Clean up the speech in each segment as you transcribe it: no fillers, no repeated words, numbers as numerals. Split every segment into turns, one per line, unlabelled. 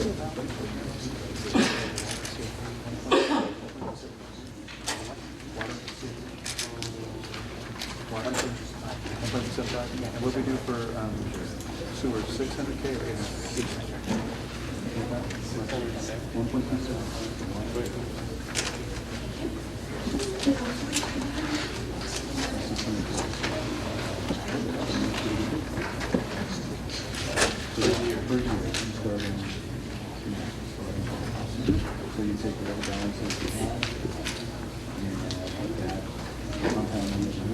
And what we do for sewer, 600K or 800K? 1.7. So you take whatever balances you have, and like that, compound numbers are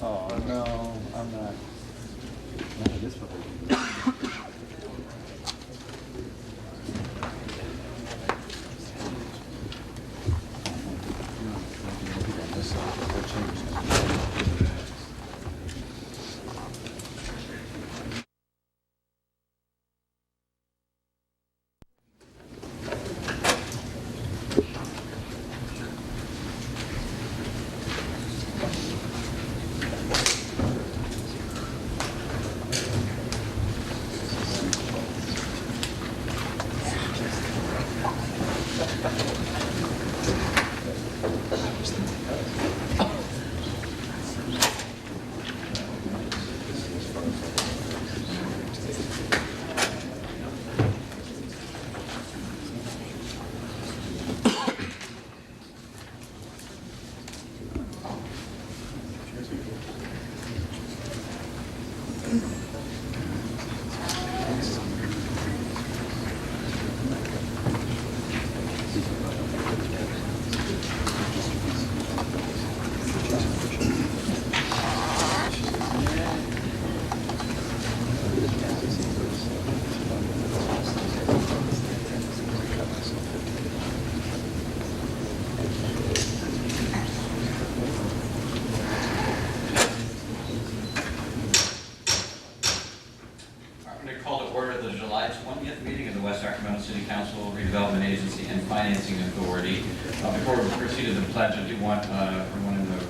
Oh, no, I'm not. No, this one.
July 20th meeting of the West Sacramento City Council, Redevelopment Agency, and Financing Authority. Before we proceed to the pledge, I do want everyone in the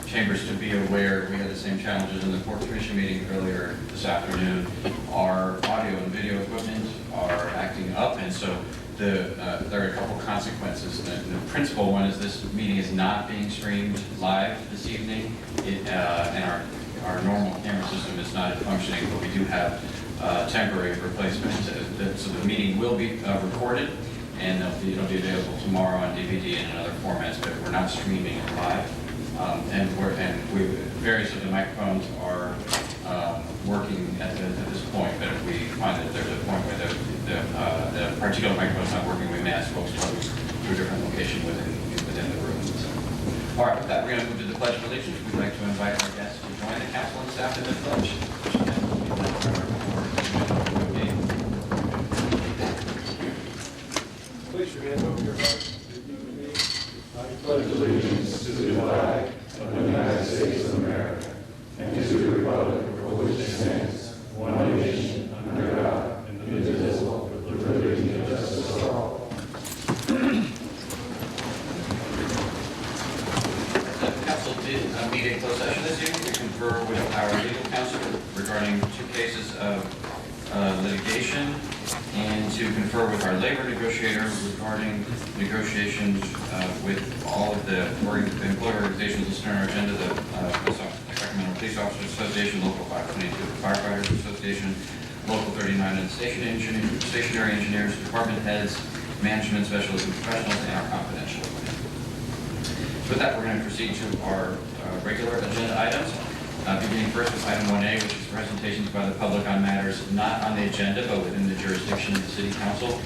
chambers to be aware we had the same challenges in the Port Commission meeting earlier this afternoon. Our audio and video equipment are acting up, and so there are a couple consequences. The principal one is this meeting is not being streamed live this evening, and our normal camera system is not functioning, but we do have temporary replacement. So the meeting will be recorded, and it'll be available tomorrow on DVD and in other formats, but we're not streaming it live. Various of the microphones are working at this point, but if we find that there's a point where the particular microphone is not working, we may ask folks to move to a different location within the room. So, all right, with that, we're going to move to the Pledge of Allegiance. We'd like to invite our guests to join the council and staff in the pledge.
Place your hand over your heart. I pledge allegiance to the flag of the United States of America and to the republic for which it stands, one nation, under God, indivisible, with liberty and justice for all.
The council did meet in closed session this evening to confer with our legal counsel regarding 2 cases of litigation, and to confer with our labor negotiator regarding negotiations with all of the employer organizations listed on our agenda, the Sacramento Police Officers Association, Local 522 Firefighters Association, Local 39 and stationary engineers, department heads, management specialists and professionals, and our confidential equipment. So with that, we're going to proceed to our regular agenda items. Beginning first with item 1A, which is presentations by the public on matters not on the agenda but within the jurisdiction of the City Council.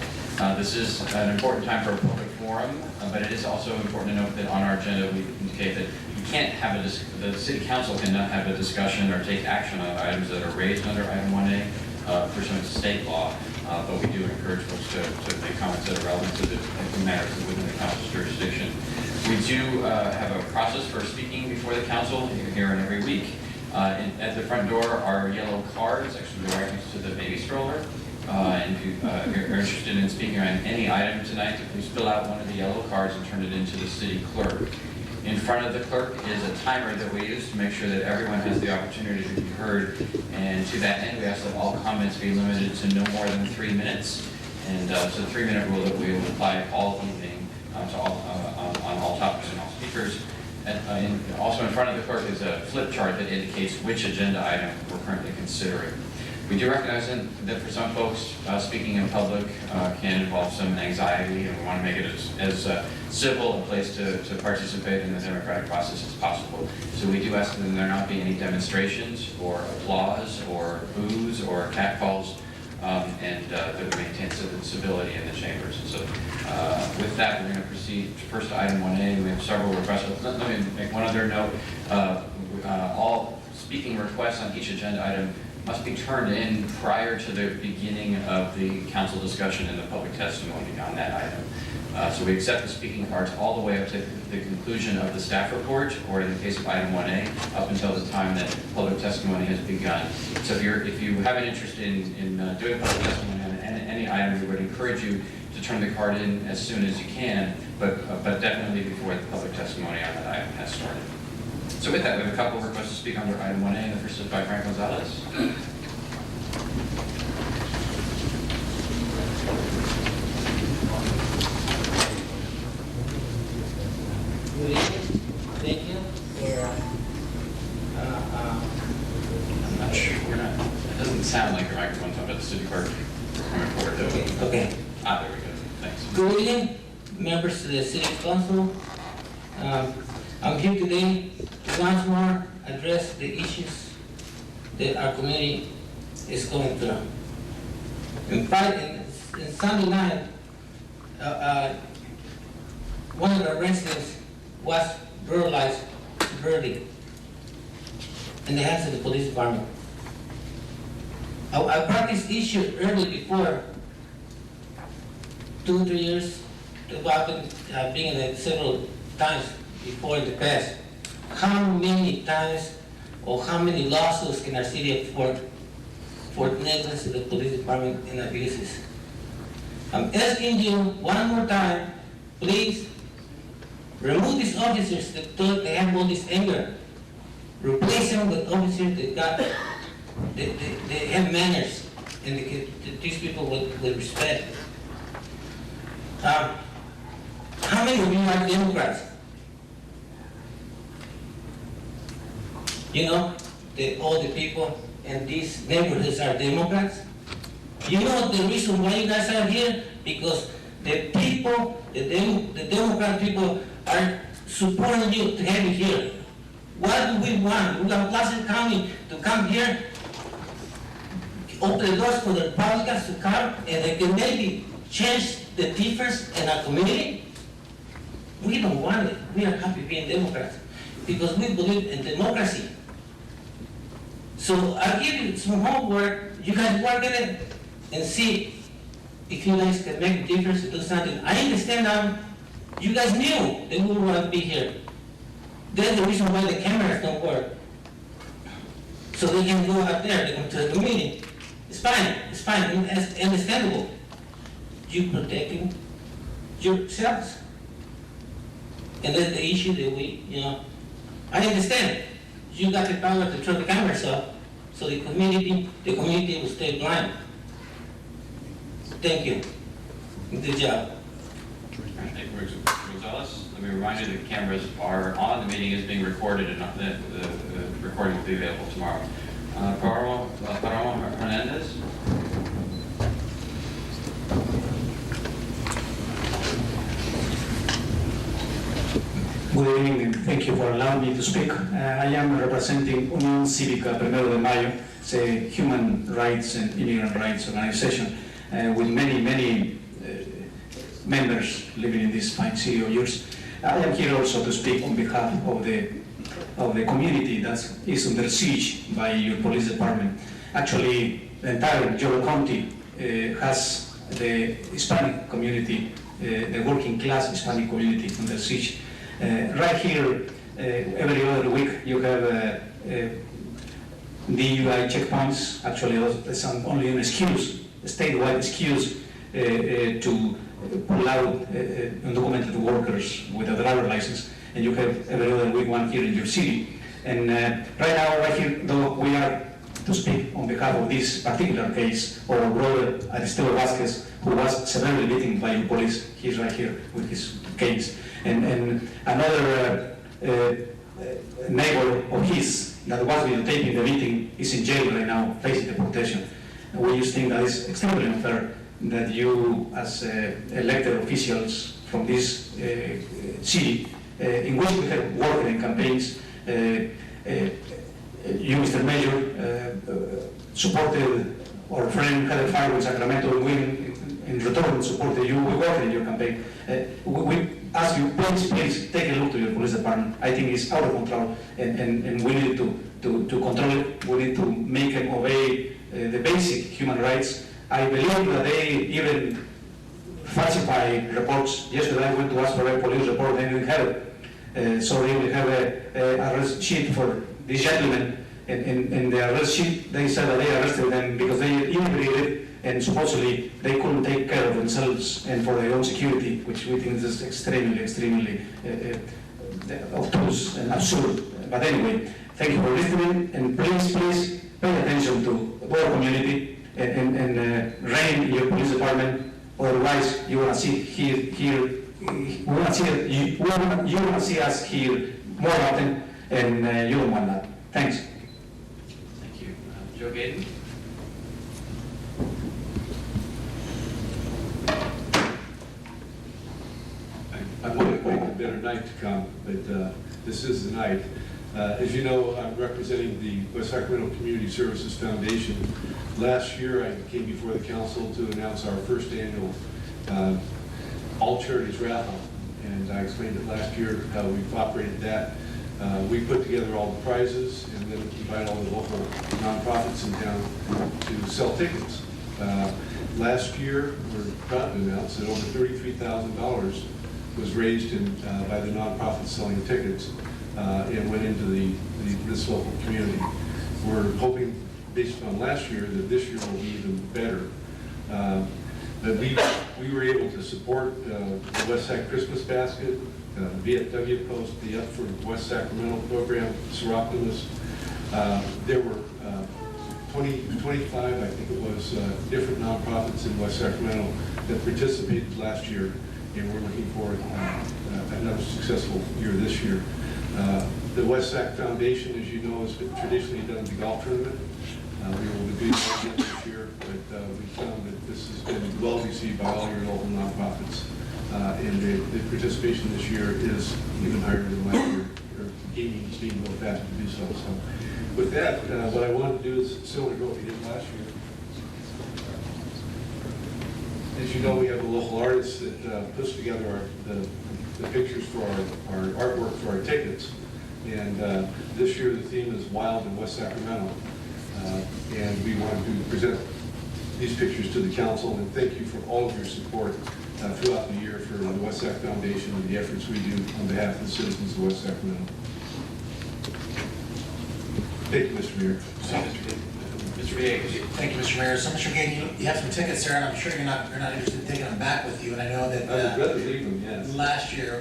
This is an important time for a public forum, but it is also important to note that on our agenda we indicate that you can't have the City Council cannot have a discussion or take action on items that are raised under item 1A pursuant to state law. but we do encourage folks to make comments that are relevant to the matters within the council's jurisdiction. We do have a process for speaking before the council here and every week. At the front door are yellow cards, actually right next to the baby stroller. And if you are interested in speaking on any item tonight, please fill out one of the yellow cards and turn it into the city clerk. In front of the clerk is a timer that we use to make sure that everyone has the opportunity to be heard. And to that end, we ask that all comments be limited to no more than 3 minutes. And it's a 3-minute rule that we will apply all evening to on all topics and all speakers. And also in front of the clerk is a flip chart that indicates which agenda item we're currently considering. We do recognize that for some folks, speaking in public can involve some anxiety, and we want to make it as civil a place to participate in the democratic process as possible. So we do ask that there not be any demonstrations or applause or boos or catcalls, and that we maintain civility in the chambers. And so with that, we're going to proceed first to item 1A. We have several requests. Let me make one other note. All speaking requests on each agenda item must be turned in prior to the beginning of the council discussion and the public testimony on that item. So we accept the speaking cards all the way up to the conclusion of the staff report, or in the case of item 1A, up until the time that public testimony has begun. So if you have an interest in doing public testimony on any item, we would encourage you to turn the card in as soon as you can, but definitely before the public testimony on that item has started. So with that, we have a couple of requests to speak under item 1A, and the first is by Frank Gonzalez.
Good evening. Thank you for,
I'm not sure, it doesn't sound like your microphone's on, but the city clerk coming forward though.
okay.
There we go, thanks.
Good evening, members of the City Council. I'm here today to once more address the issues that our community is going through. In fact, in Sunday night, one of the residents was brutalized brutally in the hands of the police department. I brought this issue early before, 2 or 3 years, about being in it several times before in the past. How many times or how many lawsuits can our city afford for negligence of the police department and abuses? I'm asking you one more time, please remove these officers that thought they have all this anger. Replace them with officers that they have manners and they can treat people with respect. How many of you are Democrats? You know that all the people in these neighborhoods are Democrats? You know the reason why you guys are here? Because the people, the Democrat people are supporting you to have you here. What do we want? We want Placer County to come here, open the doors for the Republicans to come, and they can maybe change the difference in our community? We don't want it. We are happy being Democrats because we believe in democracy. So I'll give you some homework. You guys work in it and see if you guys can make a difference to do something. I understand now you guys knew that we would want to be here. That's the reason why the cameras don't work. So they can go out there, they come to the meeting. It's fine, it's understandable. You protecting yourselves. And that's the issue that we, I understand. You got the power to turn the cameras off, so the community will stay blind. Thank you. Good job.
Thank you, Gonzalez. Let me remind you that the cameras are on, the meeting is being recorded, and the recording will be available tomorrow. Paramo Hernandez.
Good evening, and thank you for allowing me to speak. I am representing Unión Cívica Primero de Mayo. It's a human rights and immigrant rights organization with many members living in this fine city of yours. I am here also to speak on behalf of the community that is under siege by your police department. Actually, the entire Yolo County has the Hispanic community, the working class Hispanic community under siege. Right here, every other week you have DUI checkpoints. Actually, that's only an excuse, a statewide excuse to pull out undocumented workers with a driver license. And you have every other week one here in your city. And right now, right here, though, we are to speak on behalf of this particular case, our brother Aristeo Vasquez, who was severely beaten by the police. He's right here with his case. And another neighbor of his that was videotaping the beating is in jail right now, facing deportation. And we just think that it's extremely unfair that you, as elected officials from this city, in which we have worked in campaigns, you, Mr. Mayor, supported our friend had a fight with Sacramento, and we in return supported you. We worked in your campaign. We ask you, please take a look to your police department. I think it's out of control, and we need to control it. We need to make them obey the basic human rights. I believe that they even falsify reports. Yesterday I went to ask for a police report, they didn't have it. So they will have a arrest sheet for this gentleman. In the arrest sheet, they said that they arrested them because they inebriated and supposedly they couldn't take care of themselves and for their own security, which we think is extremely obtuse and absurd. But anyway, thank you for listening, and please pay attention to our community and rein in your police department. Otherwise, you want to see here. We want to see us here more often, and you don't want that. Thanks.
Thank you. Joe Gaten?
I might have waited a better night to come, but this is the night. As you know, I'm representing the West Sacramento Community Services Foundation. Last year, I came before the council to announce our first annual All Charities Raffle, and I explained it last year how we've operated that. We put together all the prizes and then invite all the local nonprofits in town to sell tickets. Last year, we're proud to announce that over $33,000 was raised by the nonprofits selling tickets and went into this local community. We're hoping, based on last year, that this year will be even better. That we were able to support the West Sac Christmas Basket, VFW Post, the Up for West Sacramento program, Seropolis. There were 25, I think it was, different nonprofits in West Sacramento that participated last year, and we're looking forward to another successful year this year. The West Sac Foundation, as you know, has been traditionally done the golf tournament. We will do that again this year, but we found that this has been well received by all your local nonprofits. And the participation this year is even higher than last year. Our gaming is being real fast to do so. So with that, what I wanted to do is similar to what we did last year. As you know, we have a local artist that puts together the pictures for our artwork for our tickets. And this year the theme is Wild in West Sacramento. And we wanted to present these pictures to the council and thank you for all of your support throughout the year for the West Sac Foundation and the efforts we do on behalf of the citizens of West Sacramento. Thank you, Mr. Mayor.
Mr. Villegas?
Thank you, Mr. Mayor. So, Mr. Gaten, you have some tickets there, and I'm sure you're not interested in taking them back with you. And I know that
I would rather leave them, yes.
last year,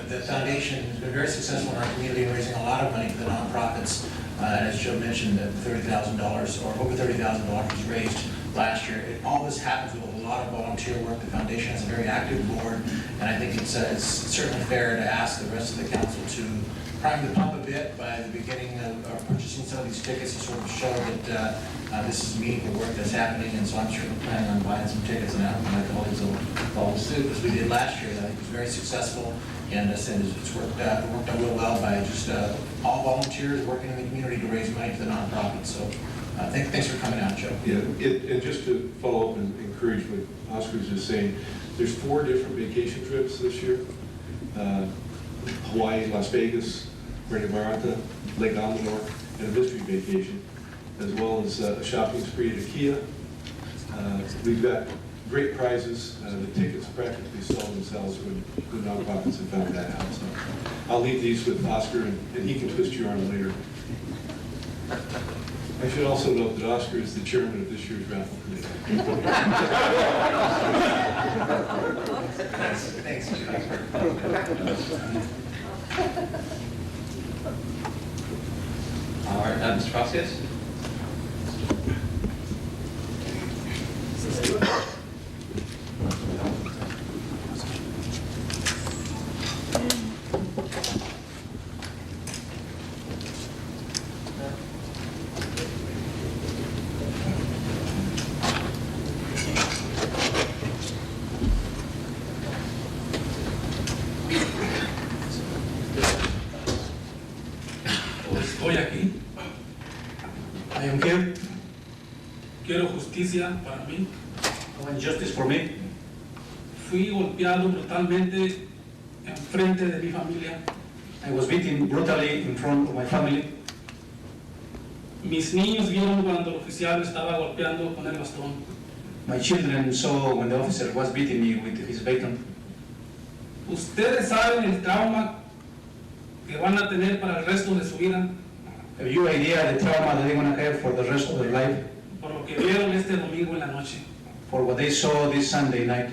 the foundation has been very successful in our community in raising a lot of money for the nonprofits. As Joe mentioned, that $30,000 or over $30,000 was raised last year. All this happens with a lot of volunteer work. The foundation has a very active board, and I think it's certainly fair to ask the rest of the council to prime the pump a bit by the beginning of purchasing some of these tickets to sort of show that this is meaningful work that's happening. And so I'm certainly planning on buying some tickets, and I hope my colleagues will follow suit as we did last year. I think it was very successful, and as I said, it's worked out real well by just all volunteers working in the community to raise money for the nonprofits. So thanks for coming out, Joe.
Yeah, and just to follow up and encourage what Oscar was just saying, there's 4 different vacation trips this year. Hawaii, Las Vegas, Puerto Vallarta, Lake Amador, and a mystery vacation, as well as a shopping spree at IKEA, We've got great prizes. The tickets practically sell themselves when the nonprofits have found that out. So I'll leave these with Oscar, and he can twist your arm later. I should also note that Oscar is the chairman of this year's raffle committee.
Thanks.
All right, Mr. Vasquez?
Estoy aquí.
I am here.
Quiero justicia para mí.
I want justice for me.
Fui golpeado brutalmente en frente de mi familia.
I was beaten brutally in front of my family.
Mis niños vieron cuando el oficial estaba golpeando con el bastón.
My children saw when the officer was beating me with his baton.
Ustedes saben el trauma que van a tener para el resto de su vida
Have you idea the trauma that they're going to have for the rest of their life?
por lo que vieron este domingo en la noche.
For what they saw this Sunday night?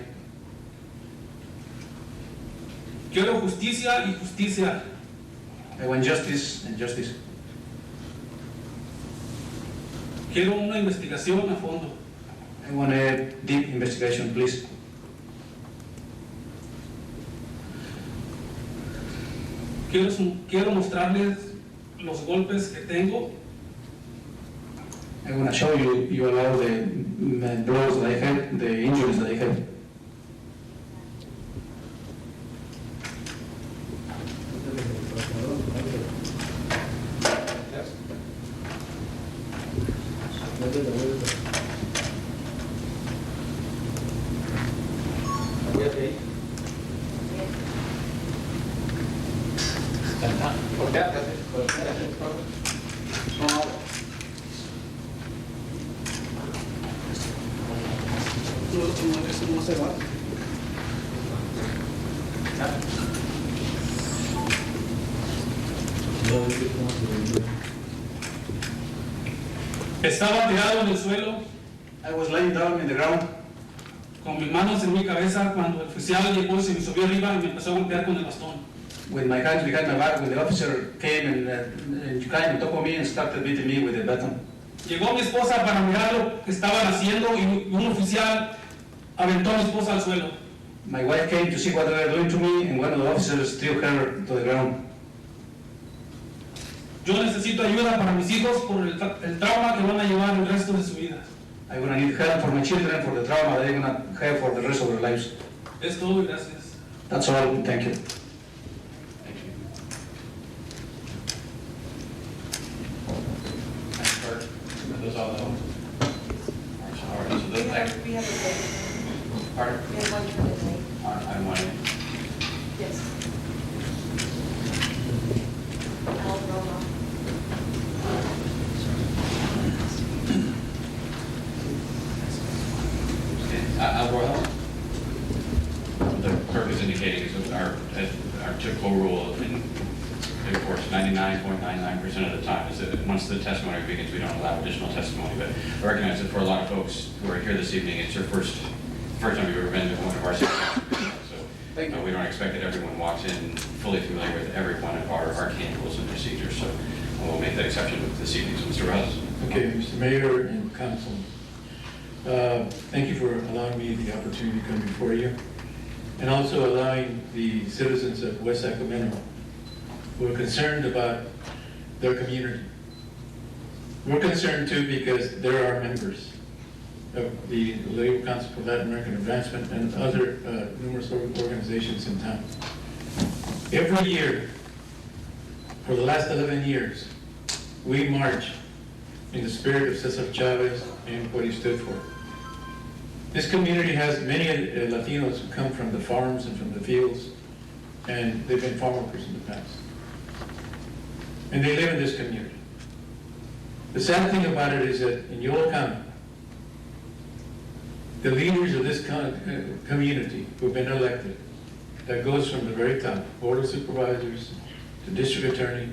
Quiero justicia y justicia.
I want justice and justice.
Quiero una investigación a fondo.
I want a deep investigation, please.
Quiero mostrarles los golpes que tengo
I want to show you allow the blows that I have, the injuries that I have.
Estaba tirado en el suelo
I was laying down in the ground
con mis manos en mi cabeza cuando el oficial llegó y se me subió arriba y me empezó a golpear con el bastón.
with my hands behind my back when the officer came and climbed on top of me and started beating me with a baton.
Llegó mi esposa para mirar lo que estaban haciendo y un oficial aventó a mi esposa al suelo.
My wife came to see what they were doing to me, and one of the officers threw her to the ground.
Yo necesito ayuda para mis hijos por el trauma que van a llevar el resto de su vida.
I'm going to need help for my children for the trauma they're going to have for the rest of their lives.
Es todo y gracias.
That's all. Thank you.
Thank you. Madam Clerk, are those all the homes? All right, so those,
We have a date.
pardon?
We have one for the date.
I want to,
Yes. Al Roma.
Al Royal? The clerk is indicating is our typical rule in courts, 99.99% of the time is that once the testimony begins, we don't allow additional testimony. But I recognize that for a lot of folks who are here this evening, it's your first time you've ever been to one of our sessions. So we don't expect that everyone walks in fully familiar with every one of our arcane rules and procedures. So we'll make that exception this evening. So Mr. Rouse.
Okay, Mr. Mayor and Council, thank you for allowing me the opportunity to come before you, and also allowing the citizens of West Sacramento who are concerned about their community. We're concerned too because they're our members of the Legal Council for Latin American Advancement and other numerous organizations in town. Every year, for the last 11 years, we march in the spirit of Cesar Chavez and what he stood for. This community has many Latinos who come from the farms and from the fields, and they've been farm workers in the past. And they live in this community. The sad thing about it is that in Yolo County, the leaders of this community who've been elected, that goes from the very top, Board of Supervisors, the District Attorney,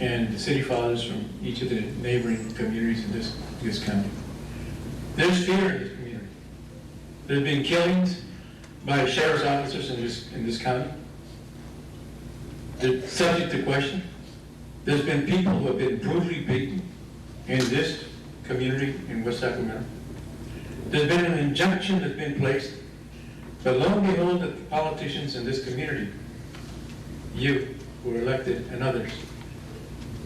and the city fathers from each of the neighboring communities in this county. There's fear in this community. There's been killings by sheriff's officers in this county. They're subject to question. There's been people who have been brutally beaten in this community in West Sacramento. There's been an injunction that's been placed, but lo and behold, the politicians in this community, you who were elected and others,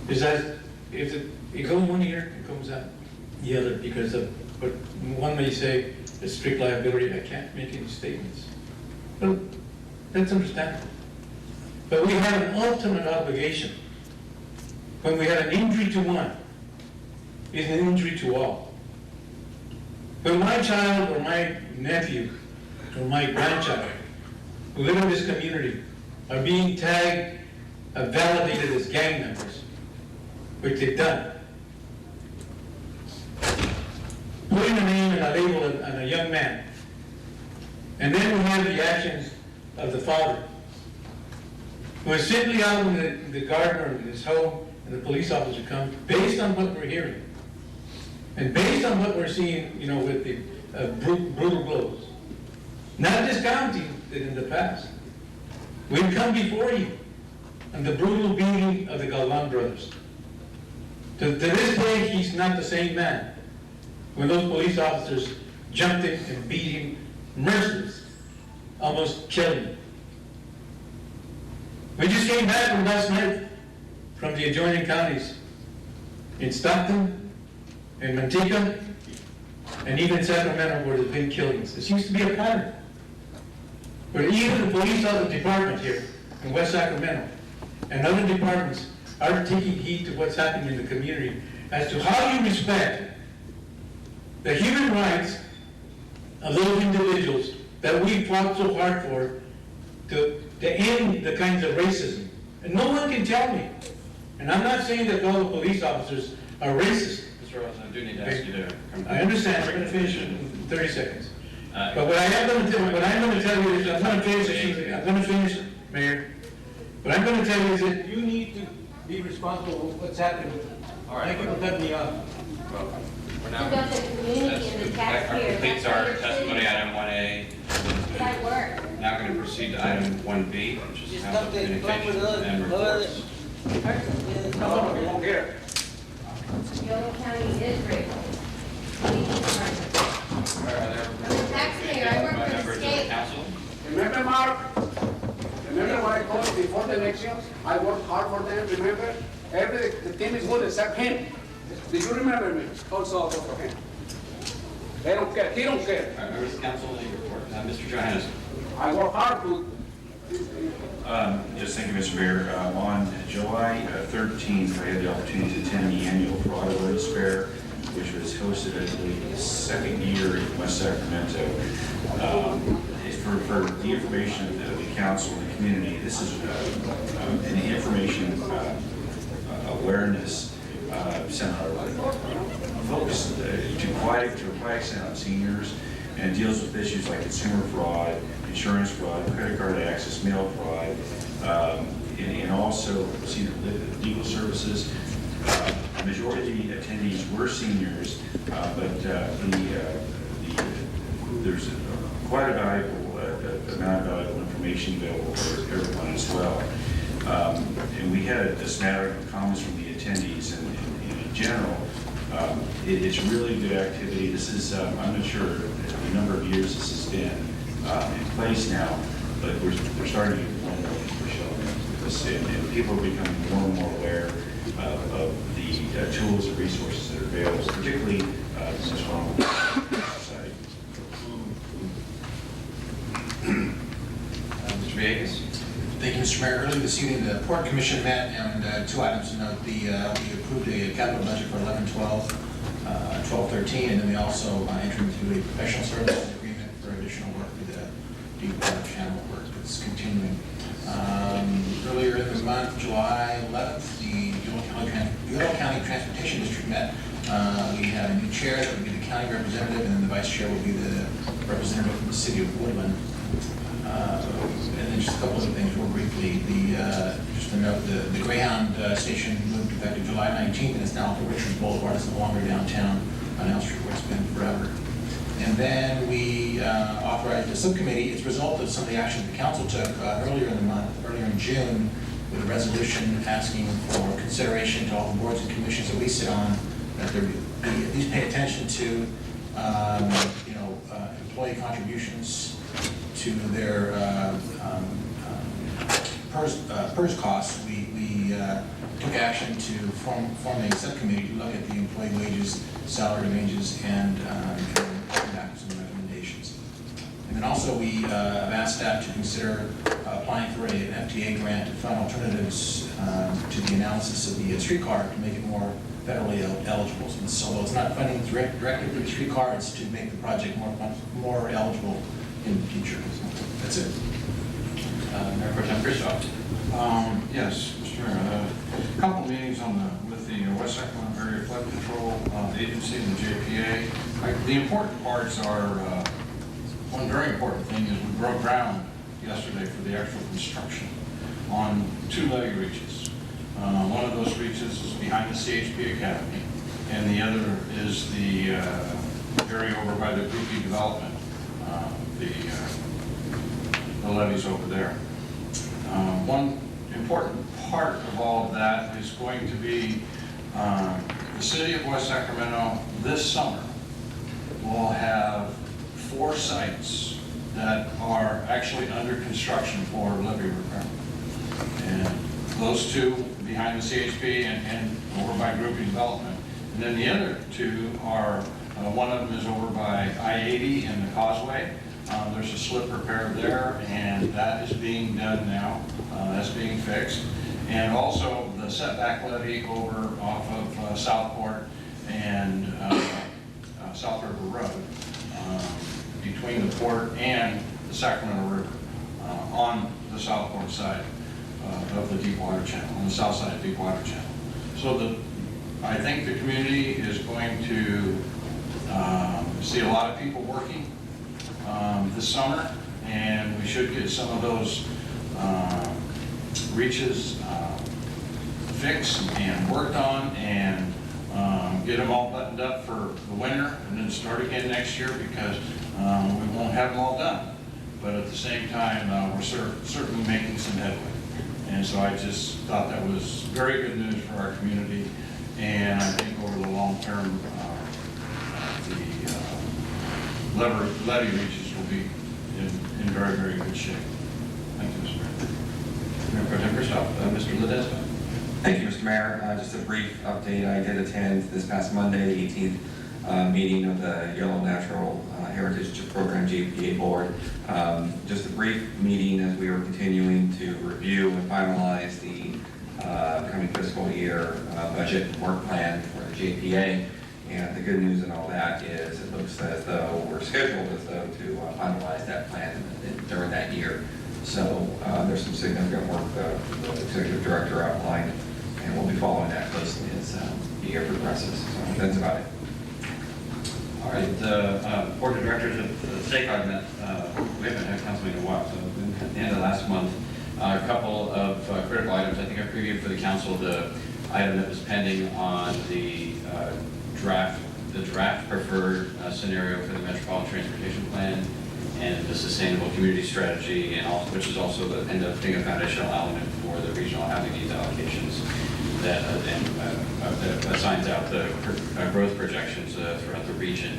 is that if it goes one ear, it comes out the other because of what one may say is strict liability. I can't make any statements. Well, that's understandable. But we have an ultimate obligation. When we have an injury to one, it's an injury to all. When my child or my nephew or my grandchild who live in this community are being tagged, validated as gang members, which they've done, putting a name and a label on a young man, and then we have the actions of the father, who is simply out in the garden or in his home, and the police officer comes, based on what we're hearing, and based on what we're seeing, with the brutal blows. Not discounting that in the past, we've come before you on the brutal beating of the Galvan brothers. To this day, he's not the same man. When those police officers jumped him and beat him merciless, almost killing him. We just came back from last night from the adjoining counties in Stockton, in Manteca, and even Sacramento, where there's been killings. This used to be a pattern. Where even the police department here in West Sacramento and other departments are taking heed to what's happening in the community as to how you respect the human rights of those individuals that we fought so hard for to end the kinds of racism. And no one can tell me, and I'm not saying that all the police officers are racist.
Mr. Rosen, I do need to ask you to come.
I understand, I'm going to finish in 30 seconds. But what I'm going to tell you is, I'm going to finish, Mayor. What I'm going to tell you is that you need to be responsible for what's happening.
All right.
Thank you for cutting me off.
Well, we're
About
now,
the community and the taxpayer.
completes our testimony item 1A.
That work.
Now going to proceed to item 1B, which is
Just
council
come to- come
communications
with us.
and
Go ahead.
reports.
No, we won't hear.
Yolo County is grateful.
Are there
I'm a taxpayer. I work for the
members of the
state.
council?
Remember, Mark? Remember what I told you before the elections? I worked hard for them, remember? The team is good except him. Do you remember me? Also, I'll vote for him. They don't care. He don't care.
All right, members of the council, any report? Mr. Johannes.
I work hard to...
Yes, thank you, Mr. Mayor. On July 13th, I had the opportunity to attend the annual Fraud Awareness Fair, which was hosted, I believe, the second year in West Sacramento. For the information of the council and the community, this is an information awareness seminar focused to quite extent on seniors, and deals with issues like consumer fraud, insurance fraud, credit card access, mail fraud, and also senior legal services. The majority of the attendees were seniors, but there's quite a valuable amount of valuable information available for everyone as well. And we had a smattering of comments from the attendees, and in general, it's really good activity. This is, I'm not sure the number of years this has been in place now, but we're starting to get more and more for showing this, and people are becoming more and more aware of the tools and resources that are available, particularly this wrong society.
Mr. Villegas?
Thank you, Mr. Mayor. Earlier this evening, the Port Commission met, and two items to note. We approved a capital budget for 11-12, 12-13, and then we also entered into a professional services agreement for additional work with the deep water channel work that's continuing. Earlier in the month, July 11th, the Yolo County Transportation District met We have a new chair that will be the county representative, and then the vice chair will be the representative from the city of Woodland. And then just a couple of things real briefly. Just to note, the Greyhound station moved effective July 19th, and it's now at the Richards Boulevard. It's no longer downtown on Elm Street where it's been forever. And then we authorized a subcommittee. It's a result of some of the actions the council took earlier in the month, earlier in June, with a resolution asking for consideration to all the boards and commissions that we sit on, that there be at least pay attention to, employee contributions to their PERS costs. We took action to form a subcommittee to look at the employee wages, salary ranges, and back some recommendations. And then also we have asked staff to consider applying for an FTA grant to fund alternatives to the analysis of the streetcar to make it more federally eligible. So it's not funding directly for the streetcar, it's to make the project more eligible in the future. So that's it.
Mayor Pro Tem Christoph.
Yes, Mr. Mayor, a couple of meetings with the West Sacramento Area Flood Control Agency and the JPA. The important parts are, one very important thing is we broke ground yesterday for the actual construction on 2 levee reaches. One of those reaches is behind the CHP Academy, and the other is the area over by the Redevelopment, the levees over there. One important part of all of that is going to be the city of West Sacramento this summer will have 4 sites that are actually under construction for levee repair. And those 2 behind the CHP and over by Group Development. And then the other 2 are, one of them is over by I-80 and the Causeway. There's a slip repair there, and that is being done now. That's being fixed. And also the setback levee over off of Southport and South River Road, between the port and the Sacramento River, on the Southport side of the Deepwater Channel, on the south side of Deepwater Channel. So I think the community is going to see a lot of people working this summer, and we should get some of those reaches fixed and worked on, and get them all buttoned up for the winter, and then start again next year, because we won't have them all done. But at the same time, we're certainly making some headway. And so I just thought that was very good news for our community, and I think over the long term, the levee reaches will be in very, very good shape. Thank you, Mr. Mayor.
Mayor Pro Tem Christoph. Mr. Ledesma.
Thank you, Mr. Mayor. Just a brief update. I did attend this past Monday, the 18th meeting of the Yellow Natural Heritage Program JPA Board. Just a brief meeting as we were continuing to review and finalize the coming fiscal year budget and work plan for the JPA. And the good news in all that is it looks as though we're scheduled as though to finalize that plan during that year. So there's some significant work the executive director outlined, and we'll be following that closely as the year progresses. So that's about it.
All right, the board of directors of SACOG met, we haven't had council meeting in a while, so at the end of last month, a couple of critical items. I think I previewed for the council the item that was pending on the draft preferred scenario for the Metropolitan Transportation Plan and the Sustainable Community Strategy, and also, which is also the end up being a foundational element for the regional housing needs allocations that assigns out the growth projections throughout the region.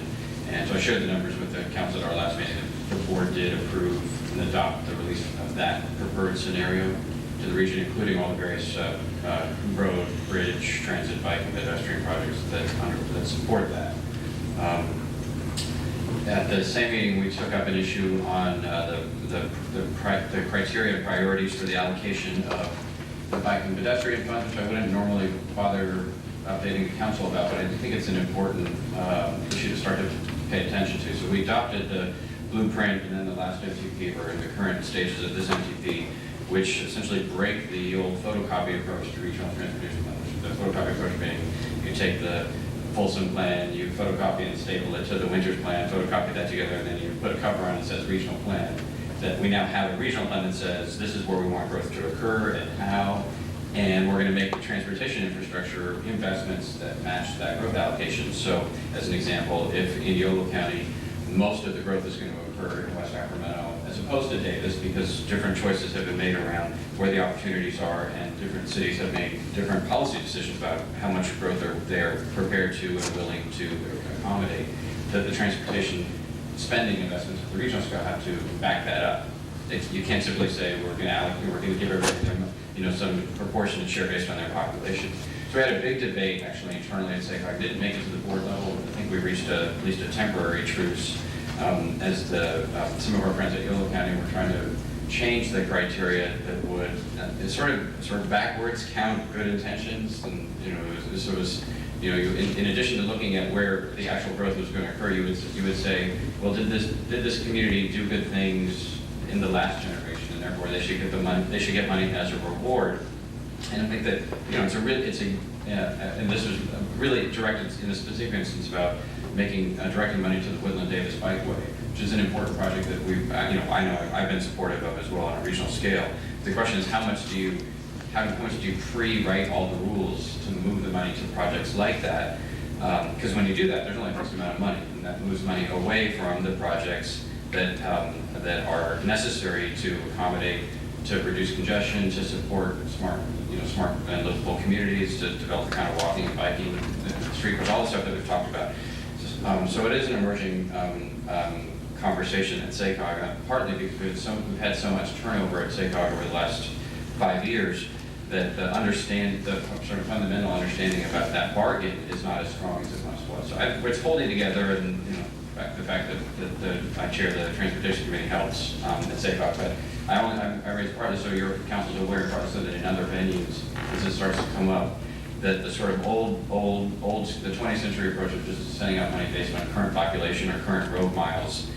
And so I shared the numbers with the council at our last meeting. The board did approve and adopt the release of that preferred scenario to the region, including all the various road, bridge, transit, bike, and pedestrian projects that support that. At the same meeting, we took up an issue on the criteria and priorities for the allocation of the bike and pedestrian funds, which I wouldn't normally bother updating the council about, but I think it's an important issue to start to pay attention to. So we adopted the blueprint and then the last MTP, or in the current stages of this MTP, which essentially break the old photocopy approach to regional transportation plan. The photocopy approach being you take the Folsom plan, you photocopy and staple it to the Winters plan, photocopy that together, and then you put a cover on it that says regional plan. That we now have a regional plan that says this is where we want growth to occur and how, and we're going to make the transportation infrastructure investments that match that growth allocation. So, as an example, if in Yolo County, most of the growth is going to occur in West Sacramento, as opposed to Davis, because different choices have been made around where the opportunities are, and different cities have made different policy decisions about how much growth they're prepared to and willing to accommodate, that the transportation spending investments at the regional scale have to back that up. You can't simply say we're going to give everybody some proportionate share based on their population. So we had a big debate actually internally at SACOG. Didn't make it to the board level. I think we reached at least a temporary truce as some of our friends at Yolo County were trying to change the criteria that would sort of backwards count good intentions, and it was in addition to looking at where the actual growth was going to occur, you would say, well, did this community do good things in the last generation, and therefore they should get the money. They should get money as a reward. And I think that and this was really directed in a specific instance about directing money to the Woodland Davis Bikeway, which is an important project that I know I've been supportive of as well on a regional scale. The question is how much do you pre-write all the rules to move the money to projects like that? Because when you do that, there's only a fixed amount of money, and that moves money away from the projects that are necessary to accommodate, to reduce congestion, to support smart and livable communities, to develop the kind of walking and biking, street, all the stuff that we've talked about. So it is an emerging conversation at SACOG, partly because we've had so much turnover at SACOG over the last 5 years that the sort of fundamental understanding about that bargain is not as strong as it once was. So it's holding together, and the fact that I chair the Transportation Committee helps at SACOG, but I raised partly so your council's aware, partly so that in other venues, as it starts to come up, that the sort of the 20th century approach of just sending out money based on current population or current road miles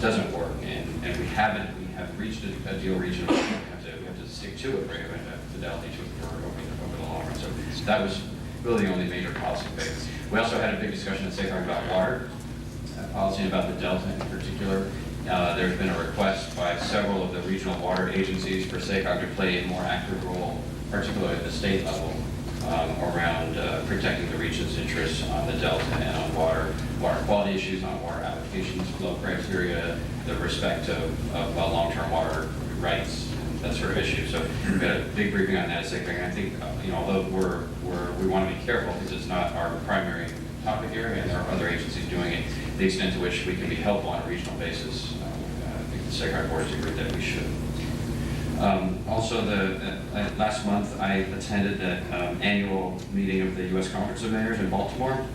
doesn't work, and we have reached a deal regionally. We have to stick to it, right? We have fidelity to it over the long run. So that was really the only major policy debate. We also had a big discussion at SACOG about water policy, and about the Delta in particular. There's been a request by several of the regional water agencies for SACOG to play a more active role, particularly at the state level, around protecting the region's interests on the Delta and on water quality issues, on water allocations, flow criteria, the respect of long-term water rights, and that sort of issue. So we had a big briefing on that at SACOG, and I think although we want to be careful because it's not our primary topic area, and there are other agencies doing it, the extent to which we can be helpful on a regional basis, I think the SACOG board has agreed that we should. Also, last month I attended the annual meeting of the U.S. Conference of Mayors in Baltimore,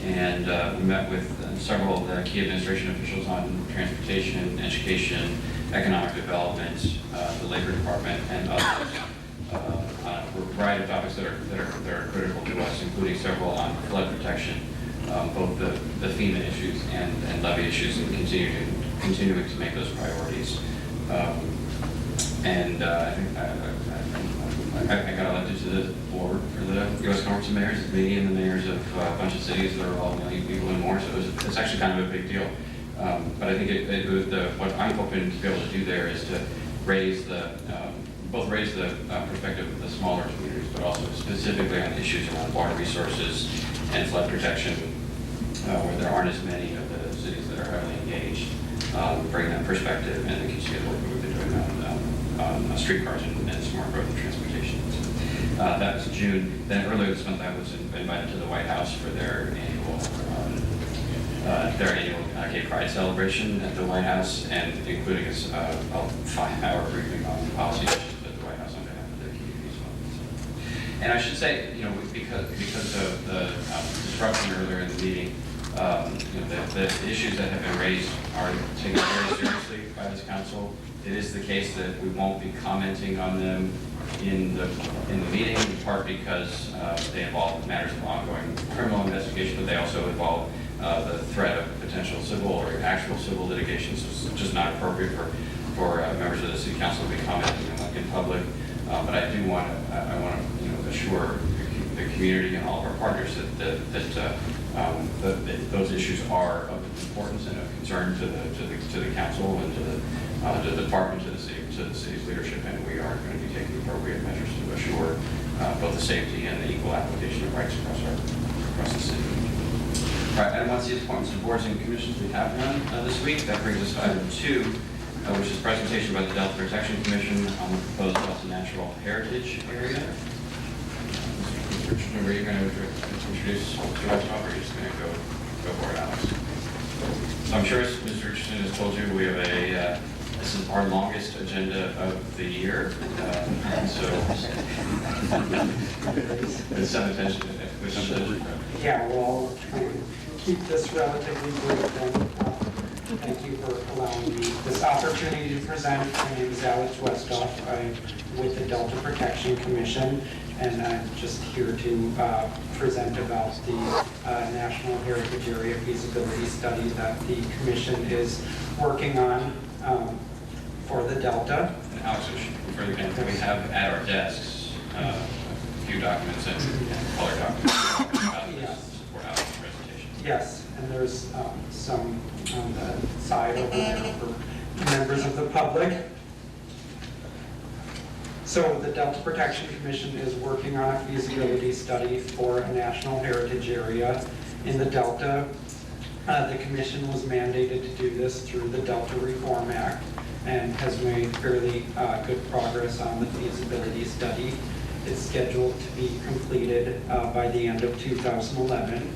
and we met with several of the key administration officials on transportation, education, economic development, the Labor Department, and others on a variety of topics that are critical to us, including several on flood protection, both the FEMA issues and levee issues, and continuing to make those priorities. And I think I got elected to the board for the U.S. Conference of Mayors. It's me and the mayors of a bunch of cities that are all 1 million people and more, so it's actually kind of a big deal. But I think what I'm hoping to be able to do there is to both raise the perspective of the smaller communities, but also specifically on issues around water resources and flood protection, where there aren't as many of the cities that are heavily engaged, bring that perspective, and then continue the work that we've been doing on streetcars and smart growth and transportation. That was June. Then earlier this month, I was invited to the White House for their annual Gay Pride celebration at the White House, and including a 5-hour briefing on policy issues at the White House on behalf of the community as well. And I should say, because of the disruption earlier in the meeting, the issues that have been raised are taken very seriously by this council. It is the case that we won't be commenting on them in the meeting, in part because they involve matters of ongoing criminal investigation, but they also involve the threat of potential civil or actual civil litigation. So it's just not appropriate for members of the city council to be commenting in public. But I do want to assure the community and all of our partners that those issues are of importance and of concern to the council and to the department, to the city's leadership, and we are going to be taking appropriate measures to assure both the safety and the equal application of rights across the city. All right, item 1C is appointments to boards and commissions. We have none this week. That brings us to item 2, which is presentation by the Delta Protection Commission on the proposed Delta Natural Heritage Area. Mr. Richardson, are you going to introduce Mr. Westhoff, or are you just going to go for it, Alex? So I'm sure, as Mr. Richardson has told you, we have this is our longest agenda of the year, and so with some attention.
Yeah, we'll keep this relatively brief, and thank you for allowing me this opportunity to present. My name is Alex Westhoff. I'm with the Delta Protection Commission, and I'm just here to present about the National Heritage Area Feasibility Study that the Commission is working on for the Delta.
And Alex, before we have at our desks a few documents and color documents about this support Alex's presentation.
Yes, and there's some on the side over there for members of the public. So the Delta Protection Commission is working on a feasibility study for a national heritage area in the Delta. The Commission was mandated to do this through the Delta Reform Act and has made fairly good progress on the feasibility study. It's scheduled to be completed by the end of 2011.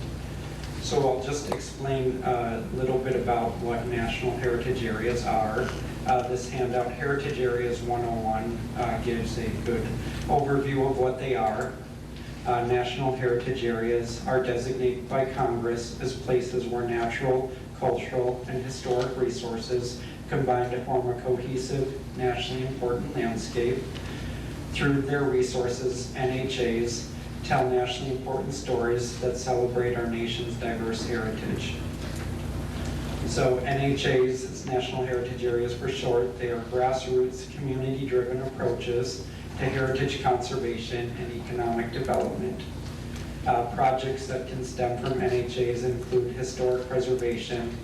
So I'll just explain a little bit about what national heritage areas are. This handout, Heritage Areas 101, gives a good overview of what they are. National heritage areas are designated by Congress as places where natural, cultural, and historic resources combine to form a cohesive, nationally important landscape. Through their resources, NHAs tell nationally important stories that celebrate our nation's diverse heritage. So NHAs, it's National Heritage Areas for short, they are grassroots, community-driven approaches to heritage conservation and economic development. Projects that can stem from NHAs include historic preservation,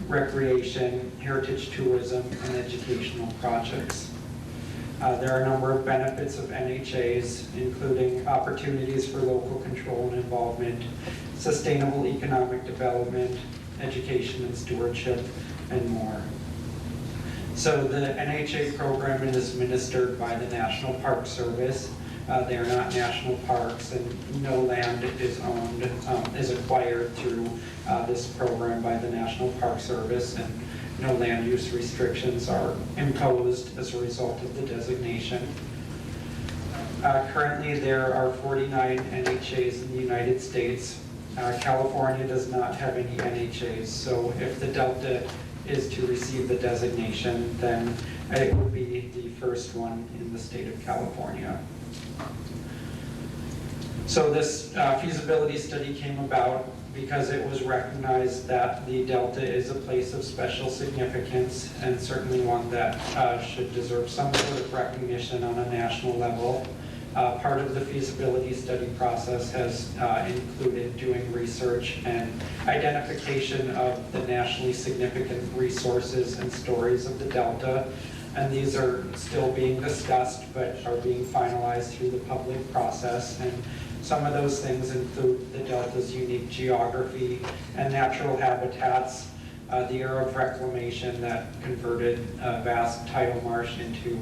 recreation, heritage tourism, and educational projects. There are a number of benefits of NHAs, including opportunities for local control and involvement, sustainable economic development, education and stewardship, and more. So the NHA program is administered by the National Park Service. They are not national parks, and no land is owned, is acquired through this program by the National Park Service, and no land use restrictions are imposed as a result of the designation. Currently, there are 49 NHAs in the United States. California does not have any NHAs, so if the Delta is to receive the designation, then it would be the first one in the state of California. So this feasibility study came about because it was recognized that the Delta is a place of special significance and certainly one that should deserve some sort of recognition on a national level. Part of the feasibility study process has included doing research and identification of the nationally significant resources and stories of the Delta. And these are still being discussed, but are being finalized through the public process. And some of those things include the Delta's unique geography and natural habitats, the era of reclamation that converted a vast tidal marsh into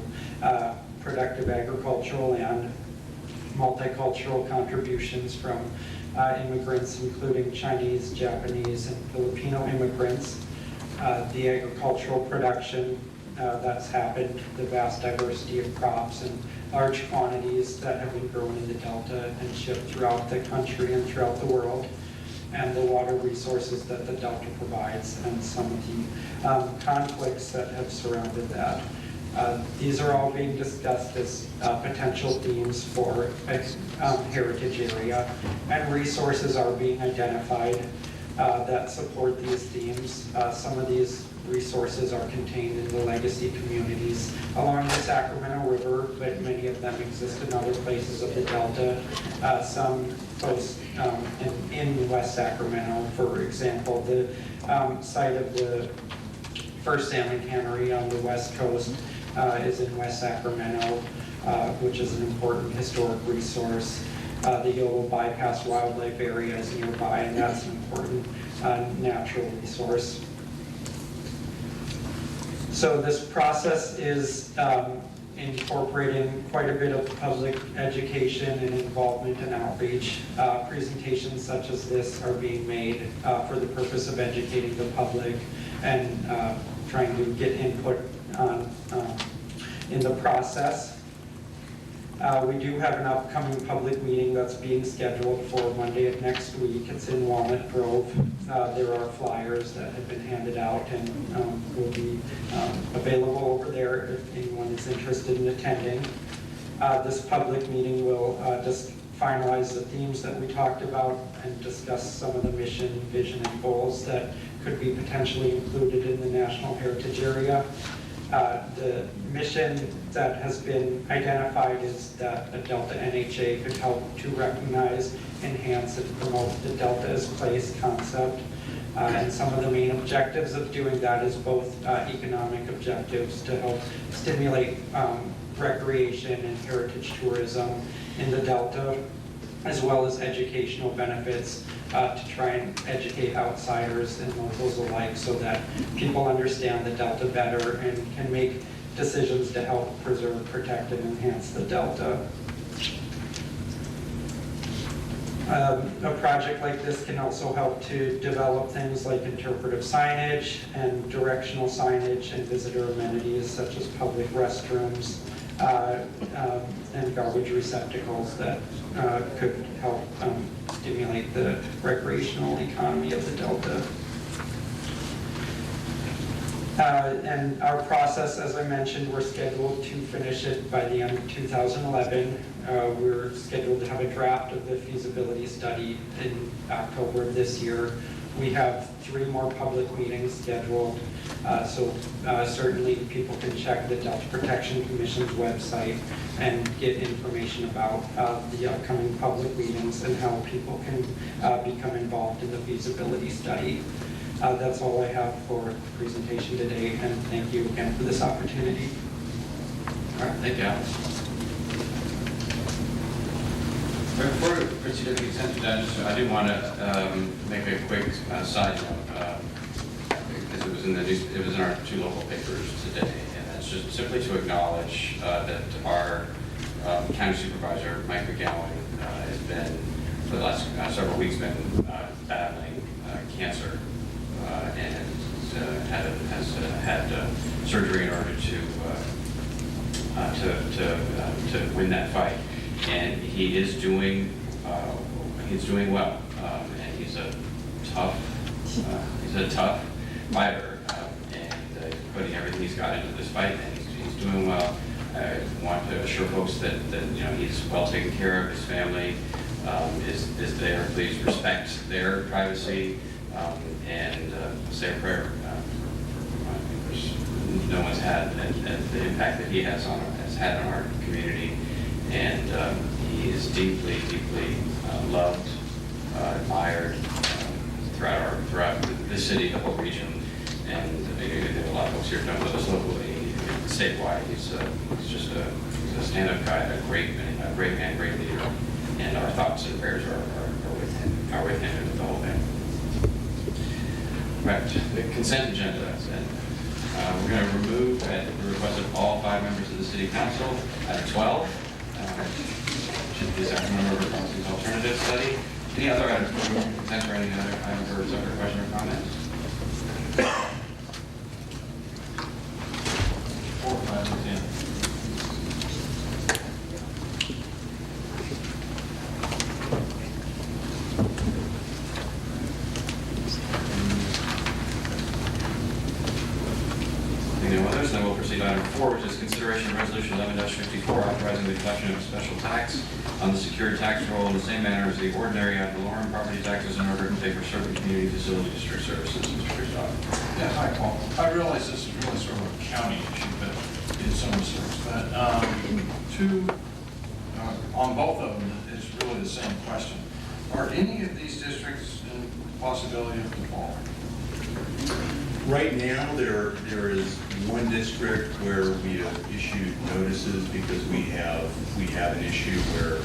productive agricultural land, multicultural contributions from immigrants, including Chinese, Japanese, and Filipino immigrants, the agricultural production that's happened, the vast diversity of crops and large quantities that have been grown in the Delta and shipped throughout the country and throughout the world, and the water resources that the Delta provides, and some of the conflicts that have surrounded that. These are all being discussed as potential themes for heritage area, and resources are being identified that support these themes. Some of these resources are contained in the legacy communities along the Sacramento River, but many of them exist in other places of the Delta. Some close in West Sacramento, for example, the site of the first salmon cannery on the west coast is in West Sacramento, which is an important historic resource. The Yolo Bypass Wildlife Area is nearby, and that's an important natural resource. So this process is incorporating quite a bit of public education and involvement and outreach. Presentations such as this are being made for the purpose of educating the public and trying to get input on, in the process. We do have an upcoming public meeting that's being scheduled for Monday of next week. It's in Walnut Grove. There are flyers that have been handed out and will be available over there if anyone is interested in attending. This public meeting will just finalize the themes that we talked about and discuss some of the mission, vision, and goals that could be potentially included in the National Heritage Area. The mission that has been identified is that the Delta NHA could help to recognize, enhance, and promote the Delta as place concept. And some of the main objectives of doing that is both economic objectives to help stimulate recreation and heritage tourism in the Delta, as well as educational benefits to try and educate outsiders and locals alike so that people understand the Delta better and can make decisions to help preserve, protect, and enhance the Delta. A project like this can also help to develop things like interpretive signage and directional signage and visitor amenities such as public restrooms and garbage receptacles that could help stimulate the recreational economy of the Delta. And our process, as I mentioned, we're scheduled to finish it by the end of 2011. We're scheduled to have a draft of the feasibility study in October of this year. We have 3 more public meetings scheduled, so certainly people can check the Delta Protection Commission's website and get information about the upcoming public meetings and how people can become involved in the feasibility study. That's all I have for the presentation today, and thank you again for this opportunity.
All right, thank you, Alex. Before we proceed to the consent agenda, I do want to make a quick side note, because it was in our 2 local papers today, and that's just simply to acknowledge that our county supervisor, Mike McGowan, has been, for the last several weeks, been battling cancer and has had surgery in order to win that fight. And he is doing well, and he's a tough fighter, and putting everything he's got into this fight, and he's doing well. I want to assure folks that he's well taken care of. His family is there. Please respect their privacy and say a prayer. No one's had and the impact that he has had on our community. And he is deeply, deeply loved, admired throughout the city, the whole region, and there are a lot of folks here who don't know this locally, statewide. He's just a stand-up guy, a great man, great leader, and our thoughts and prayers are with him and with the whole family. Right, the consent agenda. We're going to remove, at the request of all 5 members of the City Council, item 12. Should be Sacramento River Crossings Alternative Study. Any other items for consent or any other items for separate question or comment? 4, 5, 6, 10. No others, then we'll proceed to item 4, which is consideration of resolution 11-54, authorizing the collection of a special tax on the secured tax roll in the same manner as the ordinary ad valorem property taxes in order to pay for certain community facility district services. Mr. Christoph.
Yeah, hi, Paul. I realize this is really sort of a county issue, but in some respects. But on both of them, it's really the same question. Are any of these districts in possibility of default?
Right now, there is one district where we have issued notices because we have an issue where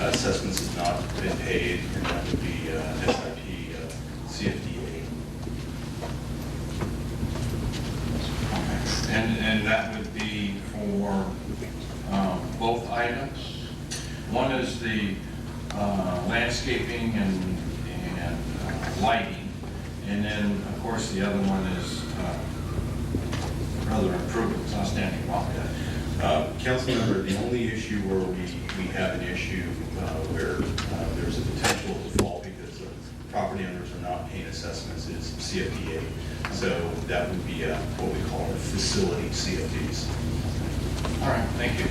assessments have not been paid, and that would be SIP CFDA.
Okay. And that would be for both items? One is the landscaping and lighting, and then, of course, the other one is other improvements, outstanding bond debt.
Councilmember, the only issue where we have an issue where there's a potential default because the property owners are not paying assessments is CFDA. So that would be what we call our facility CFDs.
All right, thank you.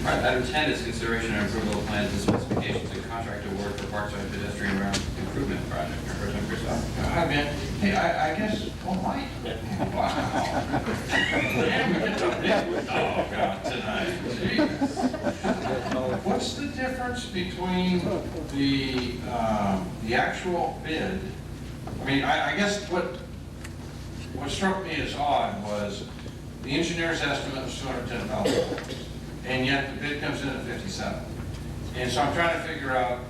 All right, item 10 is consideration and approval of plans and specifications and contract award for Parkside pedestrian route improvement project. Mayor Pro Tem Christoph.
Hi, Ben. Hey, I guess, oh, Mike. Wow. Damn, we get the big dog out tonight. Jeez. What's the difference between the actual bid? I mean, I guess what struck me as odd was the engineer's estimate was $210,000, and yet the bid comes in at $57,000. And so I'm trying to figure out,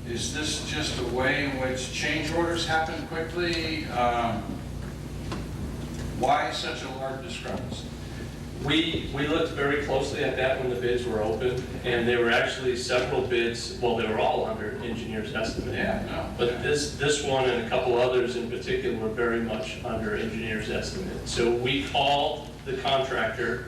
is this just a way in which change orders happen quickly? Why such a large discrepancy?
We looked very closely at that when the bids were open, and there were actually several bids, well, they were all under engineer's estimate.
Yeah, no.
But this one and a couple others in particular were very much under engineer's estimate. So we called the contractor,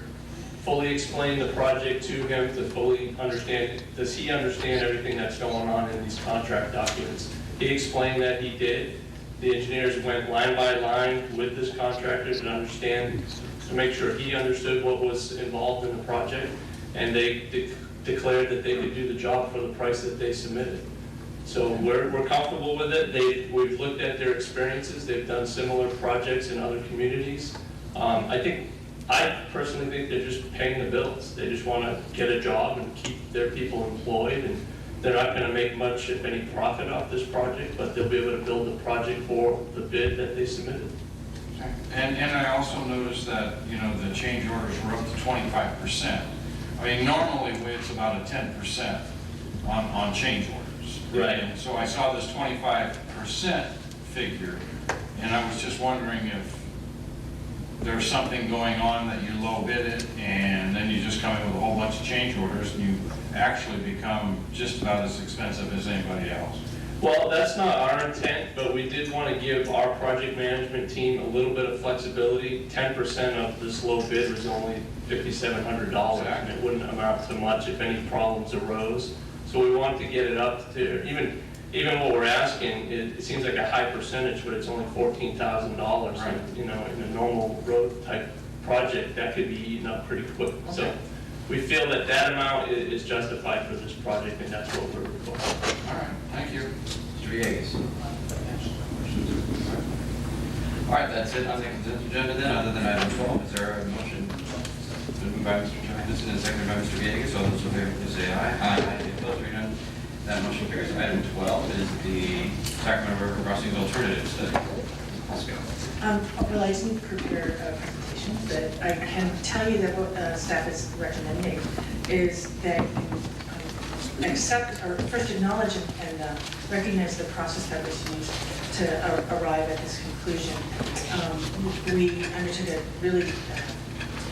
fully explained the project to him to fully understand, does he understand everything that's going on in these contract documents? He explained that he did. The engineers went line by line with this contractor to understand, to make sure he understood what was involved in the project, and they declared that they could do the job for the price that they submitted. So we're comfortable with it. We've looked at their experiences. They've done similar projects in other communities. I personally think they're just paying the bills. They just want to get a job and keep their people employed, and they're not going to make much, if any, profit off this project, but they'll be able to build the project for the bid that they submitted.
And I also noticed that, you know, the change orders were up to 25%. I mean, normally it's about a 10% on change orders.
Right.
And so I saw this 25% figure, and I was just wondering if there's something going on that you low bid it, and then you just come in with a whole bunch of change orders, and you actually become just about as expensive as anybody else.
Well, that's not our intent, but we did want to give our project management team a little bit of flexibility. 10% of this low bid was only $5,700, and it wouldn't amount to much if any problems arose. So we wanted to get it up to, even what we're asking, it seems like a high percentage, but it's only $14,000.
Right.
And, you know, in a normal road type project, that could be eaten up pretty quick. Okay. So we feel that that amount is justified for this project, and that's what we're requesting.
All right, thank you.
Mr. Villegas. All right, that's it on the consent agenda then, other than item 12. Is there a motion? Moved by Mr. Johansson and seconded by Mr. Villegas. All those in favor, please say aye. Aye. Any opposed, hearing none. That motion carries. Item 12 is the Sacramento River Crossings Alternative Study. Let's go.
Well, I didn't prepare a presentation, but I can tell you that what staff is recommending is that you accept, or first acknowledge and recognize the process that was used to arrive at this conclusion. We undertook a really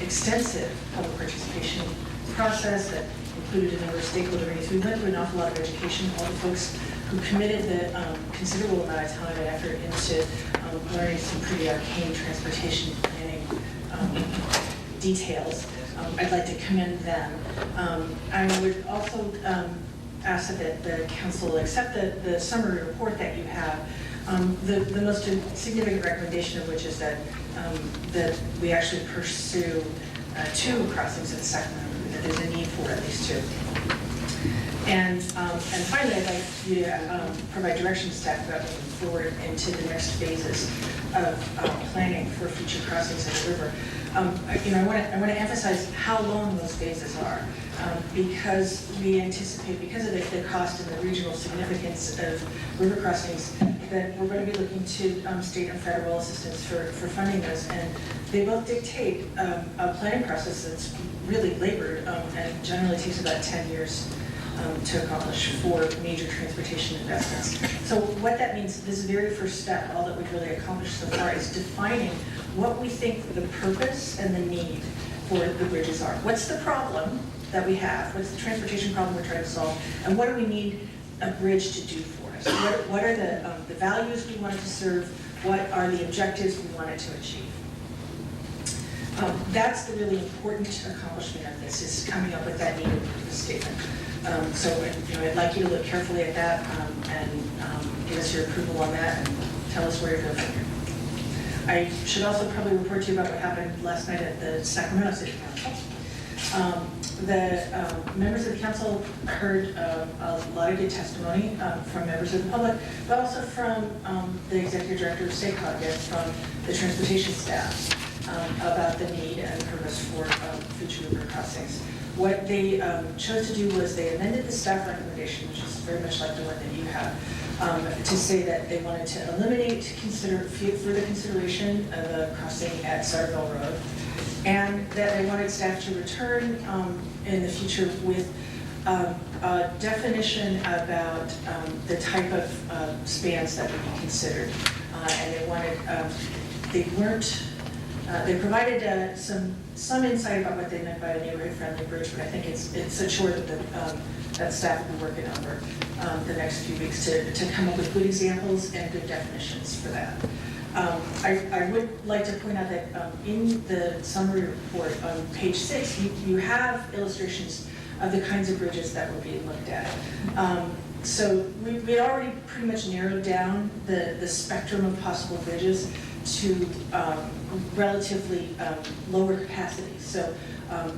extensive public participation process that included a number of stakeholder meetings. We went through an awful lot of education. All the folks who committed the considerable amount of time and effort into learning some pretty arcane transportation planning details. I'd like to commend them. I would also ask that the council accept the summary report that you have. The most significant recommendation of which is that we actually pursue two crossings at the Sacramento River, that there's a need for at least two. And finally, I'd like you to provide direction to staff about moving forward into the next phases of planning for future crossings of the river. I want to emphasize how long those phases are, because we anticipate, because of the cost and the regional significance of river crossings, that we're going to be looking to state and federal assistance for funding those, and they both dictate a planning process that's really labored and generally takes about 10 years to accomplish for major transportation investments. So what that means, this very first step, all that we've really accomplished so far, is defining what we think the purpose and the need for the bridges are. What's the problem that we have? What's the transportation problem we're trying to solve? And what do we need a bridge to do for us? What are the values we want it to serve? What are the objectives we want it to achieve? That's the really important accomplishment of this, is coming up with that need and purpose statement. So I'd like you to look carefully at that and give us your approval on that and tell us where to go from here. I should also probably report to you about what happened last night at the Sacramento City Council. The members of the council heard a lot of good testimony from members of the public, but also from the executive director of SACOG and from the transportation staff about the need and purpose for future river crossings. What they chose to do was they amended the staff recommendation, which is very much like the one that you have, to say that they wanted to eliminate further consideration of a crossing at Sutterville Road, and that they wanted staff to return in the future with a definition about the type of spans that would be considered. And they wanted, they provided some insight about what they meant by a neighborhood-friendly bridge, but I think it's a chore that staff will be working over the next few weeks to come up with good examples and good definitions for that. I would like to point out that in the summary report on page 6, you have illustrations of the kinds of bridges that were being looked at. So we already pretty much narrowed down the spectrum of possible bridges to relatively lower capacity. So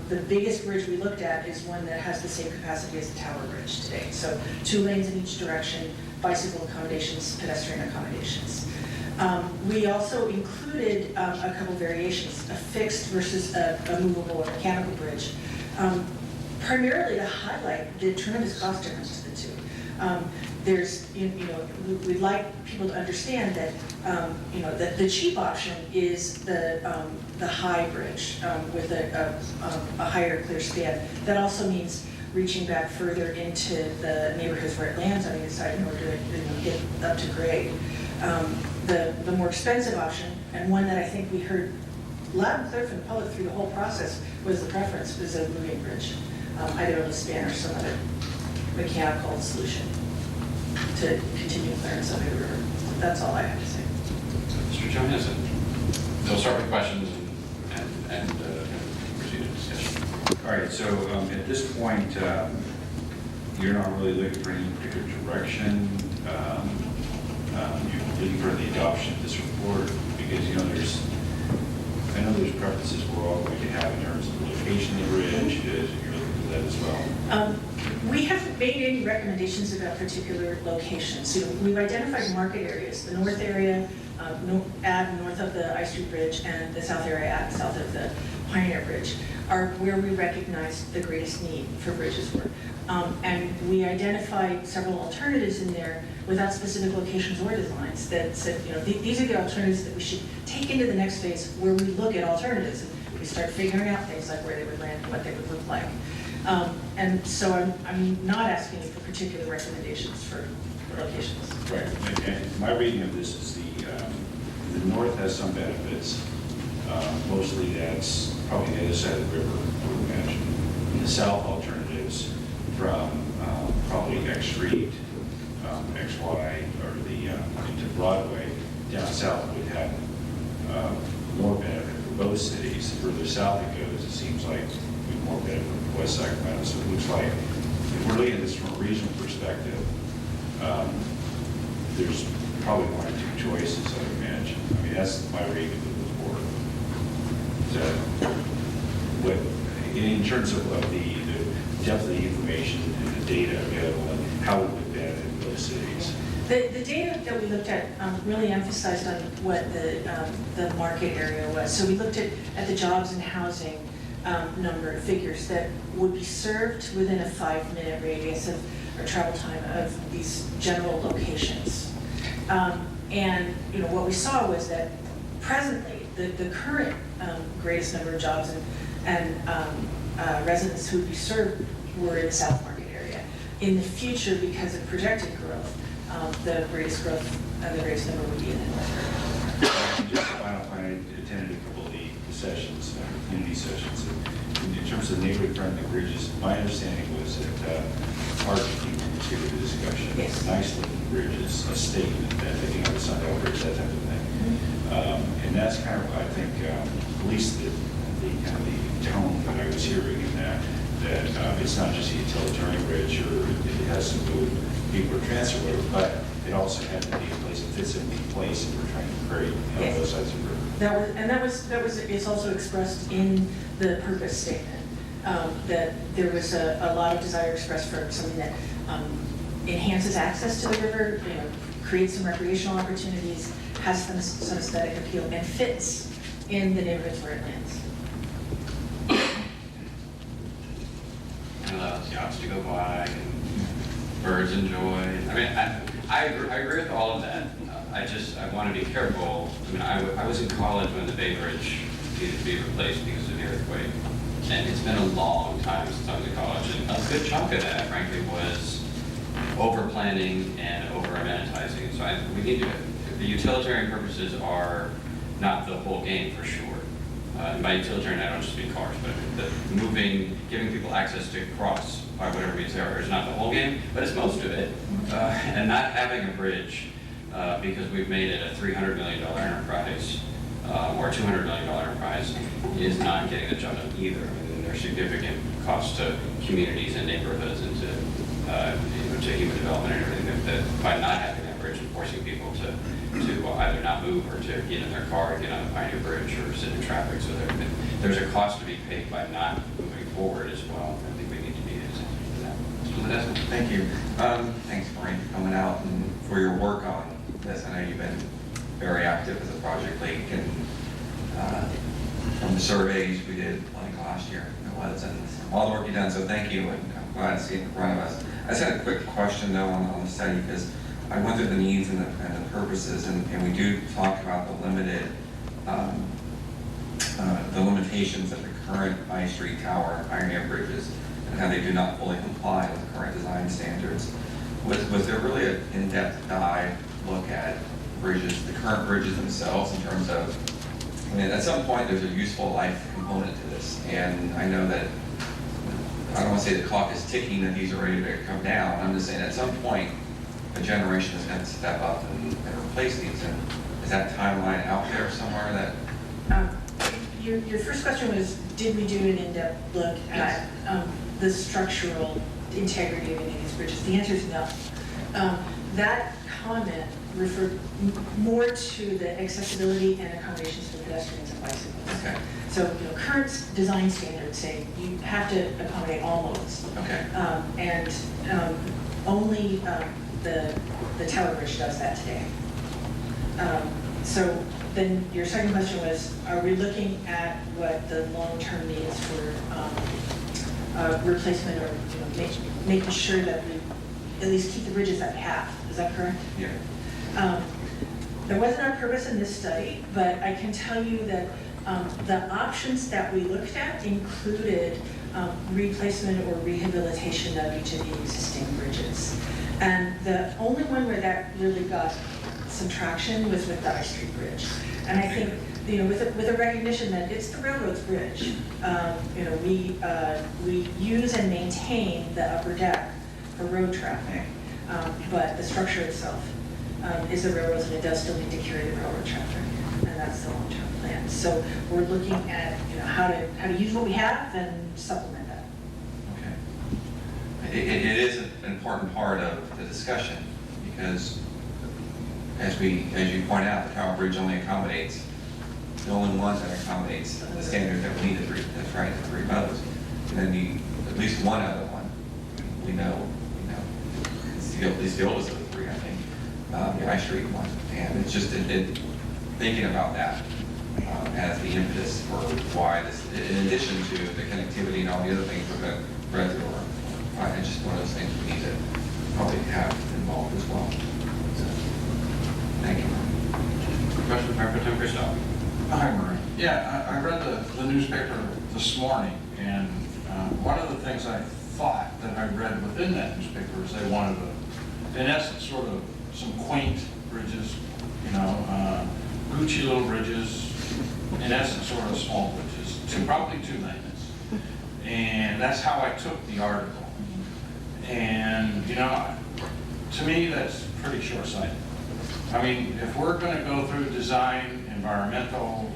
the biggest bridge we looked at is one that has the same capacity as the Tower Bridge today. So 2 lanes in each direction, bicycle accommodations, pedestrian accommodations. We also included a couple variations, a fixed versus a movable or mechanical bridge, primarily to highlight the tremendous cost difference to the two. We'd like people to understand that, that the cheap option is the high bridge with a higher clear span. That also means reaching back further into the neighborhoods where it lands on either side in order to get up to grade. The more expensive option, and one that I think we heard loud and clear from the public through the whole process, was the preference, was a moving bridge, either on a span or some other mechanical solution to continue clearance of the river. That's all I have to say.
Mr. Johansson, they'll start with questions and proceed to discussion.
All right, so at this point, you're not really looking for any particular direction. You're looking for the adoption of this report because, I know there's preferences we're all going to have in terms of the location of the bridge. You're looking for that as well.
We haven't made any recommendations about particular locations. We've identified market areas, the north area, north of the I Street Bridge, and the south area south of the Pioneer Bridge are where we recognize the greatest need for bridges work. And we identified several alternatives in there without specific locations or designs that said, these are the alternatives that we should take into the next phase where we look at alternatives and we start figuring out things like where they would land and what they would look like. And so I'm not asking you for particular recommendations for locations.
Right, and my reading of this is the north has some benefits. Mostly that's probably the other side of the river, I would imagine. And the south alternatives from probably X Street, XY, or into Broadway, down south would have more benefit for both cities. The further south it goes, it seems like it would be more benefit for West Sacramento. So it looks like if we're looking at this from a regional perspective, there's probably 1 or 2 choices, I would imagine. I mean, that's my reading of the report. So what, in terms of the depth of the information and the data available, and how it would benefit those cities.
The data that we looked at really emphasized on what the market area was. So we looked at the jobs and housing number of figures that would be served within a 5-minute radius of or travel time of these general locations. And what we saw was that presently the current greatest number of jobs and residents who would be served were in the South Market area. In the future, because of projected growth, the greatest growth and the greatest number would be in the North area.
Just a final point, I attended a couple of the sessions, community sessions. In terms of neighborhood-friendly bridges, my understanding was that Art came into the discussion.
Yes.
Nice-looking bridges, a statement that they can have a Sunday bridge, that type of thing. And that's kind of, I think, at least the kind of the tone that I was hearing in that it's not just a utilitarian bridge or it has to move people or transfer whatever, but it also had to be a place that fits in the place that we're trying to create on both sides of the river.
It's also expressed in the purpose statement, that there was a lot of desire expressed for something that enhances access to the river, creates some recreational opportunities, has some aesthetic appeal, and fits in the neighborhoods where it lands.
And allows yachts to go by, and birds enjoy. I mean, I agree with all of that. I want to be careful. I mean, I was in college when the Bay Bridge needed to be replaced because of the earthquake. And it's been a long time since I was in college. And a good chunk of that, frankly, was over-planning and over-amenitizing. So we need to, the utilitarian purposes are not the whole game for sure. And by utilitarian, I don't just mean cars, but giving people access to cross by whatever means there are is not the whole game, but it's most of it. And not having a bridge, because we've made it a $300 million enterprise, or $200 million enterprise, is not getting the job done either. I mean, there's significant costs to communities and neighborhoods and to human development and everything that by not having that bridge and forcing people to either not move or to get in their car and get on the Pioneer Bridge or sit in traffic. So there's a cost to be paid by not moving forward as well. I think we need to be attentive to that.
Thank you. Thanks, Maureen, for coming out and for your work on this. I know you've been very active as a project lead, and from the surveys we did like last year, it was, and all the work you've done. So thank you, and I'm glad to see it in front of us. I just had a quick question though on the study, because I went through the needs and the purposes, and we do talk about the limitations of the current I Street Tower and Pioneer bridges, and how they do not fully comply with current design standards. Was there really an in-depth dive look at bridges, the current bridges themselves, in terms of, I mean, at some point there's a useful life component to this, and I know that, I don't want to say the clock is ticking that these are ready to come down. I'm just saying at some point a generation is going to step up and replace these, and is that timeline out there somewhere that?
Your first question was, did we do an in-depth look at the structural integrity of any of these bridges? The answer is no. That comment referred more to the accessibility and accommodations for pedestrians and bicyclists.
Okay.
So, current design standards say you have to accommodate all modes.
Okay.
And only the Tower Bridge does that today. So then your second question was, are we looking at what the long-term needs for replacement or making sure that we at least keep the bridges that we have? Is that correct?
Yeah.
There wasn't our purpose in this study, but I can tell you that the options that we looked at included replacement or rehabilitation of each of the existing bridges. And the only one where that really got some traction was with the I Street Bridge. And I think, with a recognition that it's the railroad's bridge, we use and maintain the upper deck for road traffic, but the structure itself is the railroad's, and it does still need to carry the railroad traffic, and that's the long-term plan. So we're looking at how to use what we have and supplement that.
Okay. It is an important part of the discussion, because as you point out, the Tower Bridge only accommodates no one wants and accommodates the standard that we need to that's right, to three votes. And then at least one other one, we know, it's the oldest of the three, I think, the High Street one. And it's just thinking about that as the impetus for why this, in addition to the connectivity and all the other things we're going to read through, it's just one of those things we need to probably have involved as well. So, thank you.
Question from Pro Tem Christoph.
Hi, Murray. Yeah, I read the newspaper this morning, and one of the things I thought that I read within that newspaper is they wanted, in essence, sort of some quaint bridges, Gucci little bridges, in essence, sort of small bridges, probably 2 lanes. And that's how I took the article. And, to me, that's pretty short-sighted. I mean, if we're going to go through design, environmental,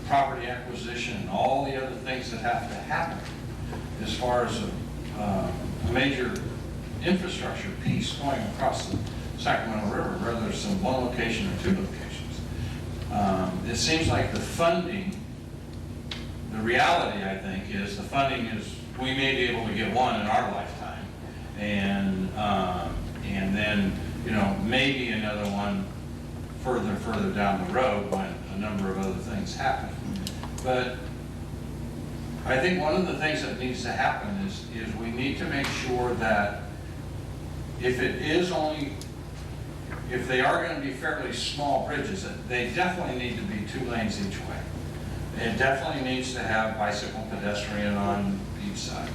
property acquisition, and all the other things that have to happen as far as a major infrastructure piece going across the Sacramento River, whether it's in one location or 2 locations, it seems like the funding, the reality, I think, is the funding is we may be able to get one in our lifetime, and then maybe another one further down the road when a number of other things happen. But I think one of the things that needs to happen is we need to make sure that if they are going to be fairly small bridges, that they definitely need to be 2 lanes each way. It definitely needs to have bicycle pedestrian on each side.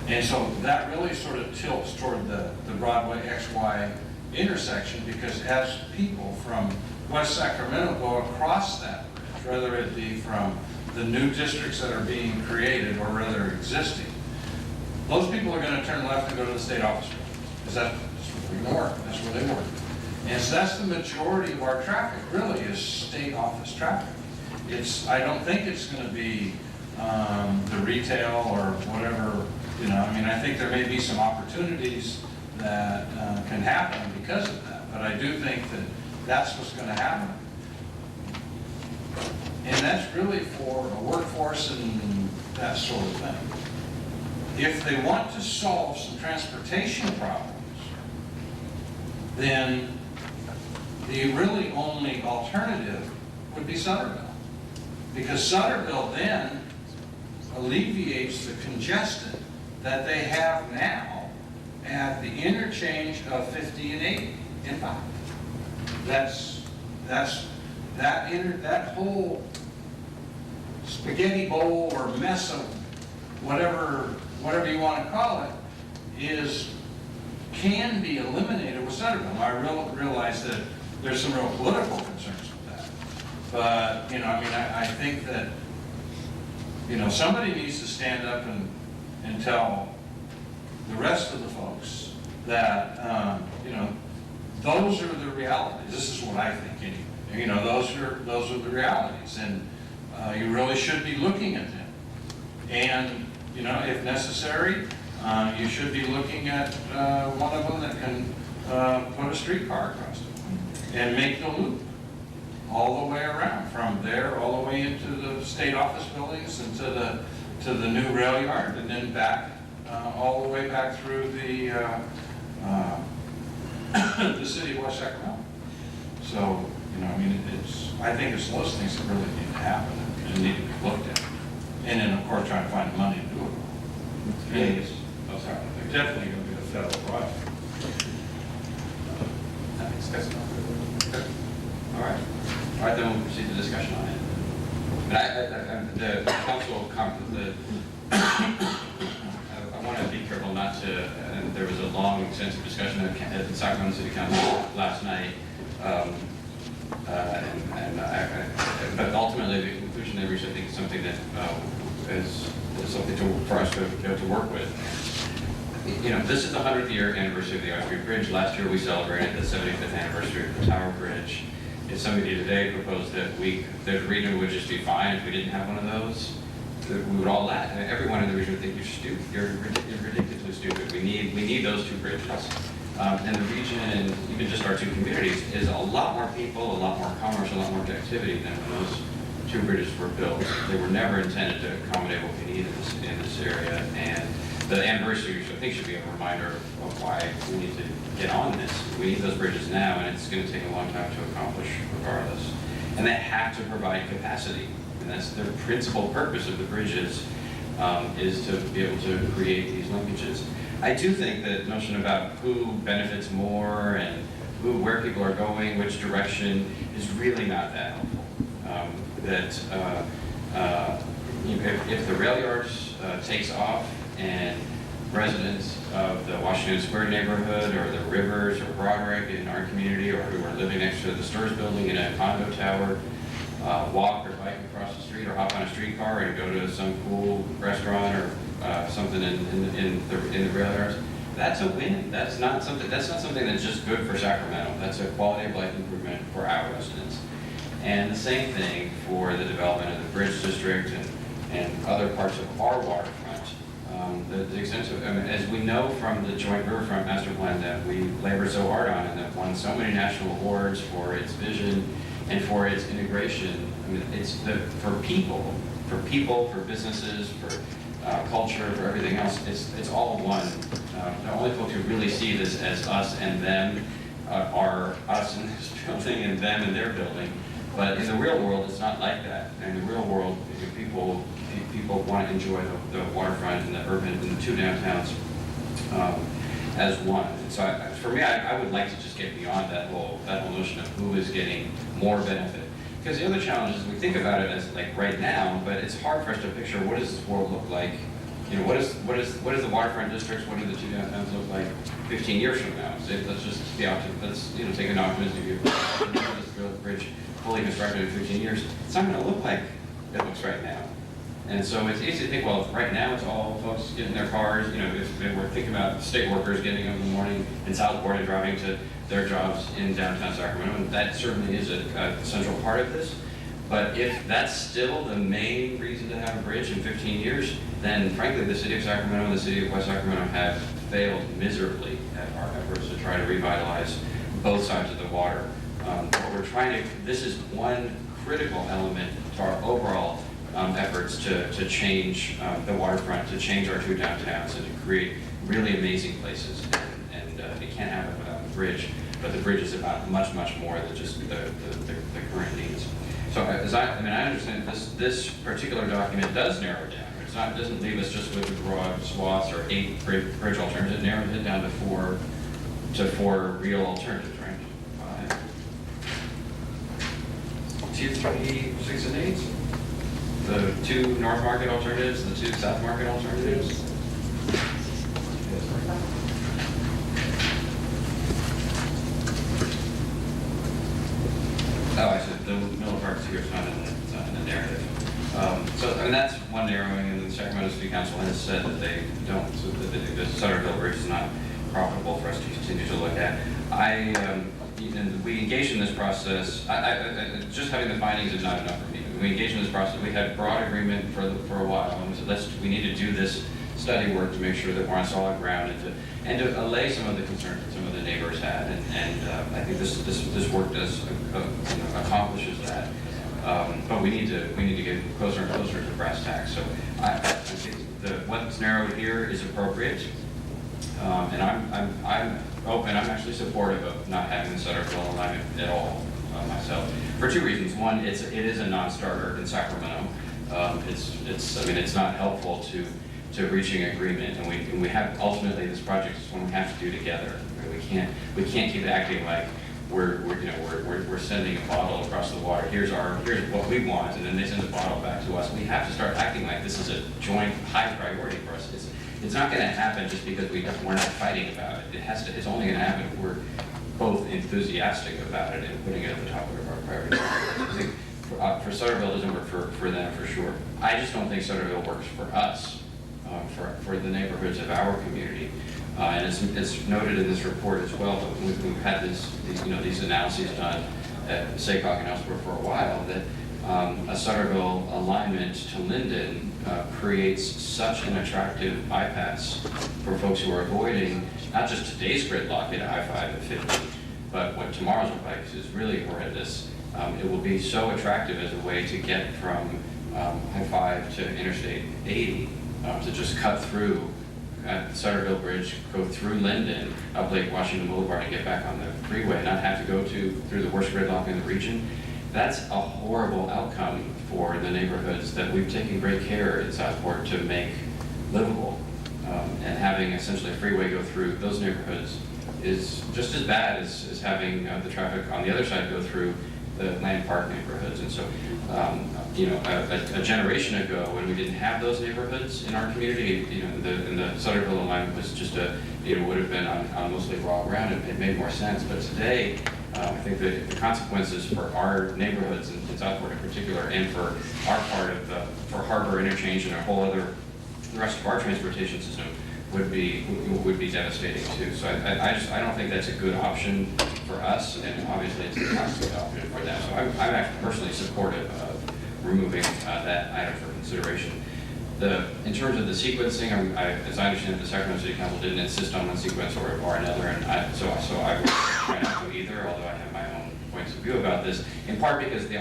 And so that really sort of tilts toward the Broadway XY intersection, because as people from West Sacramento go across that bridge, whether it be from the new districts that are being created or rather existing, those people are going to turn left and go to the state office building, because that's where they work. And so that's the majority of our traffic, really, is state office traffic. I don't think it's going to be the retail or whatever, I think there may be some opportunities that can happen because of that, but I do think that that's what's going to happen. And that's really for a workforce and that sort of thing. If they want to solve some transportation problems, then the really only alternative would be Sutterville. Because Sutterville then alleviates the congestion that they have now at the interchange of 50 and 80 in 5. That whole spaghetti bowl or mess of whatever you want to call it can be eliminated with Sutterville. I realize that there's some real political concerns with that, but I think that somebody needs to stand up and tell the rest of the folks that those are the realities. This is what I think anyway. Those are the realities, and you really should be looking at them. And if necessary, you should be looking at one of them that can put a streetcar across it and make the loop all the way around, from there all the way into the state office buildings and to the new rail yard, and then back all the way back through the city of West Sacramento. So I think it's those things that really need to happen and need to be looked at, and then of course trying to find the money to do it.
They're definitely going to be a federal project.
All right, then we'll proceed to discussion on it. But the council, I want to be careful not to, there was a long, extensive discussion at the Sacramento City Council last night, but ultimately the conclusion they reached, I think, is something that is something for us to work with. This is the 100th year anniversary of the R Street Bridge. Last year we celebrated the 75th anniversary of the Tower Bridge. If somebody today proposed that the region would just be fine if we didn't have one of those, that we would all laugh. Everyone in the region would think you're stupid. You're ridiculously stupid. We need those 2 bridges. And the region, even just our two communities, is a lot more people, a lot more commerce, a lot more activity than when those two bridges were built. They were never intended to accommodate what we need in this area. And the anniversary, I think, should be a reminder of why we need to get on this. We need those bridges now, and it's going to take a long time to accomplish regardless. And they have to provide capacity. And that's the principal purpose of the bridges, is to be able to create these linkages. I do think that notion about who benefits more and where people are going, which direction, is really not that helpful. If the rail yards takes off and residents of the Washington Square neighborhood or the Rivers or Broderick in our community, or who are living next to the Stores building in a condo tower, walk or bike across the street or hop on a streetcar and go to some cool restaurant or something in the rail yards, that's a win. That's not something that's just good for Sacramento. That's a quality of life improvement for our residents. And the same thing for the development of the Bridge District and other parts of our waterfront. The extensive, as we know from the Joint Riverfront Master Plan that we labor so hard on and that won so many national awards for its vision and for its integration. I mean, it's for people, for businesses, for culture, for everything else. It's all one. The only folks who really see this as us and them are us in this building and them in their building. But in the real world, it's not like that. In the real world, people want to enjoy the waterfront and the urban and the two downtowns as one. And so for me, I would like to just get beyond that whole notion of who is getting more benefit. Because the other challenge is we think about it as like right now, but it's hard for us to picture what does this world look like. You know, what is the waterfront districts? What do the two downtowns look like 15 years from now? So let's just be let's take an optimistic view. This bridge fully constructed in 15 years. It's not going to look like it looks right now. And so it's easy to think, well, right now it's all folks getting their cars. You know, if we're thinking about state workers getting up in the morning in Southport and driving to their jobs in downtown Sacramento, and that certainly is a central part of this. But if that's still the main reason to have a bridge in 15 years, then frankly, the city of Sacramento and the city of West Sacramento have failed miserably at our efforts to try to revitalize both sides of the water. What we're trying to, this is one critical element to our overall efforts to change the waterfront, to change our two downtowns, and to create really amazing places. And it can't happen without a bridge, but the bridge is about much, much more than just the current needs. So I understand this particular document does narrow it down. It doesn't leave us just with the broad swaths or 8 bridge alternatives. It narrows it down to four real alternatives, right? 2, 3, 6, and 8. The 2 North Market alternatives, the 2 South Market alternatives. Oh, I said the Miller Park here is not in the narrative. So I mean that's one narrowing, and the Sacramento City Council has said that they don't, so that the Sutterville Bridge is not profitable for us to continue to look at. And we engaged in this process. Just having the findings is not enough for me. We engaged in this process. We had broad agreement for a while, and we said we need to do this study work to make sure that we're on solid ground and to allay some of the concerns that some of the neighbors had. And I think this work does accomplishes that. But we need to get closer and closer to brass tacks. So I think what's narrowed here is appropriate. And I'm open. I'm actually supportive of not having the Sutterville alignment at all myself for 2 reasons. One, it is a non-starter in Sacramento. It's not helpful to reaching agreement, and we have ultimately this project is one we have to do together. We can't keep acting like we're sending a bottle across the water. Here's what we want, and then they send a bottle back to us. We have to start acting like this is a joint high priority for us. It's not going to happen just because we're not fighting about it. It's only going to happen if we're both enthusiastic about it and putting it at the top of our priorities. I think for Sutterville doesn't work for them for sure. I just don't think Sutterville works for us, for the neighborhoods of our community. And it's noted in this report as well. But we've had these analyses done at SACOG and elsewhere for a while that a Sutterville alignment to Linden creates such an attractive bypass for folks who are avoiding not just today's gridlock at I-5 at 50, but what tomorrow's will be, is really horrendous. It will be so attractive as a way to get from I-5 to Interstate 80, to just cut through at the Sutterville Bridge, go through Linden, up Lake Washington Boulevard, and get back on the freeway, not have to go through the worst gridlock in the region. That's a horrible outcome for the neighborhoods that we've taken great care in Southport to make livable. And having essentially a freeway go through those neighborhoods is just as bad as having the traffic on the other side go through the Land Park neighborhoods. And so, you know, a generation ago, when we didn't have those neighborhoods in our community, you know, the Sutterville alignment was just would have been on mostly raw ground. It made more sense. But today, I think the consequences for our neighborhoods in Southport in particular, and for our part of for Harbor Interchange and the rest of our transportation system would be devastating too. So I don't think that's a good option for us, and obviously it's not a good option for them. So I'm actually personally supportive of removing that item for consideration. In terms of the sequencing, as I understand it, the Sacramento City Council didn't insist on one sequence or another, and so I would try not to either, although I have my own points of view about this, in part because the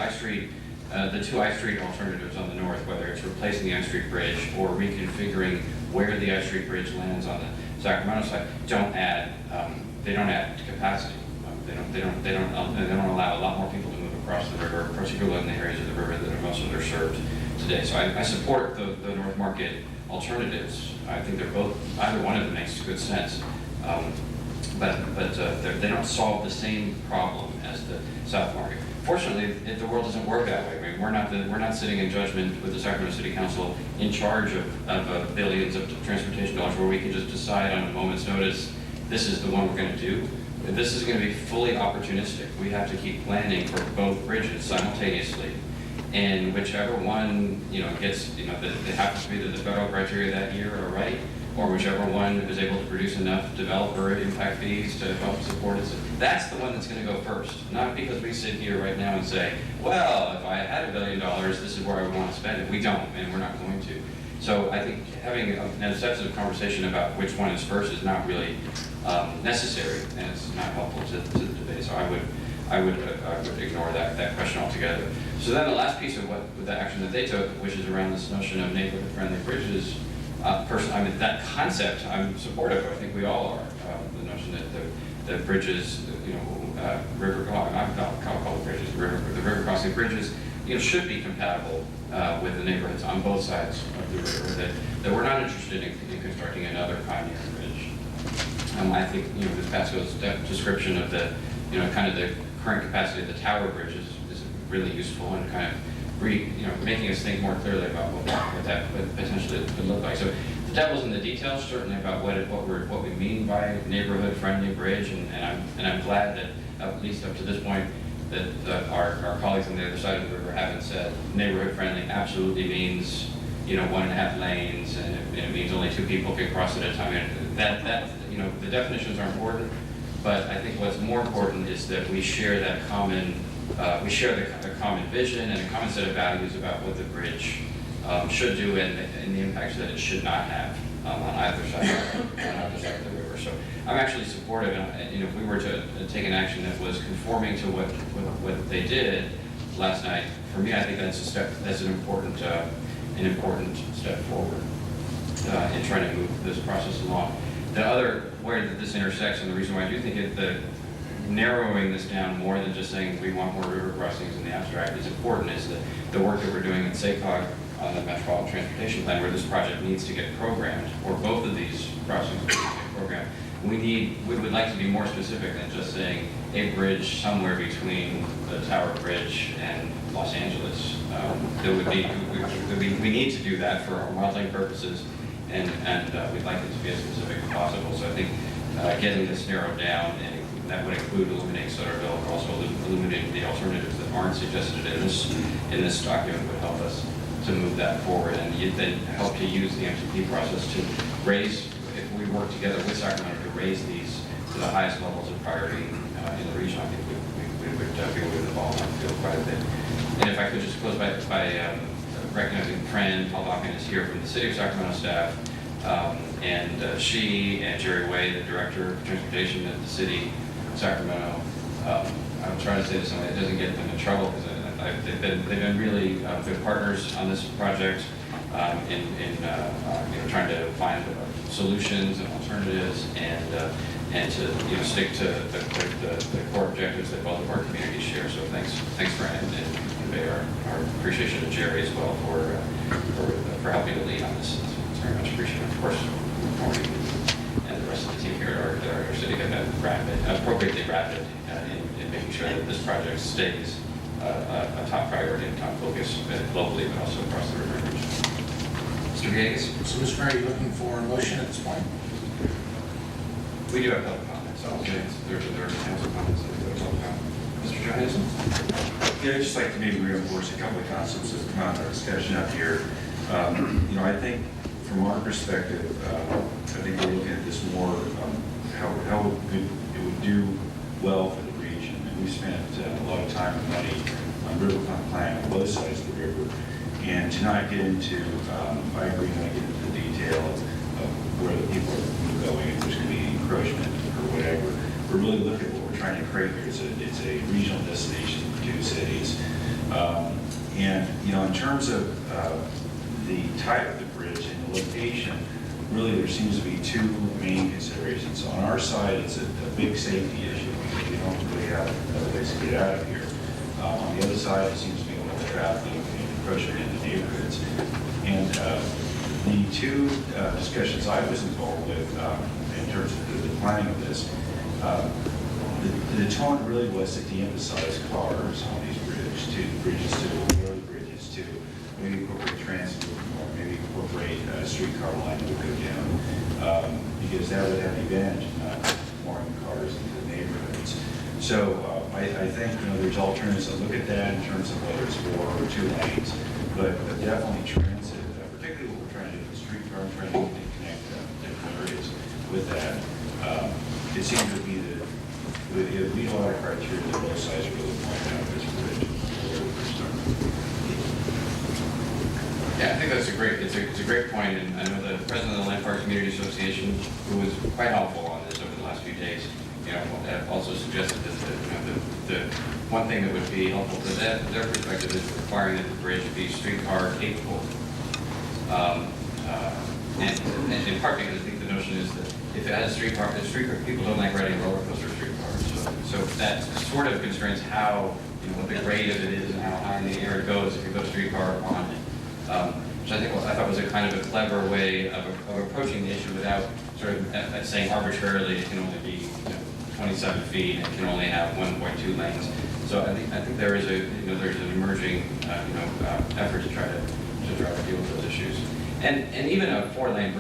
two I Street alternatives on the north, whether it's replacing the I Street Bridge or reconfiguring where the I Street Bridge lands on the Sacramento side, don't add capacity. They don't allow a lot more people to move across the river, particularly in the areas of the river that are most underserved today. So I support the North Market alternatives. I think either one of them makes good sense. But they don't solve the same problem as the South Market. Fortunately, the world doesn't work that way. I mean, we're not sitting in judgment with the Sacramento City Council in charge of billions of transportation dollars, where we can just decide on a moment's notice, this is the one we're going to do. This is going to be fully opportunistic. We have to keep planning for both bridges simultaneously, and whichever one gets they have to be the federal criteria that year are right, or whichever one is able to produce enough developer impact fees to help support it. That's the one that's going to go first. Not because we sit here right now and say, well, if I had $1 billion, this is where I would want to spend it. We don't, and we're not going to. So I think having an obsessive conversation about which one is first is not really necessary, and it's not helpful to the debate. So I would ignore that question altogether. So then the last piece of the action that they took, which is around this notion of neighborhood-friendly bridges. That concept I'm supportive of. I think we all are. The notion that the bridges, river crossing bridges, should be compatible with the neighborhoods on both sides of the river. That we're not interested in constructing another Pioneer Bridge. I think this Pasco's description of the kind of the current capacity of the Tower Bridge is really useful, and kind of making us think more clearly about what that potentially could look like. So the devil's in the details, certainly, about what we mean by neighborhood-friendly bridge, and I'm glad that at least up to this point that our colleagues on the other side of the river haven't said neighborhood-friendly absolutely means 1.5 lanes, and it means only 2 people can cross at a time. And that the definitions are important, but I think what's more important is that we share that common. We share the common vision and a common set of values about what the bridge should do and the impacts that it should not have on either side of the river. So I'm actually supportive, and if we were to take an action that was conforming to what they did last night, for me, I think that's an important step forward in trying to move this process along. The other where this intersects, and the reason why I do think narrowing this down more than just saying we want more river crossings in the abstract is important, is the work that we're doing at SACOG on the Metropolitan Transportation Plan, where this project needs to get programmed, or both of these crossings need to get programmed. We would like to be more specific than just saying a bridge somewhere between the Tower Bridge and Los Angeles. We need to do that for our modeling purposes, and we'd like it to be as specific as possible. So I think getting this narrowed down, and that would include eliminating Sutterville, and also eliminating the alternatives that aren't suggested in this document, would help us to move that forward, and then help to use the MTP process to raise, if we work together with Sacramento to raise these to the highest levels of priority in the region. I think we would be moving the ball on the field quite a bit. And if I could just close by recognizing Fran Paul Hawkins is here from the City of Sacramento staff, and she and Jerry Way, the Director of Transportation at the City of Sacramento. I'm trying to say this so it doesn't get them in trouble, because they've been really good partners on this project in trying to find solutions and alternatives, and to stick to the core objectives that both of our communities share. So thanks Fran, and convey our appreciation to Jerry as well for helping to lead on this. It's very much appreciated. Of course, Maureen and the rest of the team here at our city have been appropriately rapid in making sure that this project stays a top priority and top focus globally, but also across the river region. Mr. Gates?
So, Mr. Mayor, are you looking for a motion at this point?
We do have public comments. Okay. There are council comments. Mr. Johansson?
Yeah, I'd just like to maybe reinforce a couple of concepts that come out in our discussion up here. I think from our perspective, I think we're looking at this more how it would do well for the region. And we spent a lot of time and money on riverfront planning on both sides of the river. And to not get into, I agree, not get into the detail of where the people are going, if there's going to be encroachment or whatever. But really look at what we're trying to create here. It's a regional destination for two cities. In terms of the type of the bridge and the location, really there seems to be two main considerations. So on our side, it's a big safety issue because we don't really have other ways to get out of here. On the other side, it seems to be a lot of traffic and encroachment in the neighborhoods. And the two discussions I was involved with in terms of the planning of this, the tone really was to de-emphasize cars on these bridges to road bridges to maybe incorporate transit more, maybe incorporate a streetcar line that would go down, because that would have the advantage of not pouring cars into the neighborhoods. So I think there's alternatives to look at that in terms of whether it's 4 or 2 lanes, but definitely transit, particularly what we're trying to do with streetcar and trying to connect different areas with that. It seems to be that it meet a lot of criteria that both sides are really pointing out this bridge.
Yeah, I think that's it's a great point, and I know the president of the Land Park Community Association, who was quite helpful on this over the last few days, also suggested that the one thing that would be helpful to their perspective is requiring that the bridge be streetcar capable. And in part because I think the notion is that if it has a streetcar, people don't like riding roller coaster streetcars. So that sort of constrains how, what the grade of it is and how high in the air it goes if you put a streetcar on it. Which I thought was a kind of a clever way of approaching the issue without sort of saying arbitrarily it can only be 27 feet and it can only have 1.2 lanes. So I think there is there's an emerging effort to try to deal with those issues. And even a four-lane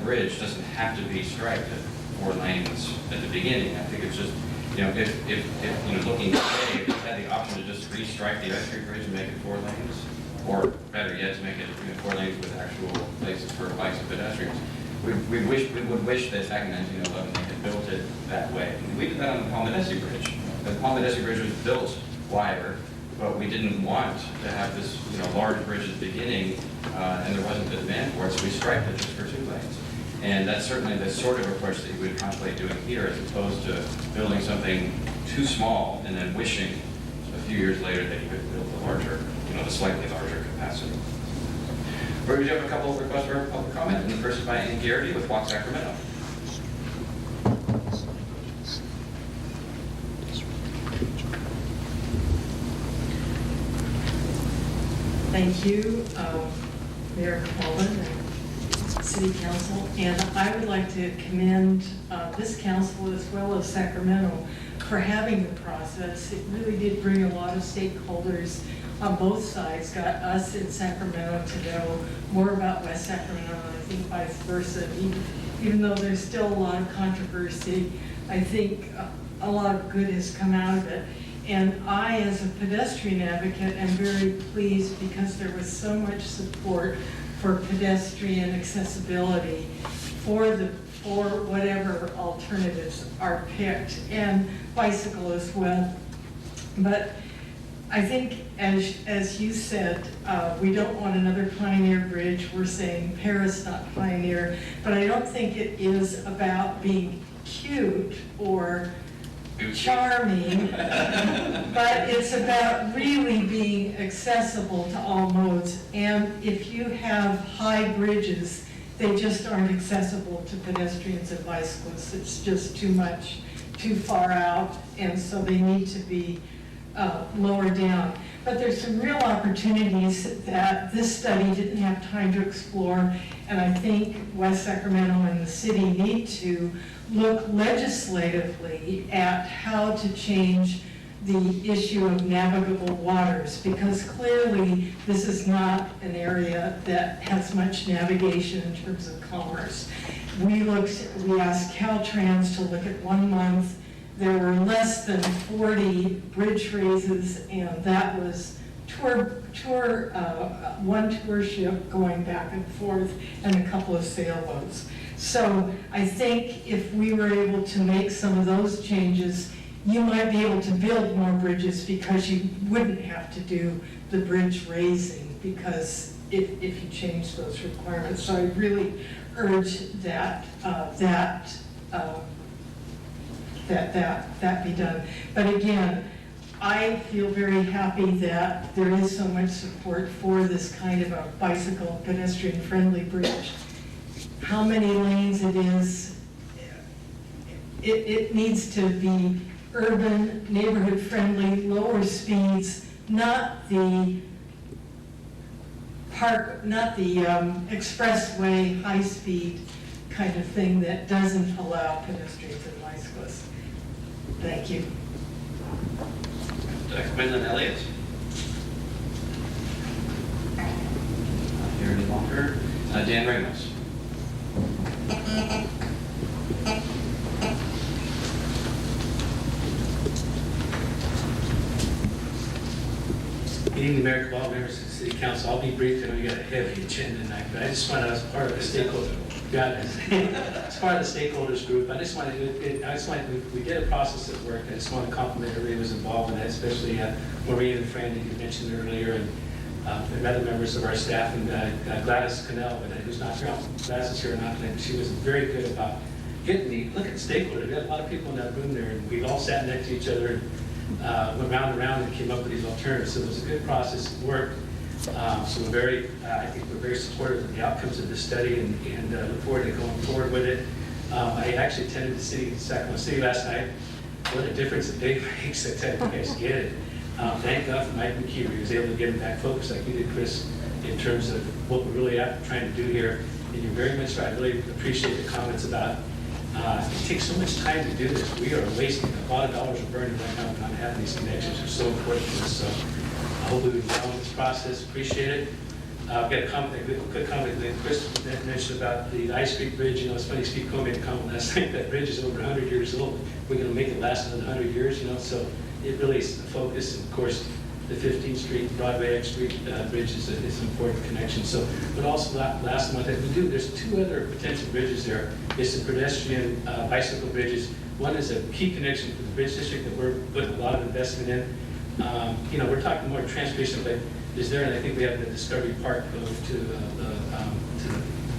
bridge doesn't have to be striped at 4 lanes at the beginning. I think it's just if looking today, if you had the option to just restripe the ice cream bridge and make it 4 lanes, or better yet, to make it 4 lanes with actual places for bikes and pedestrians. We would wish that back in 1911 they had built it that way. We did that on the Palmedesi Bridge. The Palmedesi Bridge was built wider, but we didn't want to have this large bridge at the beginning, and there wasn't the demand for it, so we striped it just for 2 lanes. And that's certainly the sort of approach that you would contemplate doing here, as opposed to building something too small and then wishing a few years later that you could build the larger, the slightly larger capacity. We do have a couple of requests for public comment, and the first is by Ann Garrity with Walk Sacramento.
Thank you, Mayor Coleman and City Council. And I would like to commend this council as well as Sacramento for having the process. It really did bring a lot of stakeholders on both sides, got us in Sacramento to know more about West Sacramento, and I think vice versa. Even though there's still a lot of controversy, I think a lot of good has come out of it. And I, as a pedestrian advocate, am very pleased because there was so much support for pedestrian accessibility for whatever alternatives are picked, and bicycle as well. But I think, as you said, we don't want another Pioneer Bridge. We're saying Paris, not Pioneer. But I don't think it is about being cute or charming, but it's about really being accessible to all modes. And if you have high bridges, they just aren't accessible to pedestrians and bicyclists. It's just too much, too far out, and so they need to be lower down. But there's some real opportunities that this study didn't have time to explore, and I think West Sacramento and the city need to look legislatively at how to change the issue of navigable waters, because clearly this is not an area that has much navigation in terms of commerce. We asked Caltrans to look at 1 month. There were less than 40 bridge raises, and that was one tour ship going back and forth and a couple of sailboats. So I think if we were able to make some of those changes, you might be able to build more bridges because you wouldn't have to do the bridge raising, because if you change those requirements. So I really urge that that be done. But again, I feel very happy that there is so much support for this kind of a bicycle pedestrian friendly bridge. How many lanes it is, it needs to be urban, neighborhood friendly, lower speeds, not the expressway high speed kind of thing that doesn't allow pedestrians and bicyclists. Thank you.
Dr. Quinlan Elliott. Not here any longer. Dan Ramos.
Good evening, Mayor Cabal, members of the City Council. I'll be brief. I know you got a heavy agenda tonight, but I just want to, as part of the stakeholder, as part of the stakeholders group, we did a process that worked. I just want to compliment everybody who was involved in that, especially Maureen and Fran that you mentioned earlier, and other members of our staff, and Gladys Cannell, who's not here. Gladys is here or not tonight. She was very good about getting the look at stakeholders. We had a lot of people in that room there, and we all sat next to each other and went round and round and came up with these alternatives. So it was a good process. It worked. So I think we're very supportive of the outcomes of this study, and look forward to going forward with it. I actually attended the Sacramento City last night. What a difference a day makes. I tell you guys get it. Thank God for Mike McKeever. He was able to get him back focused like you did, Chris, in terms of what we're really trying to do here. And you're very much right. I really appreciate the comments about it takes so much time to do this. We are wasting a lot of dollars of burning right now not having these connections. Are so important to us. So I hope we will follow this process. Appreciate it. I've got a quick comment that Chris mentioned about the Ice Creek Bridge. You know, it's funny, Steve Comey had a comment last night. That bridge is over 100 years old. We're going to make it last another 100 years, you know, so it really is the focus. And of course, the 15th Street, Broadway X Street Bridge is an important connection. So, but also last month, there's 2 other potential bridges there. It's the pedestrian bicycle bridges. One is a key connection for the bridge district that we're putting a lot of investment in. You know, we're talking more transportation, but is there, and I think we have the Discovery Park go to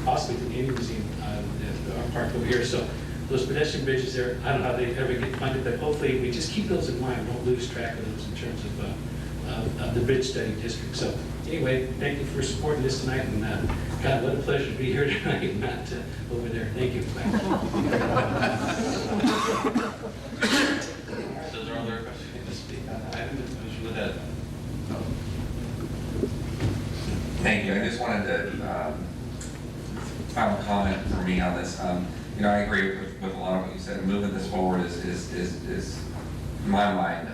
possibly to the Indian Museum, our park over here. So those pedestrian bridges there, I don't know how they ever get funded, but hopefully we just keep those in mind. Don't lose track of those in terms of the bridge study district. So anyway, thank you for supporting this tonight, and God, what a pleasure to be here tonight and not over there. Thank you.
Those are all their questions. With that.
Thank you. I just wanted to, final comment for me on this. You know, I agree with a lot of what you said. Moving this forward is in my mind,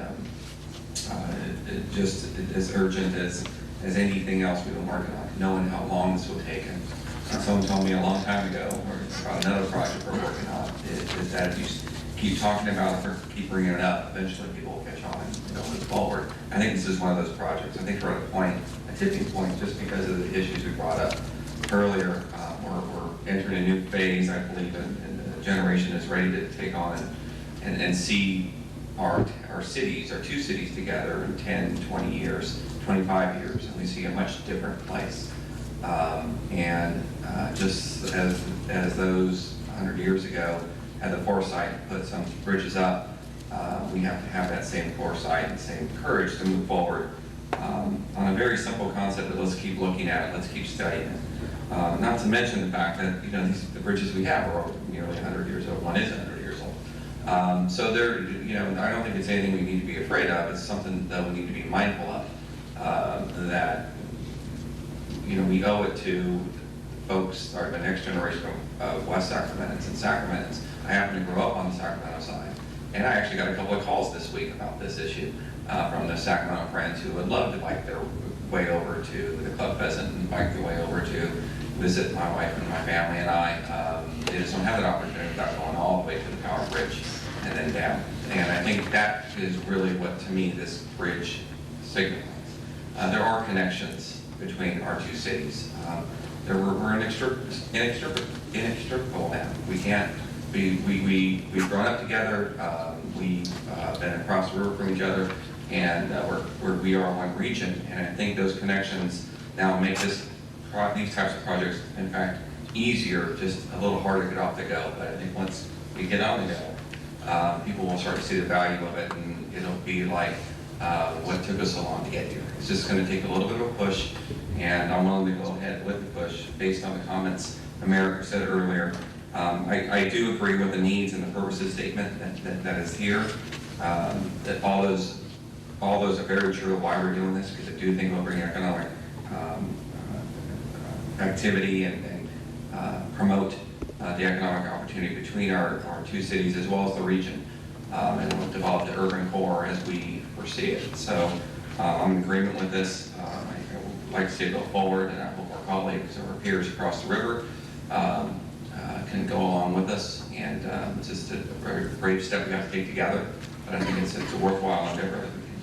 just as urgent as anything else we've been working on, knowing how long this will take. And someone told me a long time ago, or about another project we're working on, is that if you keep talking about it or keep bringing it up, eventually people will catch on and go move forward. I think this is one of those projects. I think we're at a tipping point, just because of the issues we brought up earlier. We're entering a new phase, I believe, and the generation is ready to take on and see our our cities, our two cities together in 10, 20 years, 25 years, and we see a much different place. Just as those 100 years ago had the foresight to put some bridges up, we have to have that same foresight and same courage to move forward on a very simple concept that let's keep looking at it, let's keep studying it. Not to mention the fact that the bridges we have are nearly 100 years old. One is 100 years old. So there, I don't think it's anything we need to be afraid of. It's something that we need to be mindful of. That we owe it to folks, or the next generation of West Sacramentans and Sacramentans. I happen to grow up on the Sacramento side, and I actually got a couple of calls this week about this issue from the Sacramento friends who would love to bike their way over to the Club Pheasant and bike their way over to visit my wife and my family and I. They just don't have that opportunity without going all the way to the Power Bridge and then down. And I think that is really what, to me, this bridge signifies. There are connections between our two cities. We're inextricable now. We can't. We've grown up together. We've been across the river from each other, and we are one region. And I think those connections now make these types of projects, in fact, easier, just a little harder to get off the go. But I think once we get on the go, people will start to see the value of it, and it'll be like what took us so long to get here. It's just going to take a little bit of a push, and I'm willing to go ahead with the push based on the comments America said earlier. I do agree with the needs and the purposes statement that is here. That all those are very true of why we're doing this, because I do think we'll bring economic activity and promote the economic opportunity between our two cities as well as the region, and we'll develop the urban core as we foresee it. So I'm in agreement with this. I would like to see it go forward, and I hope our colleagues or our peers across the river can go along with us. And it's just a very brave step we have to take together, but I think it's a worthwhile endeavor that we can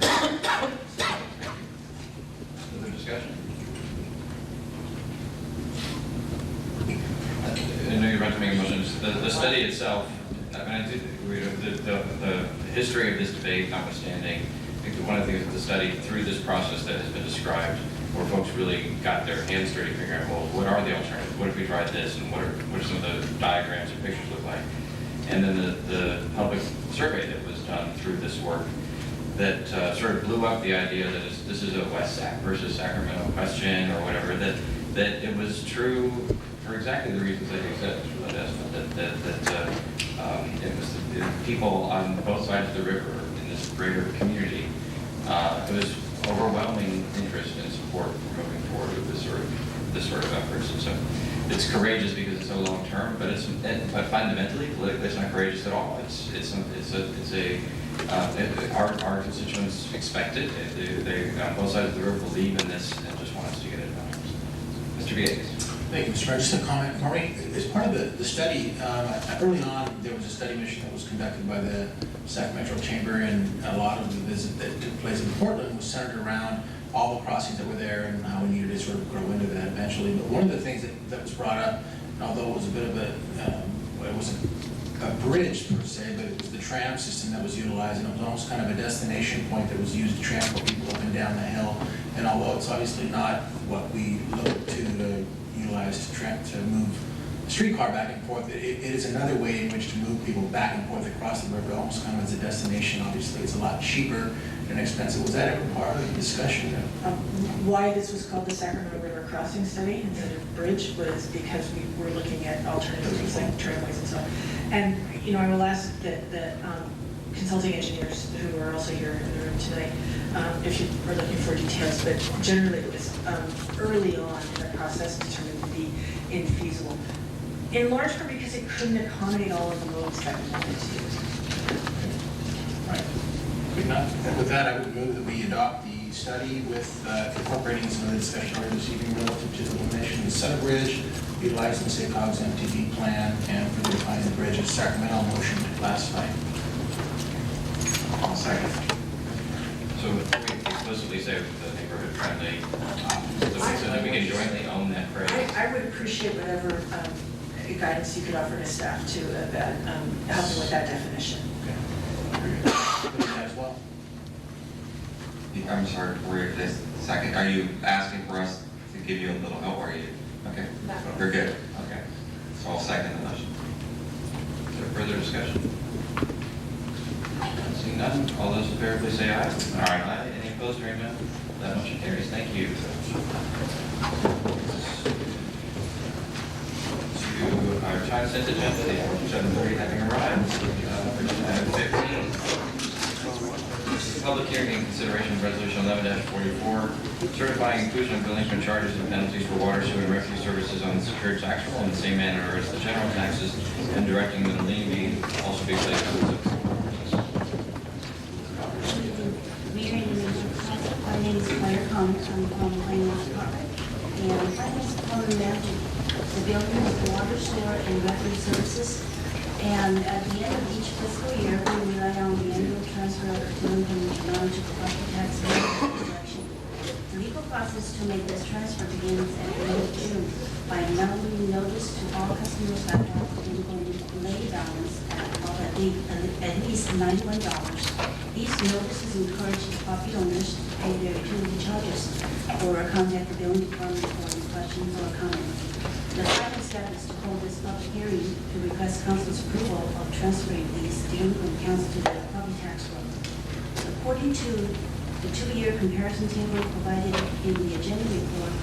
do.
Further discussion? I know you're about to make a motion. The study itself, I mean, I think the history of this debate notwithstanding, I think one of the things with the study through this process that has been described, where folks really got their hands dirty figuring out, well, what are the alternatives? What if we tried this? And what are some of the diagrams and pictures look like? And then the public survey that was done through this work that sort of blew up the idea that this is a West Sac versus Sacramento question or whatever, that it was true for exactly the reasons that you said, Mr. Ledesma, it was the people on both sides of the river in this greater community. It was overwhelming interest and support for moving forward with this sort of efforts. And so it's courageous because it's so long term, but but fundamentally, politically, it's not courageous at all. Our constituents expect it. They on both sides of the river believe in this and just want us to get it done. Mr. Villegas.
Thank you, Mr. Mayor. Just a comment. Maureen, as part of the study, early on, there was a study mission that was conducted by the Sacramento Chamber, and a lot of the visit that took place in Portland was centered around all the crossings that were there and how we needed to sort of grow into that eventually. But one of the things that was brought up, and although it was a bit of it wasn't a bridge per se, but it was the tram system that was utilized, and it was almost kind of a destination point that was used to transport people up and down the hill. And although it's obviously not what we look to utilize to move the streetcar back and forth, it is another way in which to move people back and forth across the river, almost kind of as a destination. Obviously, it's a lot cheaper and expensive. Was that ever part of the discussion?
Why this was called the Sacramento River Crossing Study instead of bridge was because we were looking at alternatives like tramways and so on. And, I will ask the consulting engineers who are also here in the room tonight if you are looking for details, but generally it was early on in the process determined to be infeasible. In large part because it couldn't accommodate all of the modes that we wanted to use.
Right. Good enough. With that, I would move that we adopt the study with incorporating some of the discussion already this evening relative to the elimination of the Center Bridge, utilizing the SACOG's MTB plan, and for the defining the bridge as Sacramento motion to classify.
I'll second.
So we explicitly say the neighborhood friendly, so that we can jointly own that phrase.
I would appreciate whatever guidance you could offer to staff to helping with that definition.
Okay. As well.
I'm sorry, before you this second, are you asking for us to give you a little help, or are you, okay? You're good, okay. So I'll second the motion.
Is there further discussion? Seeing none, all those in favor, please say aye. Aye. Any opposed, hearing none? That motion carries. Thank you. To our time-sensitive agenda, the hour of 7:30 having arrived. Item 15. Public hearing and consideration of resolution 11-44, certifying inclusion of delinquent charges and penalties for water, sewer, and refuse services on the secured tax roll in the same manner as the general taxes, and directing that a lien be also be placed on the
My name is Claire Combs. I'm from the Finance Department. And the Finance Department manages the building of the water, sewer, and refuse services. And at the end of each fiscal year, we rely on the annual transfer of delinquent amount to the property tax collection. The legal process to make this transfer begins at the end of June by mailing notice to all customers that have delinquent levy balance of at least $91. These notices encourage the property owners to pay their utility charges or contact the billing department for any questions or comments. The final step is to hold this public hearing to request council's approval of transferring these delinquent accounts to the property tax roll. According to the two-year comparison table provided in the agenda report,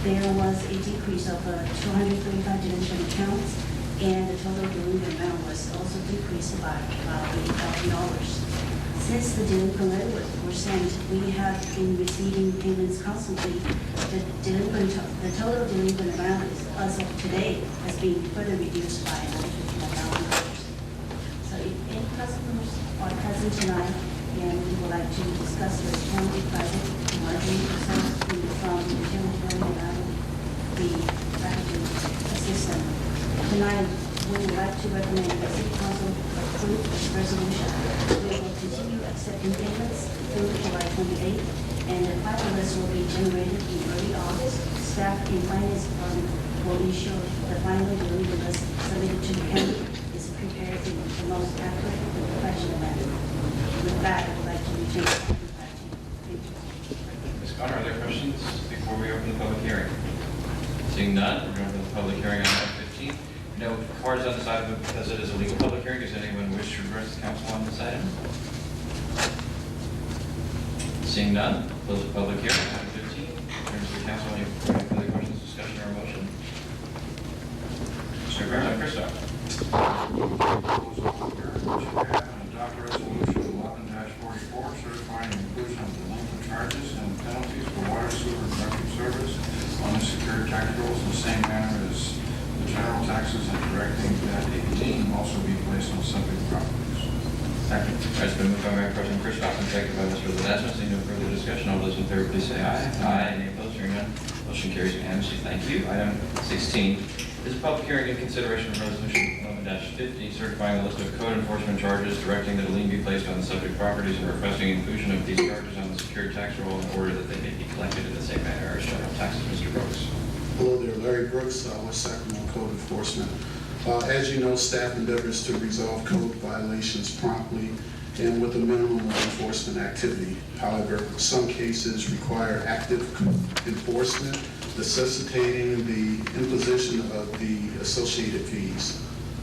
there was a decrease of 235 delinquent accounts, and the total delinquent amount was also decreased by about $80,000. Since the delinquent letters were sent, we have been receiving payments constantly. The total delinquent amount as of today has been further reduced by another $51,000. So if any customers are present tonight and we would like to discuss the county project margin results from the utility billing and the packaging system, tonight we would like to recommend the City Council approve this resolution. We will continue accepting payments through July 28th, and the final list will be generated in early August. Staff in Finance Department will ensure the final delinquent list submitted to the county is prepared in the most accurate and professional manner. With that, I would like to return the back to you. Thank you.
Ms. Connor, are there questions before we open the public hearing? Seeing none, we're going to open the public hearing on item 15. No cards on this item because it is a legal public hearing. Does anyone wish to address the council on this item? Seeing none, close the public hearing. Item 15. Turn to the council. Any further questions, discussion, or motion? Mr. Chairman, Christoph.
Adopt resolution 11-44, certifying inclusion of delinquent charges and penalties for water, sewer, and refuse service on the secured tax rolls in the same manner as the general taxes, and directing that a lien also be placed on subject properties.
Second. It's been moved by Mayor Pro Tem Christoph and seconded by Mr. Ledesma. Seeing no further discussion, all those in favor, please say aye. Aye. Any opposed, hearing none, motion carries unanimously. Thank you. Item 16 is a public hearing in consideration of resolution 11-50, certifying the list of code enforcement charges, directing that a lien be placed on the subject properties, and requesting inclusion of these charges on the secured tax roll in order that they may be collected in the same manner as general taxes. Mr. Brooks.
Hello there, Larry Brooks, West Sacramento Code Enforcement. As you know, staff endeavors to resolve code violations promptly and with a minimum of enforcement activity. However, some cases require active enforcement, necessitating the imposition of the associated fees.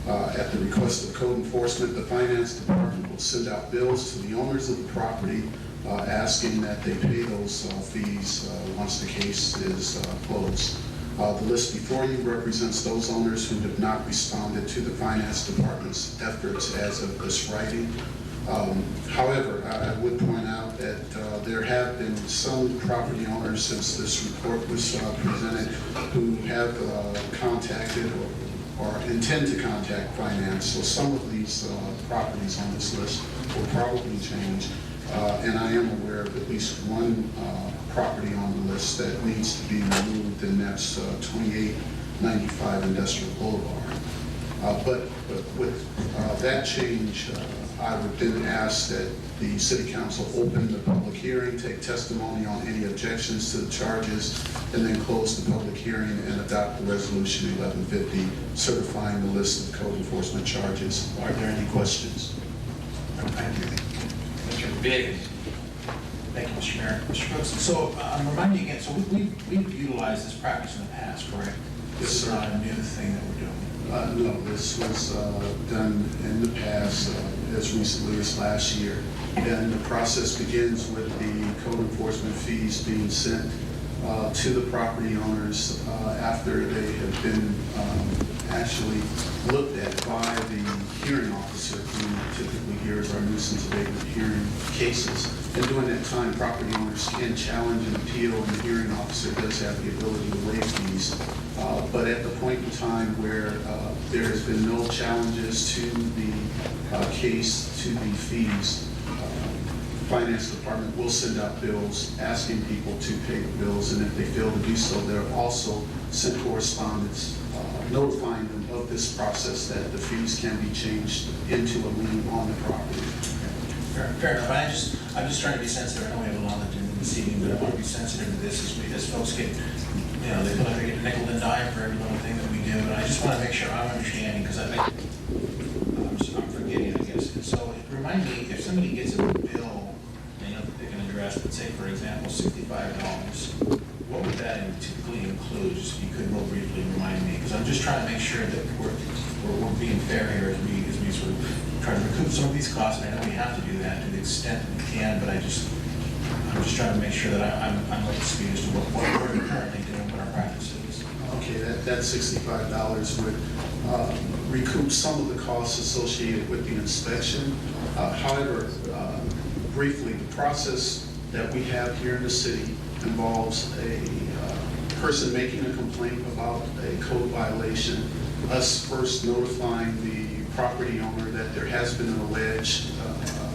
At the request of code enforcement, the Finance Department will send out bills to the owners of the property asking that they pay those fees once the case is closed. The list before you represents those owners who have not responded to the Finance Department's efforts as of this writing. However, I would point out that there have been some property owners since this report was presented who have contacted or intend to contact finance. So some of these properties on this list will probably change. And I am aware of at least one property on the list that needs to be removed, and that's 2895 Industrial Boulevard. But with that change, I would then ask that the City Council open the public hearing, take testimony on any objections to the charges, and then close the public hearing and adopt the resolution 1150, certifying the list of code enforcement charges. Are there any questions? Thank you.
Mr. Villegas.
Thank you, Mr. Mayor. Mr. Brooks, so remind me again, so we've utilized this practice in the past, correct?
Yes,
This is
sir.
not a new thing that we're doing.
No, this was done in the past, as recently as last year. And the process begins with the code enforcement fees being sent to the property owners after they have been actually looked at by the hearing officer, who typically hears our nuisance abatement hearing cases. And during that time, property owners can challenge and appeal, and the hearing officer does have the ability to waive fees. But at the point in time where there has been no challenges to the case, to the fees, Finance Department will send out bills asking people to pay the bills, and if they fail to do so, they're also sent correspondence notifying them of this process, that the fees can be changed into a lien on the property.
Fair enough. I'm just trying to be sensitive. I know we have a lot to do this evening, but I want to be sensitive to this as folks get, they feel like they get nickel and dime for every little thing that we do. And I just want to make sure I'm understanding, because I think I'm forgetting, I guess. And so remind me, if somebody gets a bill, that they can address, let's say, for example, $65, what would that typically include? Just if you could real briefly remind me, because I'm just trying to make sure that we're being fair here as we sort of try to recoup some of these costs. And I know we have to do that to the extent that we can, but I'm just trying to make sure that I'm up to speed as to what we're currently doing, what our practice is.
Okay, that $65 would recoup some of the costs associated with the inspection. However, briefly, the process that we have here in the city involves a person making a complaint about a code violation, us first notifying the property owner that there has been an alleged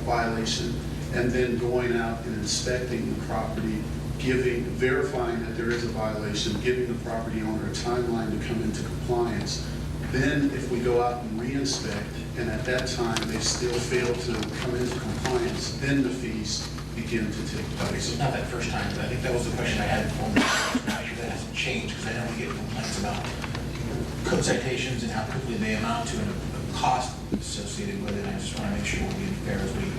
violation, and then going out and inspecting the property, verifying that there is a violation, giving the property owner a timeline to come into compliance. Then if we go out and re-inspect, and at that time they still fail to come into compliance, then the fees begin to take place.
Okay, so it's not that first time, but I think that was the question I had before. I'm sure that hasn't changed, because I know we get complaints about code citations and how quickly they amount to, and the cost associated with it. I just want to make sure we're being fair as we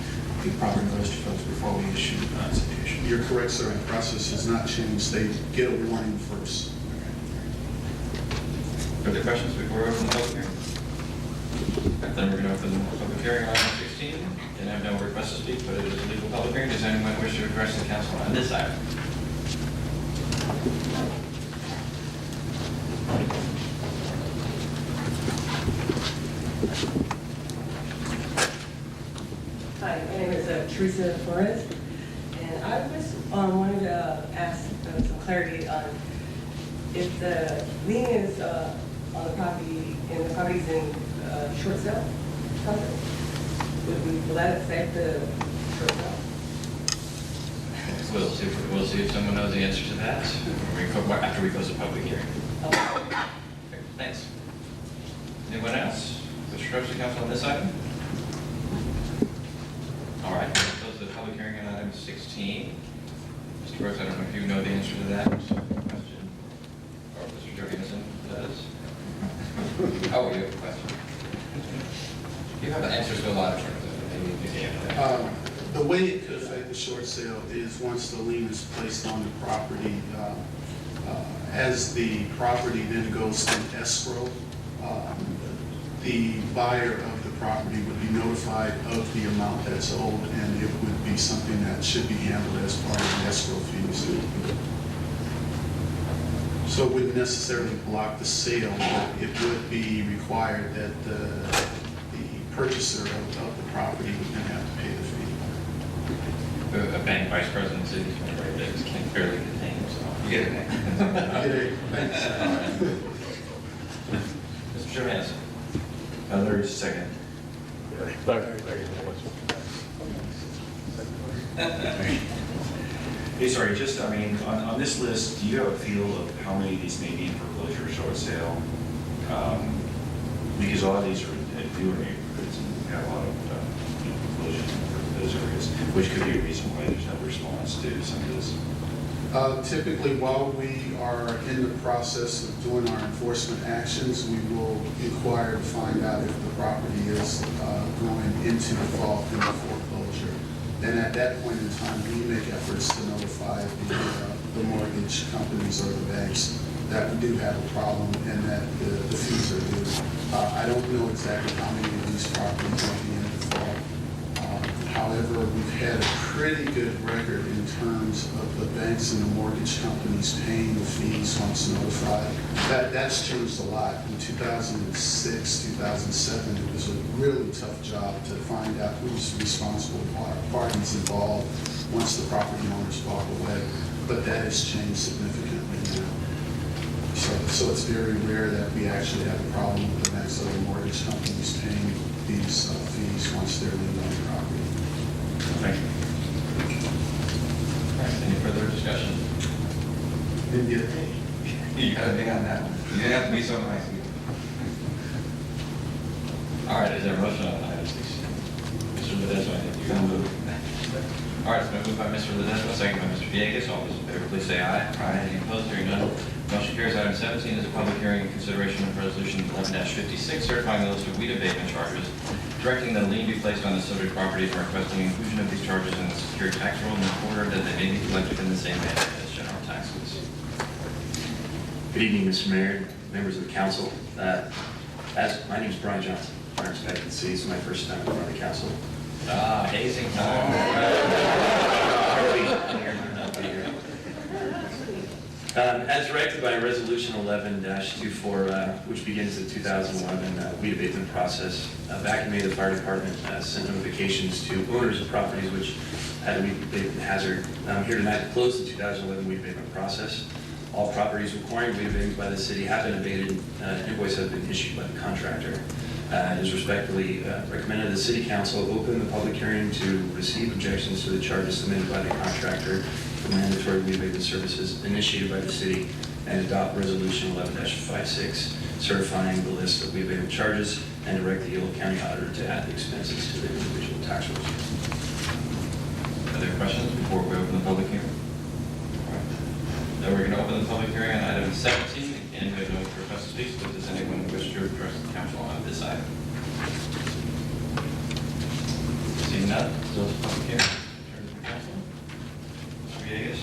give proper notice to folks before we issue a citation.
You're correct, sir. The process has not changed. They get a warning first.
Further questions before we open the public hearing? Then we're going to open the public hearing on item 16. And I have no request to speak, but it is a legal public hearing. Does anyone wish to address the council on this item?
Hi, my name is Teresa Flores, and I just wanted to ask some clarity on if the lien is on the property, and the property's in short sale contract, will that affect the short sale?
We'll see if someone knows the answer to that after we close the public hearing. Okay, thanks. Anyone else? Wish to address the council on this item? All right, we'll close the public hearing on item 16. Mr. Brooks, I don't know if you know the answer to that question, or Mr. Johansson does. Oh, you have a question. You have answers to a lot of things.
The way it could affect the short sale is once the lien is placed on the property, as the property then goes to escrow, the buyer of the property would be notified of the amount that's owed, and it would be something that should be handled as part of the escrow fees. So it wouldn't necessarily block the sale, but it would be required that the purchaser of the property would then have to pay the fee.
A bank vice president is very big, can't barely contain himself. You get it. Mr. Johansson.
Another second. Hey, sorry, just, I mean, on this list, do you have a feel of how many of these may be in foreclosure or short sale? Because a lot of these are in newer neighborhoods, and we have a lot of foreclosures in those areas, which could be a reason why there's no response to some of this.
Typically, while we are in the process of doing our enforcement actions, we will inquire to find out if the property is going into default in the foreclosure. And at that point in time, we make efforts to notify the mortgage companies or the banks that we do have a problem and that the fees are due. I don't know exactly how many of these properties will be in default. However, we've had a pretty good record in terms of the banks and the mortgage companies paying the fees once notified. That's changed a lot. In 2006, 2007, it was a really tough job to find out who's responsible parties involved once the property owners walk away. But that has changed significantly now. So it's very rare that we actually have a problem with the banks or the mortgage companies paying these fees once they're leaving the property.
Thank you. All right, any further discussion?
Didn't get paid.
You got a thing on that one. You didn't have to be so nice. All right, is there a motion on item 16? Mr. Ledesma, I think you can move. All right, it's been moved by Mr. Ledesma, second by Mr. Villegas. All those in favor, please say aye. Aye. Any opposed? Hearing none. Motion carries. Item 17 is a public hearing and consideration of resolution 11-56, certifying the list of weed abatement charges, directing that a lien be placed on the subject property and requesting inclusion of these charges in the secured tax roll in order that they may be collected in the same manner as general taxes.
Good evening, Mr. Mayor, members of the council. My name is Brian Johnson. I'm expecting to see. It's my first time in front of the council.
Hazing time.
As directed by Resolution 11-24, which begins the 2011 weed abatement process, back in May, the fire department sent notifications to owners of properties which had a weed abatement hazard. I'm here tonight to close the 2011 weed abatement process. All properties requiring weed abatement by the city have been abated. Invoice has been issued by the contractor. It is respectfully recommended the City Council open the public hearing to receive objections to the charges submitted by the contractor for mandatory weed abatement services initiated by the city and adopt Resolution 11-56, certifying the list of weed abatement charges and direct the Yolo County Auditor to add the expenses to the individual tax rolls.
Are there questions before we open the public hearing? All right. Now we're going to open the public hearing on item 17. Again, we have no request to speak, so does anyone wish to address the council on this item? Seeing none, close the public hearing. Turn to the council. Mr. Villegas.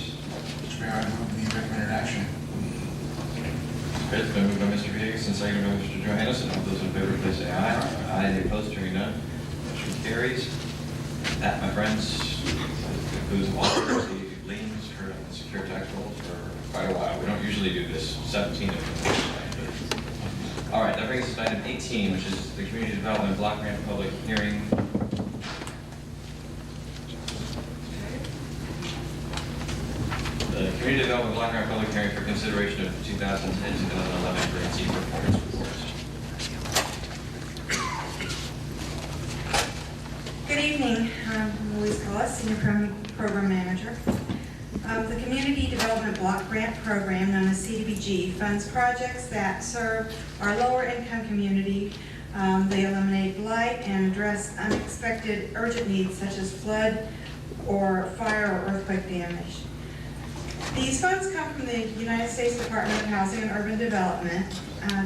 Mr. Mayor, I move the recommended action.
Great, it's been moved by Mr. Villegas and seconded by Mr. Johannesson. All those in favor, please say aye. Aye. Any opposed? Hearing none. Motion carries. That, my friends, concludes all the liens for secure tax rolls for quite a while. We don't usually do this. 17 of them. All right, that brings us to item 18, which is the Community Development Block Grant Public Hearing. The Community Development Block Grant Public Hearing for consideration of 2010-2011 grantee performance reports.
Good evening. I'm Louise Collis, Senior Program Manager. The Community Development Block Grant Program, known as CDBG, funds projects that serve our lower income community. They eliminate blight and address unexpected urgent needs such as flood or fire or earthquake damage. These funds come from the United States Department of Housing and Urban Development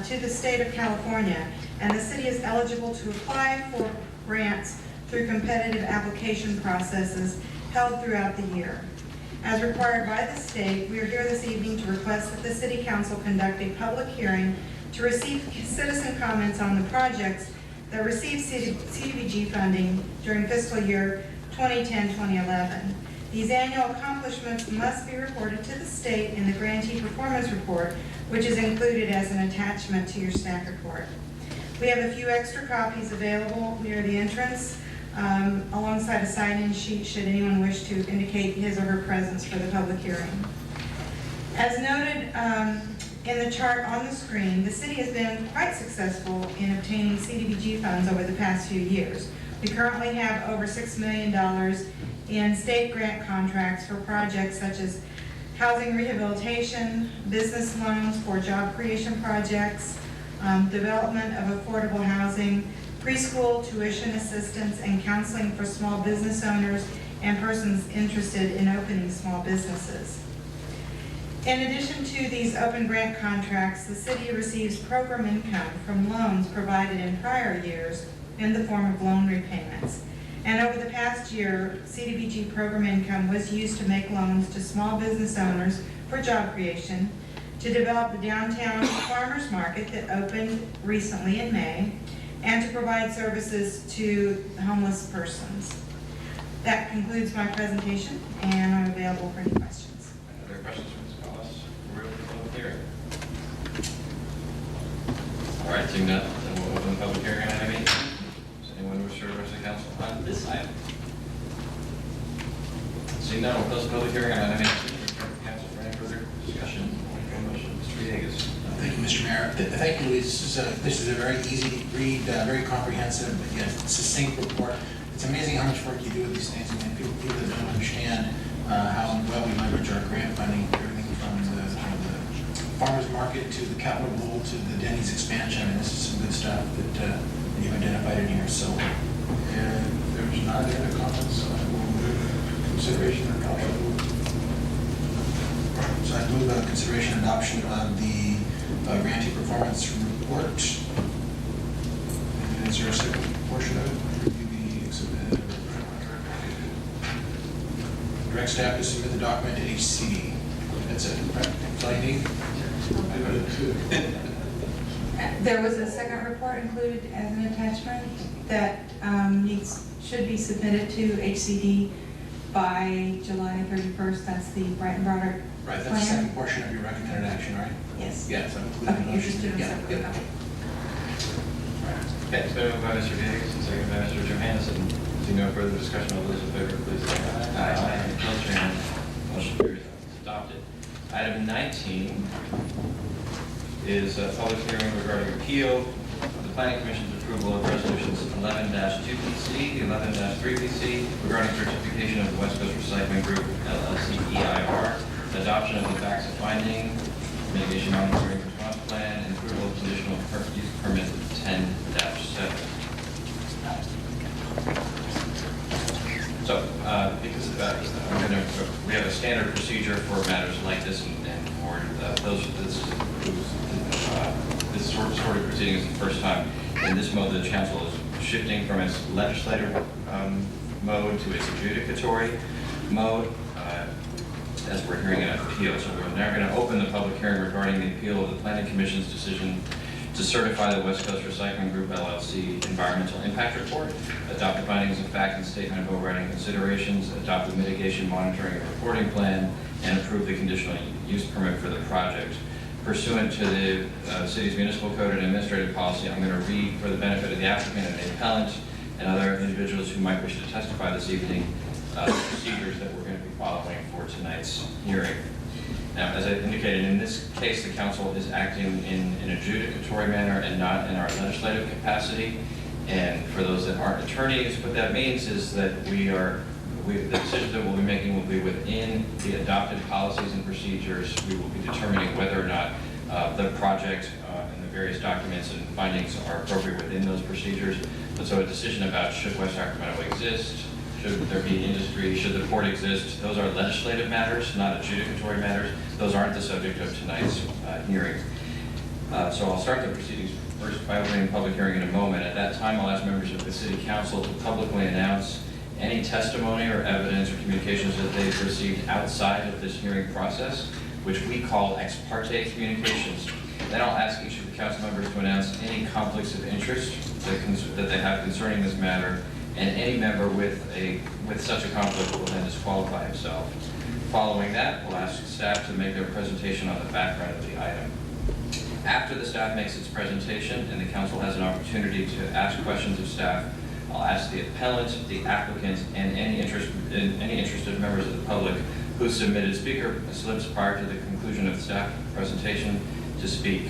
to the state of California, and the city is eligible to apply for grants through competitive application processes held throughout the year. As required by the state, we are here this evening to request that the City Council conduct a public hearing to receive citizen comments on the projects that received CDBG funding during fiscal year 2010-2011. These annual accomplishments must be reported to the state in the grantee performance report, which is included as an attachment to your staff report. We have a few extra copies available near the entrance, alongside a sign-in sheet should anyone wish to indicate his or her presence for the public hearing. As noted in the chart on the screen, the city has been quite successful in obtaining CDBG funds over the past few years. We currently have over $6 million in state grant contracts for projects such as housing rehabilitation, business loans for job creation projects, development of affordable housing, preschool tuition assistance, and counseling for small business owners and persons interested in opening small businesses. In addition to these open grant contracts, the city receives program income from loans provided in prior years in the form of loan repayments. And over the past year, CDBG program income was used to make loans to small business owners for job creation, to develop the downtown farmers market that opened recently in May, and to provide services to homeless persons. That concludes my presentation, and I'm available for any questions.
Other questions from Ms. Collis? We're open to public hearing. All right, seeing none, then we'll open the public hearing on item 18. Does anyone wish to address the council on this item? Seeing none, we'll close the public hearing on item 18. Council for any further discussion? Motion, Mr. Villegas.
Thank you, Mr. Mayor. Thank you, Luis. This is a very easy to read, very comprehensive, yet succinct report. It's amazing how much work you do with these things. I mean, people that don't understand how well we leverage our grant funding, everything from the farmers market to the Capitol Bowl to the Denny's expansion. And this is some good stuff that you've identified in here. So there's not any other comments. I will move consideration and adoption. So I move consideration and adoption of the grantee performance report. And is there a second portion of it? Direct staff to submit the document to HCD. That's it, right? That's all you need?
There was a second report included as an attachment that should be submitted to HCD by July 31st. That's the Brighton Broderick
Right, that's
plan.
the second portion of your recommended action, right?
Yes.
Yes, I'm including
Okay,
the
you're just
motion.
doing
Yeah,
separate.
yeah.
Okay.
Okay, so moved by Mr. Villegas and seconded by Mr. Johansson. Seeing no further discussion, all those in favor, please say aye. Aye. Opposed, your hand. Motion carries. Adopted. Item 19 is a public hearing regarding appeal of the Planning Commission's approval of resolutions 11-2PC, 11-3PC regarding certification of the West Coast Recycling Group LLC EIR, adoption of the facts and finding, mitigation monitoring response plan, and approval of conditional use permit 10-7. So, because of that, we have a standard procedure for matters like this, and for this sort of proceeding is the first time in this mode the council is shifting from its legislative mode to its adjudicatory mode as we're hearing an appeal. So we're now going to open the public hearing regarding the appeal of the Planning Commission's decision to certify the West Coast Recycling Group LLC Environmental Impact Report, adopt the findings of fact and statement of overriding considerations, adopt the mitigation monitoring and reporting plan, and approve the conditional use permit for the project. Pursuant to the city's municipal code and administrative policy, I'm going to read for the benefit of the applicant and the appellant and other individuals who might wish to testify this evening the procedures that we're going to be following for tonight's hearing. Now, as I indicated, in this case, the council is acting in an adjudicatory manner and not in our legislative capacity. And for those that aren't attorneys, what that means is that the decisions that we'll be making will be within the adopted policies and procedures. We will be determining whether or not the project and the various documents and findings are appropriate within those procedures. But so a decision about should West Sacramento exist, should there be industry, should the port exist, those are legislative matters, not adjudicatory matters. Those aren't the subject of tonight's hearing. So I'll start the proceedings first by opening the public hearing in a moment. At that time, I'll ask members of the City Council to publicly announce any testimony or evidence or communications that they've received outside of this hearing process, which we call ex parte communications. Then I'll ask each of the council members to announce any conflicts of interest that they have concerning this matter, and any member with such a conflict will then disqualify himself. Following that, we'll ask staff to make their presentation on the background of the item. After the staff makes its presentation and the council has an opportunity to ask questions of staff, I'll ask the appellant, the applicant, and any interested members of the public who submitted speaker slips prior to the conclusion of the staff presentation to speak.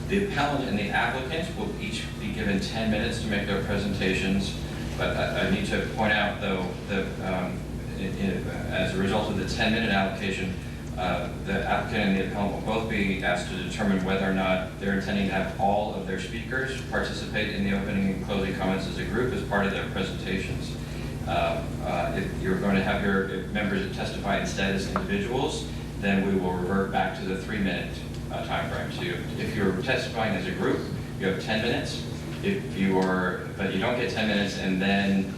The appellant and the applicant will each be given 10 minutes to make their presentations, but I need to point out, though, that as a result of the 10-minute allocation, the applicant and the appellant will both be asked to determine whether or not they're intending to have all of their speakers participate in the opening and closing comments as a group as part of their presentations. If you're going to have your members testify instead as individuals, then we will revert back to the 3-minute time frame. So if you're testifying as a group, you have 10 minutes. But you don't get 10 minutes and then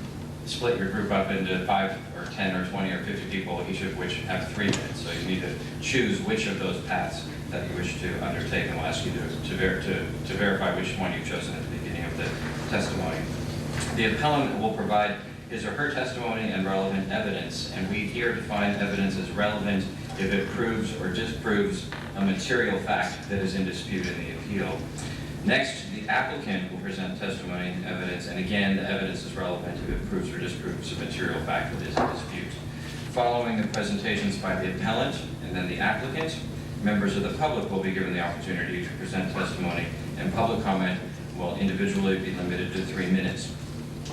split your group up into 5 or 10 or 20 or 50 people, each of which have 3 minutes. So you need to choose which of those paths that you wish to undertake, and we'll ask you to verify which one you've chosen at the beginning of the testimony. The appellant will provide his or her testimony and relevant evidence, and we here define evidence as relevant if it proves or disproves a material fact that is in dispute in the appeal. Next, the applicant will present testimony and evidence, and again, the evidence is relevant if it proves or disproves a material fact that is in dispute. Following the presentations by the appellant and then the applicant, members of the public will be given the opportunity to present testimony, and public comment will individually be limited to 3 minutes.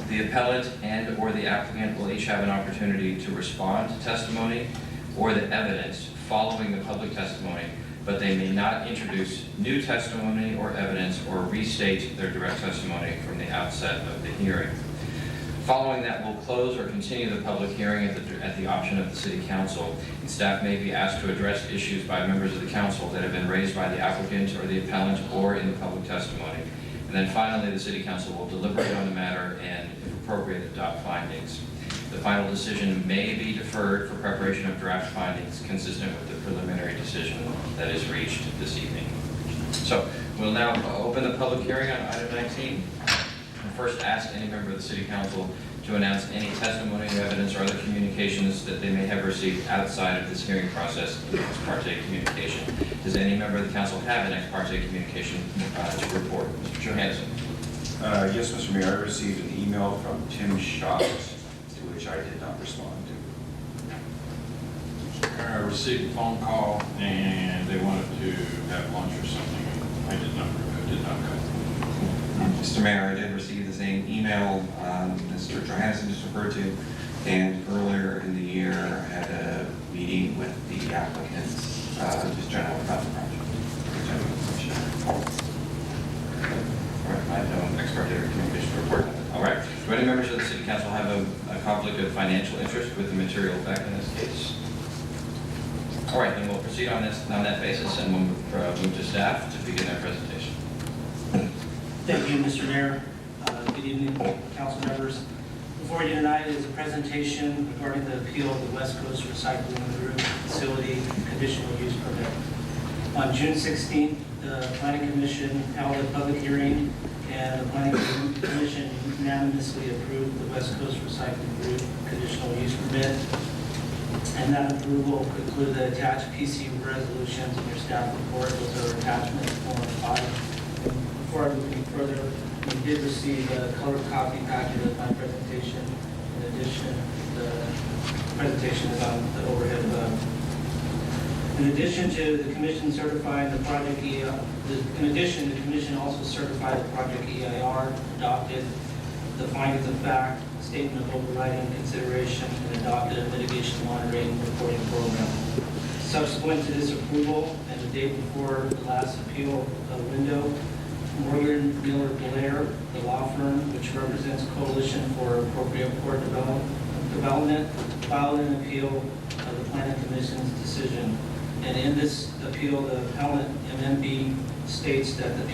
The appellant and or the applicant will each have an opportunity to respond to testimony or the evidence following the public testimony, but they may not introduce new testimony or evidence or restate their direct testimony from the outset of the hearing. Following that, we'll close or continue the public hearing at the option of the City Council. And staff may be asked to address issues by members of the council that have been raised by the applicant or the appellant or in the public testimony. And then finally, the City Council will deliberate on the matter and, if appropriate, adopt findings. The final decision may be deferred for preparation of draft findings consistent with the preliminary decision that is reached this evening. So we'll now open the public hearing on item 19. And first ask any member of the City Council to announce any testimony, evidence, or other communications that they may have received outside of this hearing process in the ex parte communication. Does any member of the council have an ex parte communication to report? Mr. Johansson.
Yes, Mr. Mayor, I received an email from Tim Schott, to which I did not respond to.
I received a phone call and they wanted to have lunch or something. I did not go.
Mr. Mayor, I did receive the same email Mr. Johansson just referred to, and earlier in the year I had a meeting with the applicants, just general about the project.
All right, I have no ex parte communication to report. All right. Do any members of the City Council have a conflict of financial interest with the material fact in this case? All right, then we'll proceed on that basis, and we'll move to staff to begin their presentation.
Thank you, Mr. Mayor. Good evening, council members. Before you tonight is a presentation regarding the appeal of the West Coast Recycling Group Facility Conditional Use Permit. On June 16th, the Planning Commission held a public hearing, and the Planning Commission unanimously approved the West Coast Recycling Group Conditional Use Permit. And that approval included the attached PC resolutions in your staff report. Those are attachments 4 and 5. Before I move any further, we did receive a colored copy packet of my presentation. In addition, the presentation is on the overhead. In addition to the commission certifying the project the commission also certified the project EIR, adopted the findings of fact, statement of overriding consideration, and adopted a mitigation monitoring reporting program. Subsequent to this approval and the day before the last appeal window, Morgan Miller Blair, the law firm which represents Coalition for Appropriate Port Development, filed an appeal of the Planning Commission's decision. And in this appeal, the appellant MMB states that the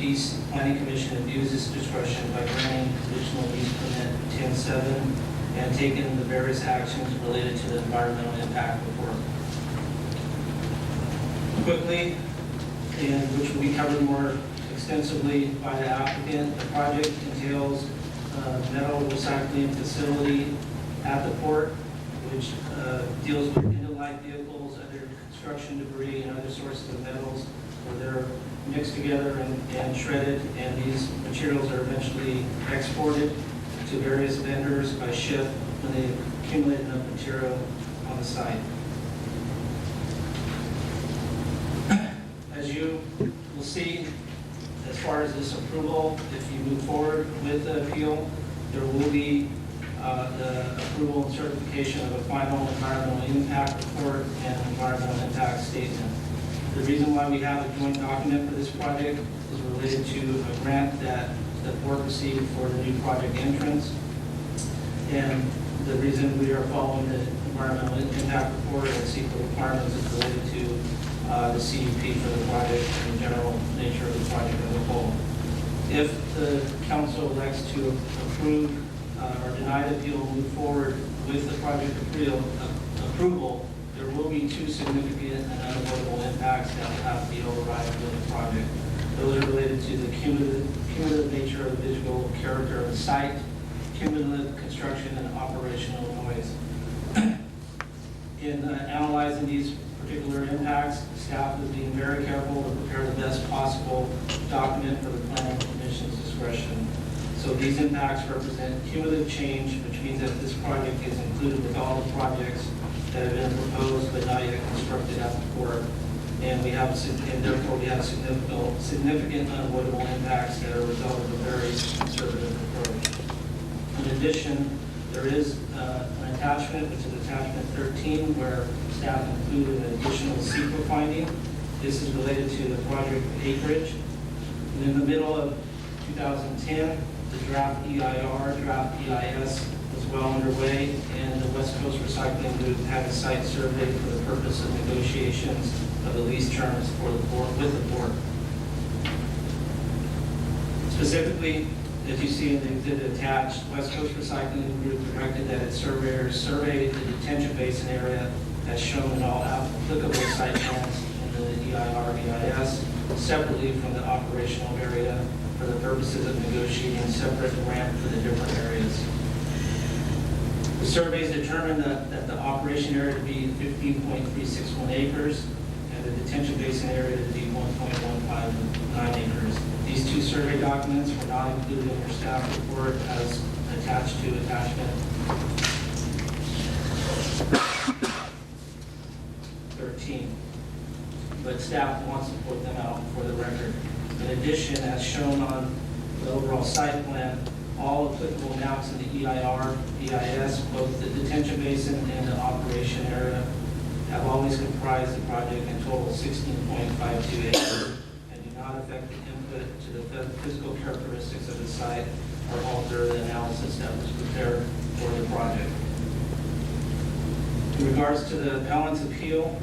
Planning Commission abuses discretion by granting conditional use permit 10-7 and taking the various actions related to the environmental impact report. Quickly, and which will be covered more extensively by the applicant, the project entails a metal recycling facility at the port, which deals with end-of-life vehicles, other construction debris, and other sources of metals, where they're mixed together and shredded, and these materials are eventually exported to various vendors by ship when they accumulate enough material on the site. As you will see, as far as this approval, if you move forward with the appeal, there will be the approval and certification of a final environmental impact report and environmental impact statement. The reason why we have a joint document for this project is related to a grant that the board received for the new project entrance. And the reason we are following the environmental impact report and CEQA requirements is related to the CUP for the project and the general nature of the project as a whole. If the council elects to approve or deny the appeal, move forward with the project approval, there will be two significant and unavoidable impacts that will have to be overridden with the project. Those are related to the cumulative nature of the visual character of the site, cumulative construction, and operational noise. In analyzing these particular impacts, staff is being very careful to prepare the best possible document for the Planning Commission's discretion. So these impacts represent cumulative change, which means that this project is included with all the projects that have been proposed but not yet constructed at the port. And therefore we have significant unavoidable impacts that are a result of a very conservative approach. In addition, there is an attachment, which is attachment 13, where staff included an additional secret finding. This is related to the project acreage. And in the middle of 2010, the draft EIR, draft EIS was well underway, and the West Coast Recycling Group had a site survey for the purpose of negotiations of the lease terms for the port, with the port. Specifically, as you see in the exhibit attached, West Coast Recycling Group directed that its surveyors survey the detention basin area as shown in all applicable site plans in the EIR, EIS, separately from the operational area for the purposes of negotiating separate ramp for the different areas. The surveys determined that the operation area to be 15.361 acres and the detention basin area to be 1.159 acres. These two survey documents were not included in your staff report as attached to attachment 13. But staff wants to put them out for the record. In addition, as shown on the overall site plan, all applicable maps in the EIR, EIS, both the detention basin and the operation area, have always comprised the project in total 16.52 acres and do not affect the input to the physical characteristics of the site or alter the analysis that was prepared for the project. In regards to the appellant's appeal,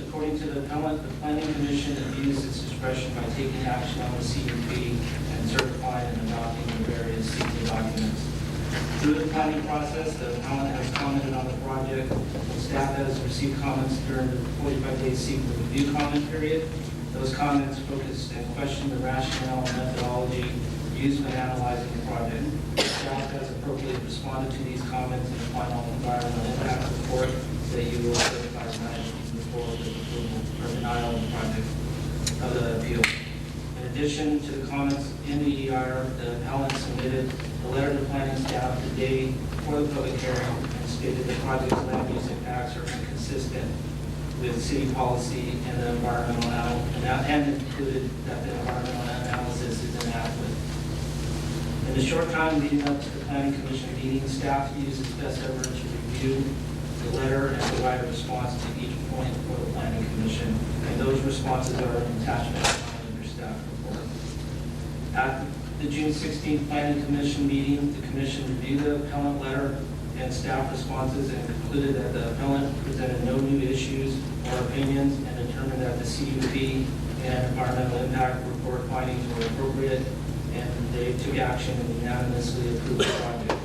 according to the appellant, the Planning Commission abused its discretion by taking action on the CUP and certifying and adopting the various CUP documents. Through the planning process, the appellant has commented on the project, and staff has received comments during the 45-day CUP review comment period. Those comments focused and questioned the rationale and methodology used when analyzing the project. Staff has appropriately responded to these comments in the final environmental impact report that you will certify tonight before the approval or denial of the project of the appeal. In addition to the comments in the EIR, the appellant submitted a letter to planning staff the day before the public hearing and stated the project's land use impacts are inconsistent with city policy and the environmental and included that the environmental analysis is inadequate. In the short time leading up to the Planning Commission meeting, staff used its best effort to review the letter and provide a response to each point for the Planning Commission, and those responses are an attachment in your staff report. At the June 16th Planning Commission meeting, the Commission reviewed the appellant letter and staff responses and concluded that the appellant presented no new issues or opinions and determined that the CUP and environmental impact report findings were appropriate, and they took action and unanimously approved the project.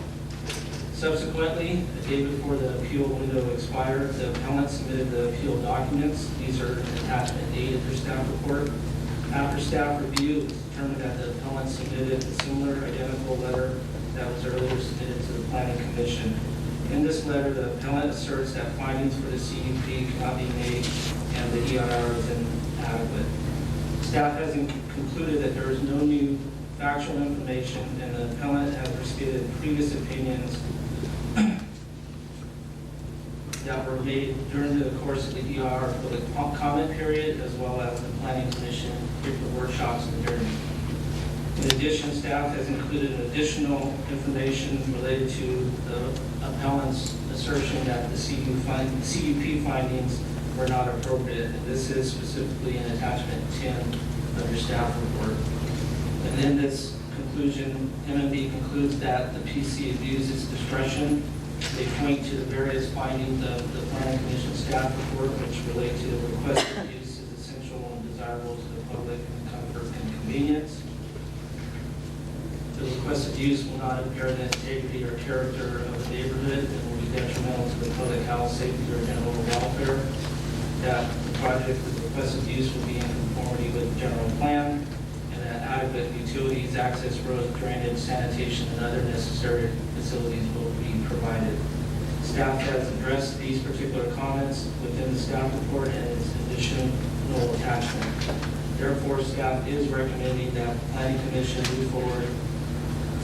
Subsequently, the day before the appeal window expired, the appellant submitted the appeal documents. These are attachment 8 of your staff report. After staff review, it was determined that the appellant submitted a similar identical letter that was earlier submitted to the Planning Commission. In this letter, the appellant asserts that findings for the CUP cannot be made and the EIR is inadequate. Staff has concluded that there is no new factual information, and the appellant has restated previous opinions that were made during the course of the EIR for the comment period, as well as the Planning Commission different workshops and hearings. In addition, staff has included additional information related to the appellant's assertion that the CUP findings were not appropriate, and this is specifically in attachment 10 of your staff report. And in this conclusion, MMB concludes that the PC abused its discretion. They point to the various findings of the Planning Commission staff report, which relate to the requested use as essential and desirable to the public and comfort and convenience. The requested use will not impair the integrity or character of the neighborhood and will be detrimental to the public health, safety, or general welfare. That the project with requested use will be in conformity with the general plan, and that adequate utilities, access roads, drainage, sanitation, and other necessary facilities will be provided. Staff has addressed these particular comments within the staff report and its additional attachment. Therefore, staff is recommending that the Planning Commission move forward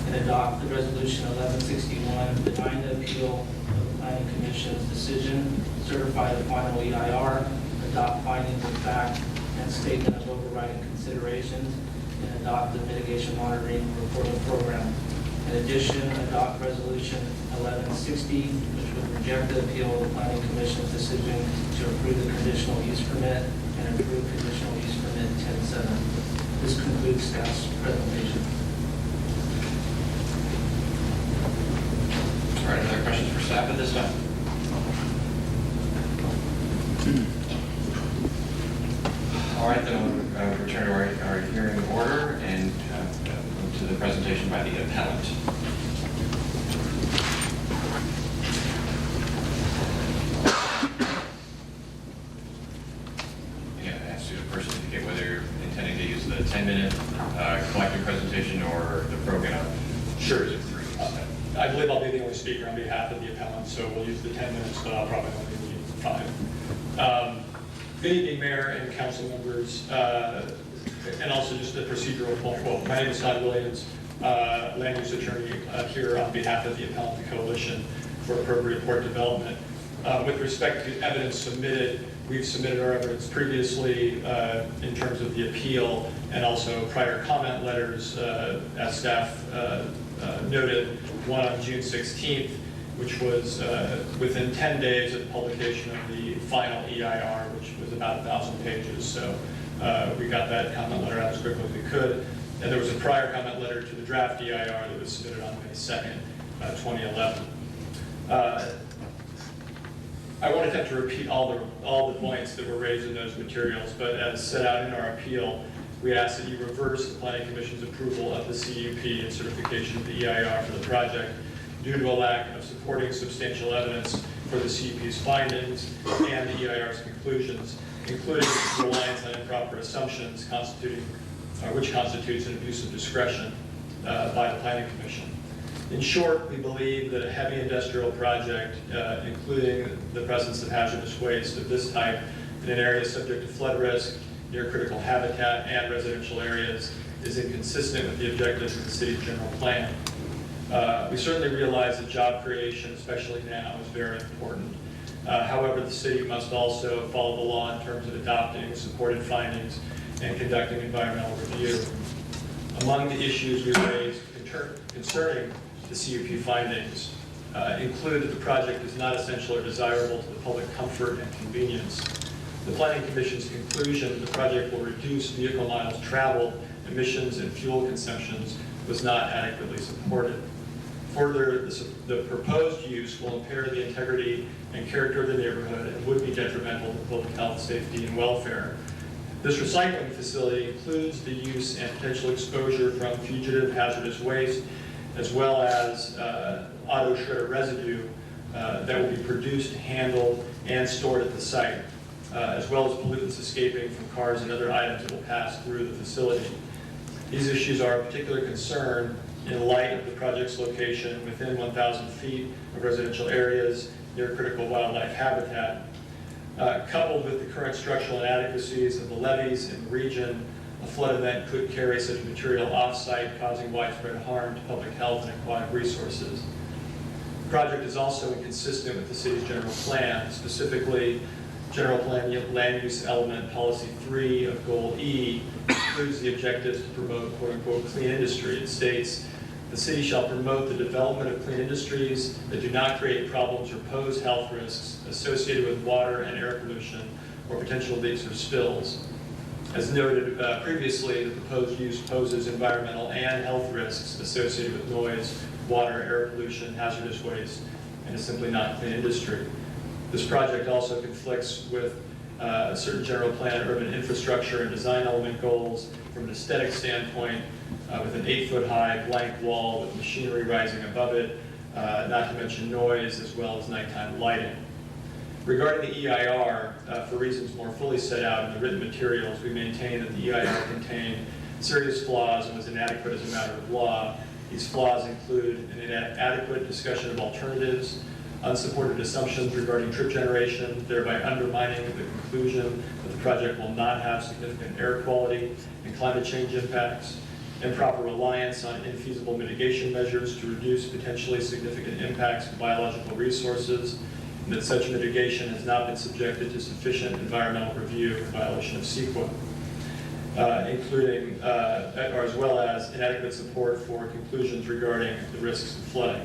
and adopt the Resolution 1161, denying the appeal of the Planning Commission's decision, certify the final EIR, adopt findings of fact and statement of overriding considerations, and adopt the mitigation monitoring reporting program. In addition, adopt Resolution 1160, which would reject the appeal of the Planning Commission's decision to approve the conditional use permit and approve conditional use permit 10-7. This concludes staff's presentation.
All right, other questions for staff at this time? All right, then we'll return to our hearing order and move to the presentation by the appellant. Yeah, I asked you first to indicate whether you're intending to use the 10-minute collective presentation or the program.
Sure.
Is it 3?
I believe I'll be the only speaker on behalf of the appellant, so we'll use the 10 minutes, but I'll probably only need 5. Good evening, Mayor and council members, and also just a procedural point. Well, my name is Todd Williams, land use attorney here on behalf of the appellant, the Coalition for Appropriate Port Development. With respect to evidence submitted, we've submitted our evidence previously in terms of the appeal and also prior comment letters, as staff noted, one on June 16th, which was within 10 days of the publication of the final EIR, which was about 1,000 pages. So we got that comment letter out as quickly as we could. And there was a prior comment letter to the draft EIR that was submitted on May 2nd, 2011. I won't attempt to repeat all the points that were raised in those materials, but as set out in our appeal, we ask that you reverse the Planning Commission's approval of the CUP and certification of the EIR for the project due to a lack of supporting substantial evidence for the CUP's findings and the EIR's conclusions, including reliance on improper assumptions which constitutes an abuse of discretion by the Planning Commission. In short, we believe that a heavy industrial project, including the presence of hazardous waste of this type in an area subject to flood risk, near critical habitat, and residential areas, is inconsistent with the objectives of the city's general plan. We certainly realize that job creation, especially now, is very important. However, the city must also follow the law in terms of adopting supported findings and conducting environmental review. Among the issues we raised concerning the CUP findings include that the project is not essential or desirable to the public comfort and convenience. The Planning Commission's conclusion that the project will reduce vehicle miles traveled, emissions, and fuel consumptions was not adequately supported. Further, the proposed use will impair the integrity and character of the neighborhood and would be detrimental to public health, safety, and welfare. This recycling facility includes the use and potential exposure from fugitive hazardous waste, as well as auto shredder residue that will be produced, handled, and stored at the site, as well as pollutants escaping from cars and other items that will pass through the facility. These issues are of particular concern in light of the project's location within 1,000 feet of residential areas near critical wildlife habitat. Coupled with the current structural inadequacies of the levees in the region, a flood event could carry such material off-site, causing widespread harm to public health and aquatic resources. The project is also inconsistent with the city's general plan, specifically General Plan Land Use Element Policy 3 of Goal E includes the objectives to promote quote-unquote clean industry. It states, the city shall promote the development of clean industries that do not create problems or pose health risks associated with water and air pollution or potential leaks or spills. As noted previously, the proposed use poses environmental and health risks associated with noise, water, air pollution, hazardous waste, and is simply not clean industry. This project also conflicts with certain general plan urban infrastructure and design element goals from an aesthetic standpoint, with an 8-foot-high blank wall with machinery rising above it, not to mention noise as well as nighttime lighting. Regarding the EIR, for reasons more fully set out in the written materials, we maintain that the EIR contained serious flaws and was inadequate as a matter of law. These flaws include an inadequate discussion of alternatives, unsupported assumptions regarding trip generation, thereby undermining the conclusion that the project will not have significant air quality and climate change impacts, improper reliance on infeasible mitigation measures to reduce potentially significant impacts to biological resources, and that such mitigation has not been subjected to sufficient environmental review in violation of CEQA, including, or as well as inadequate support for conclusions regarding the risks of flooding.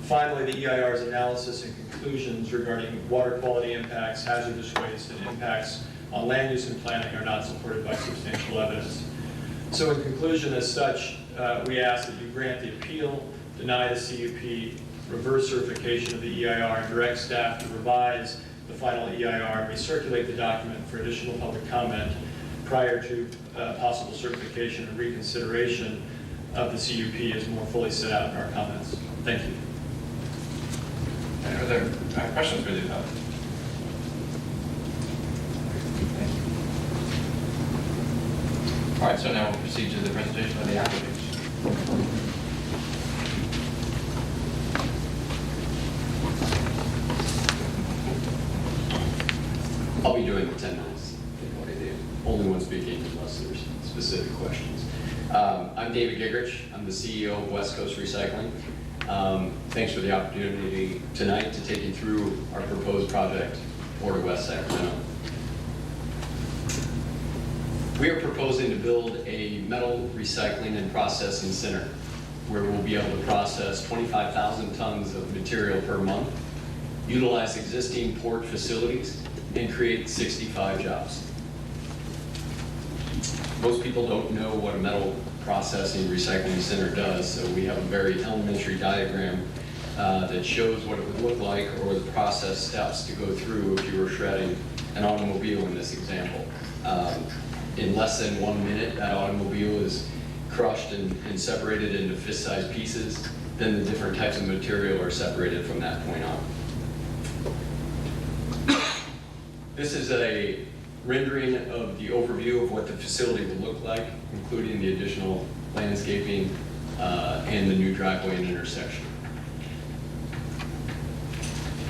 Finally, the EIR's analysis and conclusions regarding water quality impacts, hazardous waste, and impacts on land use and planning are not supported by substantial evidence. So in conclusion, as such, we ask that you grant the appeal, deny the CUP, reverse certification of the EIR, and direct staff to revise the final EIR and recirculate the document for additional public comment prior to possible certification and reconsideration of the CUP as more fully set out in our comments. Thank you.
Are there questions for the appellant? All right, so now we'll proceed to the presentation of the applicants.
I'll be doing the 10 minutes. What I do. Only one speaking unless there's specific questions. I'm David Gigrich. I'm the CEO of West Coast Recycling. Thanks for the opportunity tonight to take you through our proposed project, Port of West Sacramento. We are proposing to build a metal recycling and processing center where we'll be able to process 25,000 tons of material per month, utilize existing port facilities, and create 65 jobs. Most people don't know what a metal processing recycling center does, so we have a very elementary diagram that shows what it would look like or the process steps to go through if you were shredding an automobile in this example. In less than 1 minute, that automobile is crushed and separated into fist-sized pieces. Then the different types of material are separated from that point on. This is a rendering of the overview of what the facility will look like, including the additional landscaping and the new driveway and intersection.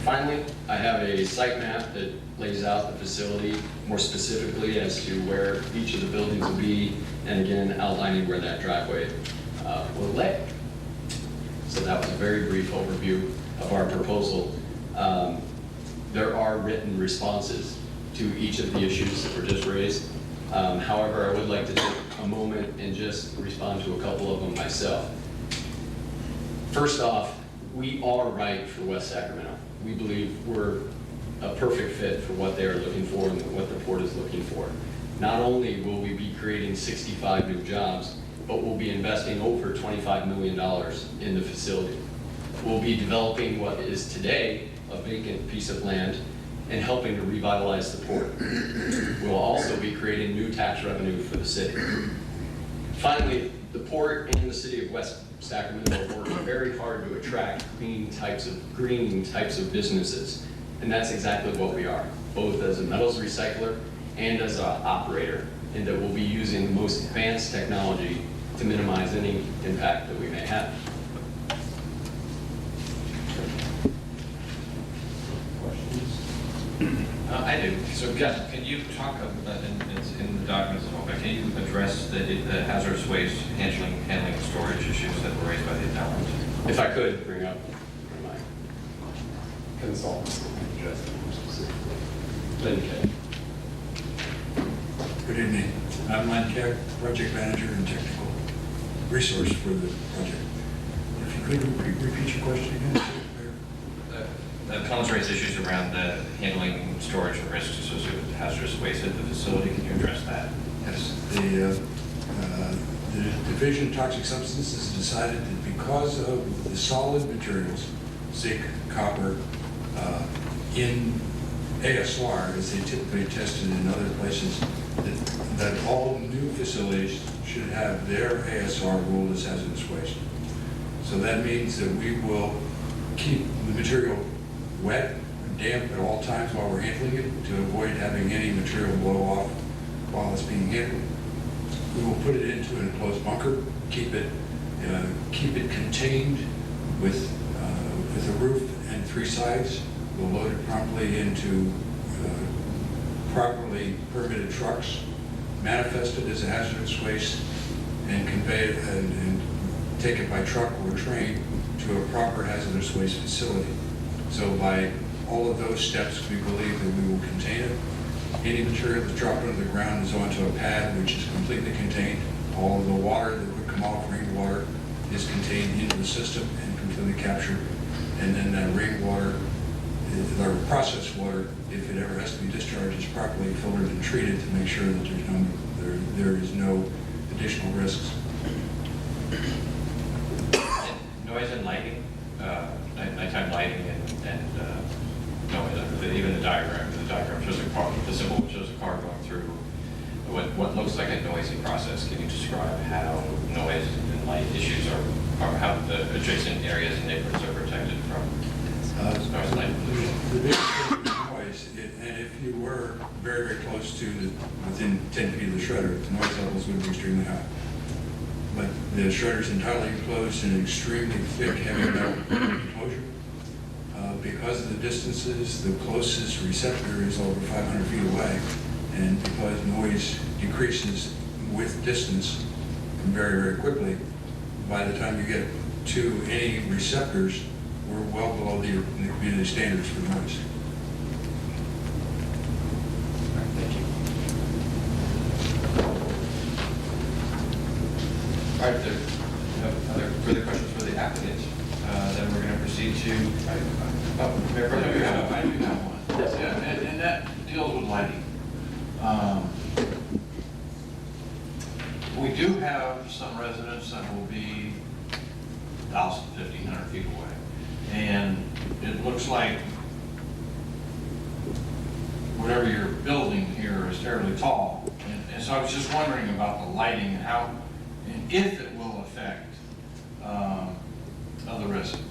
Finally, I have a site map that lays out the facility more specifically as to where each of the buildings will be, and again, outlining where that driveway will lay. So that was a very brief overview of our proposal. There are written responses to each of the issues that were just raised. However, I would like to take a moment and just respond to a couple of them myself. First off, we are right for West Sacramento. We believe we're a perfect fit for what they are looking for and what the port is looking for. Not only will we be creating 65 new jobs, but we'll be investing over $25 million in the facility. We'll be developing what is today a vacant piece of land and helping to revitalize the port. We'll also be creating new tax revenue for the city. Finally, the port and the city of West Sacramento are working very hard to attract green types of businesses. And that's exactly what we are, both as a metals recycler and as an operator, and that we'll be using the most advanced technology to minimize any impact that we may have.
I do. So, Jeff, can you talk about, and it's in the documents as well, but can you address the hazardous waste handling and storage issues that were raised by the appellant?
If I could bring up my consultants to address them more specifically. Lynn Kay.
Good evening. I'm Len Keck, project manager and technical resource for the project. If you could repeat your question again.
The appellant's raised issues around the handling, storage, and risks associated with hazardous waste at the facility. Can you address that?
Yes. The Division of Toxic Substances decided that because of the solid materials, zinc, copper, in ASR, as they typically tested in other places, that all new facilities should have their ASR ruled as hazardous waste. So that means that we will keep the material wet, damp at all times while we're handling it to avoid having any material blow off while it's being handled. We will put it into an enclosed bunker, keep it contained with a roof and 3 sides. We'll load it promptly into properly permitted trucks, manifest it as a hazardous waste, and convey it and take it by truck or train to a proper hazardous waste facility. So by all of those steps, we believe that we will contain it. Any material that's dropped into the ground is onto a pad which is completely contained. All of the water that would come off rainwater is contained into the system and completely captured. And then that rainwater, or processed water, if it ever has to be discharged, is properly filtered and treated to make sure that there is no additional risks.
Noise and lighting, nighttime lighting and noise, even the diagram shows a car, the symbol shows a car going through what looks like a noisy process. Can you describe how noise and light issues or how the adjacent areas and neighborhoods are protected from noise and light pollution?
The biggest thing is noise, and if you were very, very close to within 10 feet of the shredder, the noise levels would be extremely high. But the shredder is entirely enclosed in an extremely thick, heavy metal enclosure. Because of the distances, the closest receptor is over 500 feet away, and because noise decreases with distance very, very quickly, by the time you get to any receptors, we're well below the community standards for noise.
Thank you. All right, if there are no other further questions for the applicant, then we're going to proceed to, Mayor Pro Tem, you have
I do have one.
Yes.
Yeah, and that deals with lighting. We do have some residents that will be 1,000, 1,500 feet away. And it looks like whatever you're building here is terribly tall. And so I was just wondering about the lighting and how, and if it will affect other residents.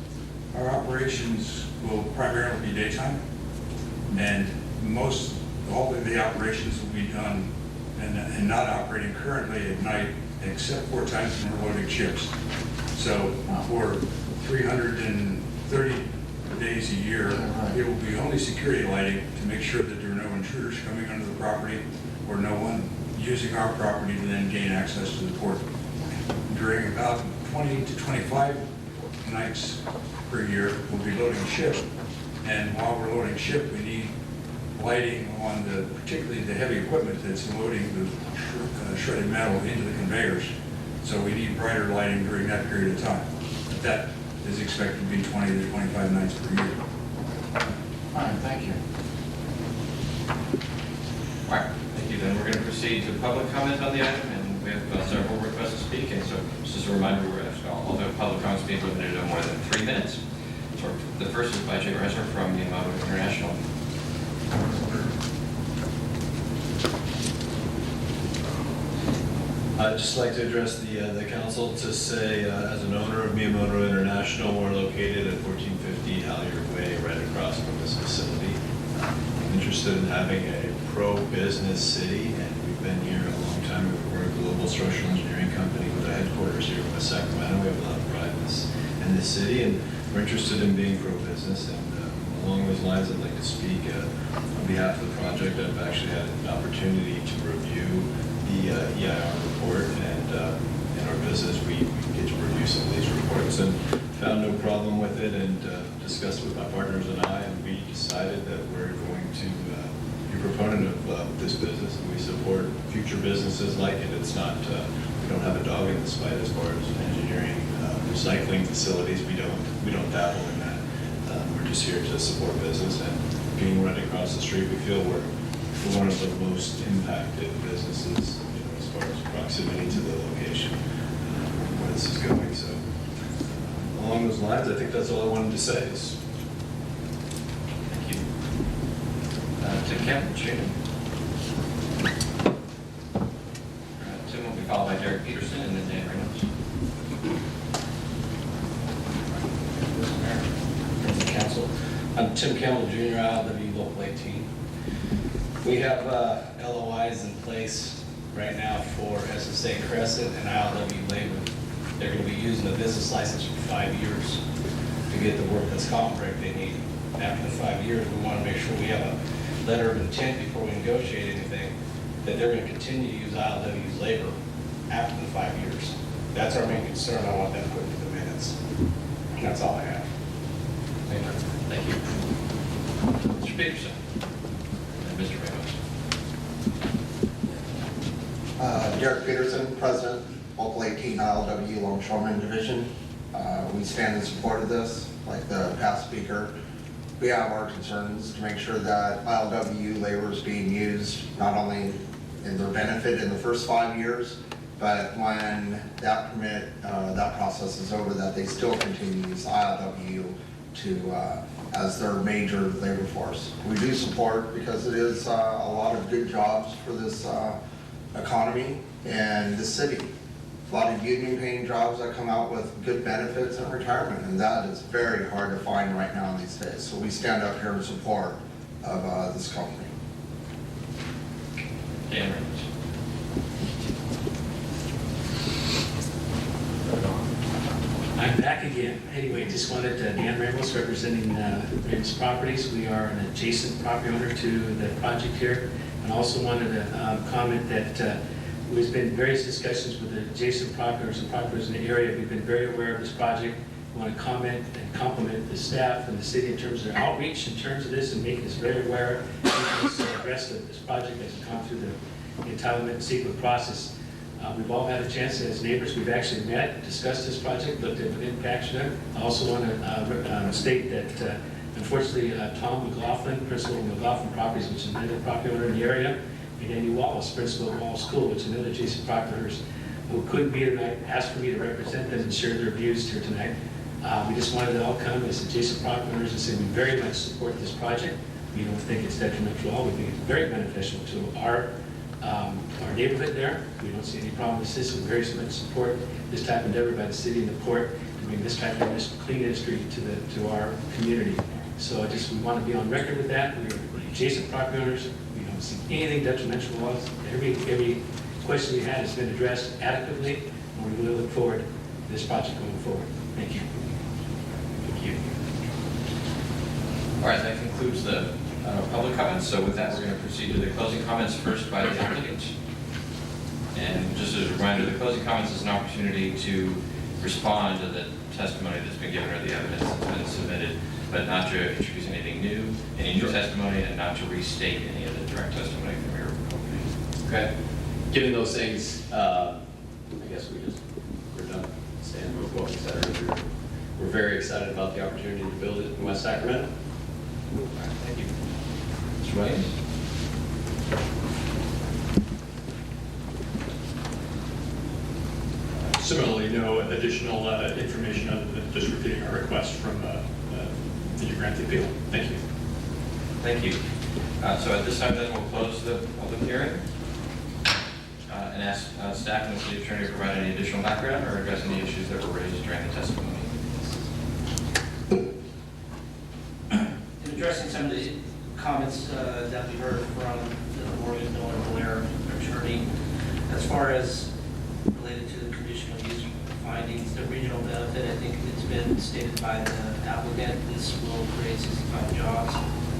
Our operations will primarily be daytime, and all of the operations will be done and not operating currently at night, except for times when we're loading ships. So for 330 days a year, it will be only security lighting to make sure that there are no intruders coming onto the property or no one using our property to then gain access to the port. During about 20 to 25 nights per year, we'll be loading ship, and while we're loading ship, we need lighting on particularly the heavy equipment that's loading the shredded metal into the conveyors. So we need brighter lighting during that period of time. But that is expected to be 20 to 25 nights per year.
All right, thank you.
All right, thank you. Then we're going to proceed to public comment on the item, and we have several requests to speak. And so just a reminder, we're asking all the public comments be limited to no more than 3 minutes. So the first is by Jay Resser from Miyamoto International.
I'd just like to address the council to say, as an owner of Miyamoto International, we're located at 1450 Halyard Way, right across from this facility. I'm interested in having a pro-business city, and we've been here a long time. We're a global structural engineering company with our headquarters here in West Sacramento. We have a lot of pride in this city, and we're interested in being pro-business. And along those lines, I'd like to speak on behalf of the project. I've actually had an opportunity to review the EIR report, and in our business we get to review some of these reports and found no problem with it, and discussed with my partners and I, and we decided that we're going to be a proponent of this business, and we support future businesses like it. It's not, we don't have a dog in this fight as far as engineering, recycling facilities. We don't dabble in that. We're just here to support business, and being right across the street, we feel we're one of the most impacted businesses, as far as proximity to the location where this is going. So along those lines, I think that's all I wanted to say.
Thank you. Tim Campbell, Jr. Tim will be followed by Derek Peterson and then Dan Reynolds.
Members of the council. I'm Tim Campbell Jr., ILW Local 18. We have LOIs in place right now for SSA Crescent and ILW Labor. They're going to be using the business license for 5 years to get the workman's comp rec they need. After the 5 years, we want to make sure we have a letter of intent before we negotiate anything, that they're going to continue to use ILW's labor after the 5 years. That's our main concern. I want that put into the minutes. And that's all I have.
Thank you. Mr. Peterson and Mr. Reynolds.
Derek Peterson, President, Local 18 ILW Longshoremen Division. We stand in support of this, like the past speaker. We have our concerns to make sure that ILW labor is being used not only in their benefit in the first 5 years, but when that permit, that process is over, that they still continue to use ILW as their major labor force. We do support because it is a lot of good jobs for this economy and the city. A lot of union paying jobs that come out with good benefits and retirement, and that is very hard to find right now these days. So we stand up here in support of this company.
Dan Reynolds.
I'm back again. Anyway, just wanted Dan Ramos representing Ramos Properties. We are an adjacent property owner to the project here. And also wanted to comment that there's been various discussions with the adjacent property owners and property owners in the area. We've been very aware of this project. We want to comment and compliment the staff and the city in terms of their outreach in terms of this and making us very aware of the rest of this project as it's gone through the entitlement and secret process. We've all had a chance as neighbors. We've actually met, discussed this project, looked at the impacts of it. I also want to state that unfortunately Tom McLaughlin, principal of McLaughlin Properties, which is another property owner in the area, and Andy Wallace, principal of Wallace School, which is another adjacent property owners who couldn't be here tonight, asked for me to represent them and share their views here tonight. We just wanted to all come as adjacent property owners and say we very much support this project. We don't think it's detrimental at all. We think it's very beneficial to our neighborhood there. We don't see any problem with this. We very much support this type of endeavor by the city and the port to bring this type of clean industry to our community. So we want to be on record with that. We're adjacent property owners. We don't see anything detrimental to us. Every question we had has been addressed adequately, and we really look forward to this project going forward. Thank you.
Thank you. All right, that concludes the public comments. So with that, we're going to proceed to the closing comments first by the applicant. And just as a reminder, the closing comments is an opportunity to respond to the testimony that's been given or the evidence that's been submitted, but not to introduce anything new, any new testimony, and not to restate any of the direct testimony from your opening.
Okay. Given those things, I guess we're done. Stand, move, vote, et cetera. We're very excited about the opportunity to build it in West Sacramento.
All right, thank you. Mr. Williams?
Similarly, no additional information other than just repeating our request from the grant the appeal. Thank you.
Thank you. So at this time, then, we'll close the public hearing and ask staff and the city attorney to provide any additional background or address any issues that were raised during the testimony.
In addressing some of the comments that we heard from the Morgan Miller Blair attorney, as far as related to the conditional use findings, the regional benefit, I think it's been stated by the applicant, this will create 65 jobs.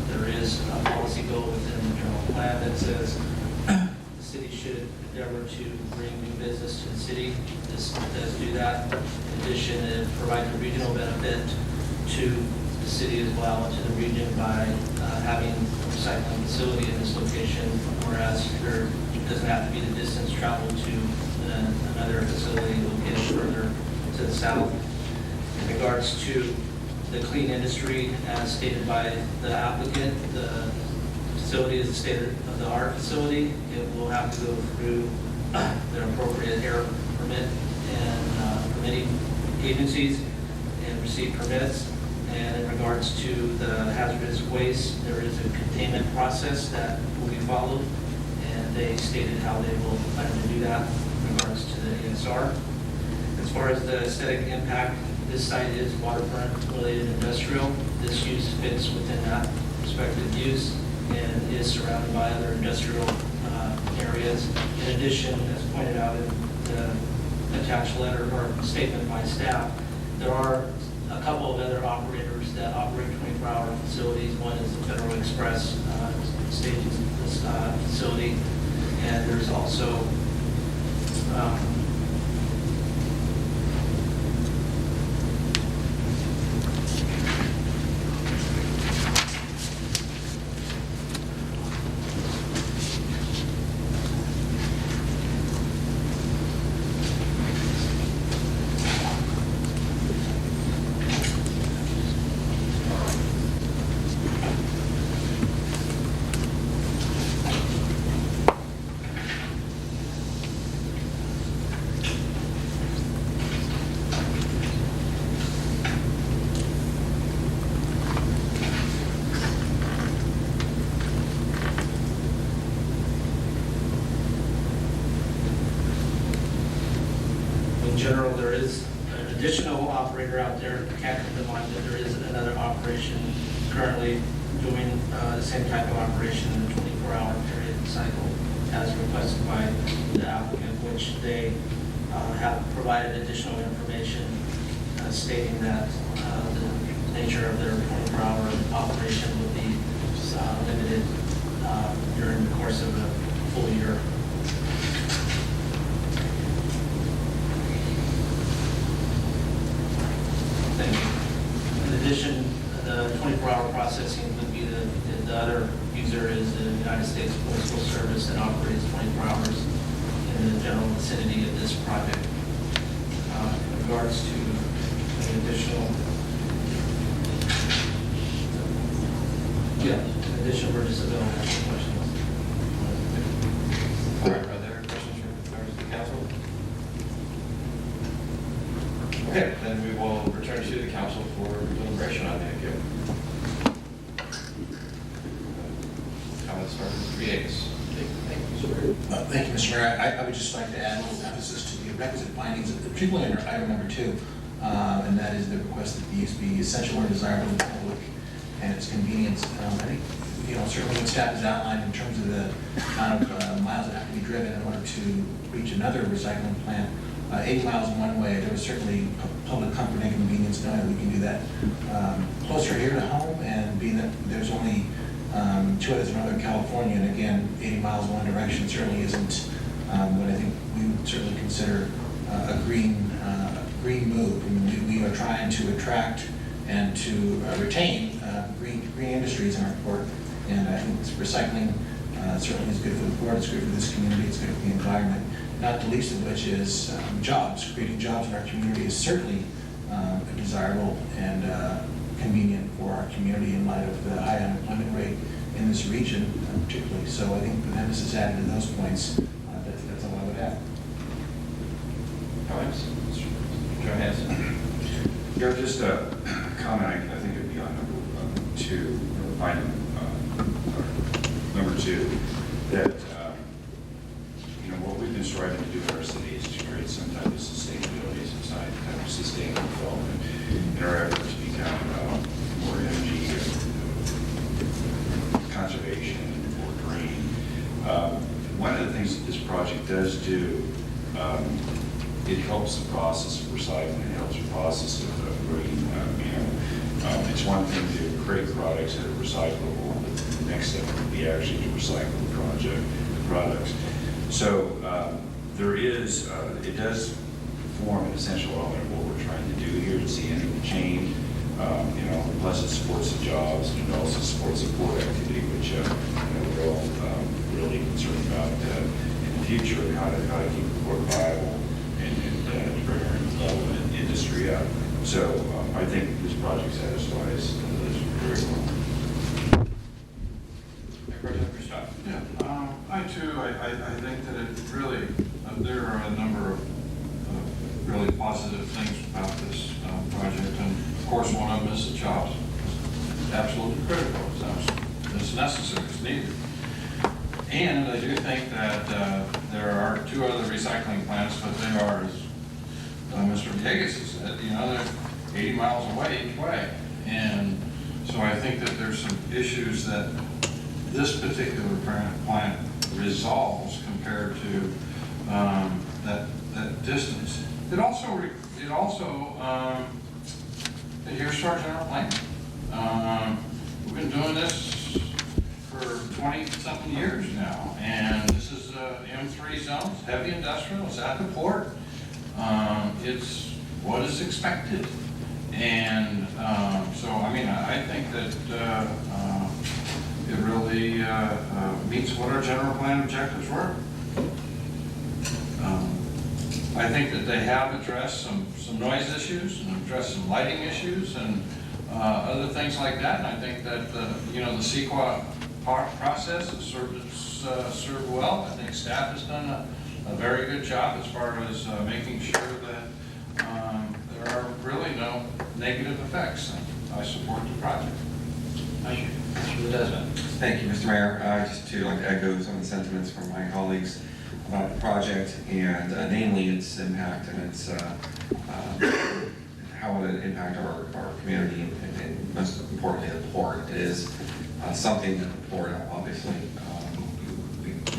There is a policy goal within the general plan that says the city should endeavor to bring new business to the city. This does do that. In addition, it provides a regional benefit to the city as well and to the region by having a recycling facility in this location, whereas there doesn't have to be the distance traveled to another facility located further to the south. In regards to the clean industry, as stated by the applicant, the facility is a state-of-the-art facility. It will have to go through the appropriate air permit and permitting agencies and receive permits. And in regards to the hazardous waste, there is a containment process that will be followed, and they stated how they will plan to do that in regards to the ASR. As far as the aesthetic impact, this site is waterfront-related industrial. This use fits within that respective use and is surrounded by other industrial areas. In addition, as pointed out in the attached letter or statement by staff, there are a couple of other operators that operate 24-hour facilities. One is the Federal Express staging facility, and there's also in general, there is an additional operator out there. Can't come to mind that there is another operation currently doing the same type of operation in the 24-hour period cycle as requested by the applicant, which they have provided additional information stating that the nature of their 24-hour operation will be limited during the course of a full year. In addition, the 24-hour processing would be the other user is the United States Postal Service that operates 24 hours in the general vicinity of this project. In regards to any additional, in addition, we're just available for questions.
All right, are there questions from members of the council? Okay, then we will return to the council for deliberation on the appeal. Comments from Mr. Villegas.
Thank you, Mr. Mayor. I would just like to add a little emphasis to the requisite findings, particularly under item number 2, and that is the request that the use be essential or desirable to the public and its convenience. I think, certainly what staff has outlined in terms of the amount of miles that have to be driven in order to reach another recycling plant. 80 miles in one way, there was certainly public comfort and convenience knowing that we can do that closer here to home, and being that there's only 2 others in Northern California, and again, 80 miles in one direction certainly isn't what I think we would certainly consider a green move. I mean, we are trying to attract and to retain green industries in our port, and I think this recycling certainly is good for the port, it's good for this community, it's good for the environment. Not the least of which is jobs. Creating jobs in our community is certainly desirable and convenient for our community in light of the high unemployment rate in this region particularly. So I think the emphasis added to those points, that's all I would add.
Comments? Mr. Johansson.
Yeah, just a comment, I think it'd be on number 2, item number 2, that what we've been striving to do in our city is to create some type of sustainability, some type of sustainable development in our effort to become more energy conservation, more green. One of the things that this project does do, it helps the process of recycling, it helps the process of green. It's one thing to create products that are recyclable, but the next step would be actually to recycle the products. So it does form an essential element of what we're trying to do here. It's the end of the chain. Plus it supports the jobs, and it also supports the port activity, which we're all really concerned about in the future, and how to keep the port viable and bring our development industry up. So I think this project satisfies this very well.
Yeah, I too, I think that it really, there are a number of really positive things about this project, and course, one of them is the jobs. It's absolutely critical. It's necessary, it's needed. And I do think that there are 2 other recycling plants, but they are, as Mr. Villegas has said, they're 80 miles away each way. And so I think that there's some issues that this particular plant resolves compared to that distance. It also adheres to our general plan. We've been doing this for 20-something years now, and this is M3 zones, heavy industrial, it's at the port. It's what is expected. And so, I think that it really meets what our general plan objectives were. I think that they have addressed some noise issues and addressed some lighting issues and other things like that. And I think that the CEQA process has served well. I think staff has done a very good job as far as making sure that there are really no negative effects. And I support the project.
Thank you. Mr. Ledesma.
Thank you, Mr. Mayor. Just to echo some of the sentiments from my colleagues about the project, and namely its impact and its how it impact our community, and most importantly the port. It is something that the port obviously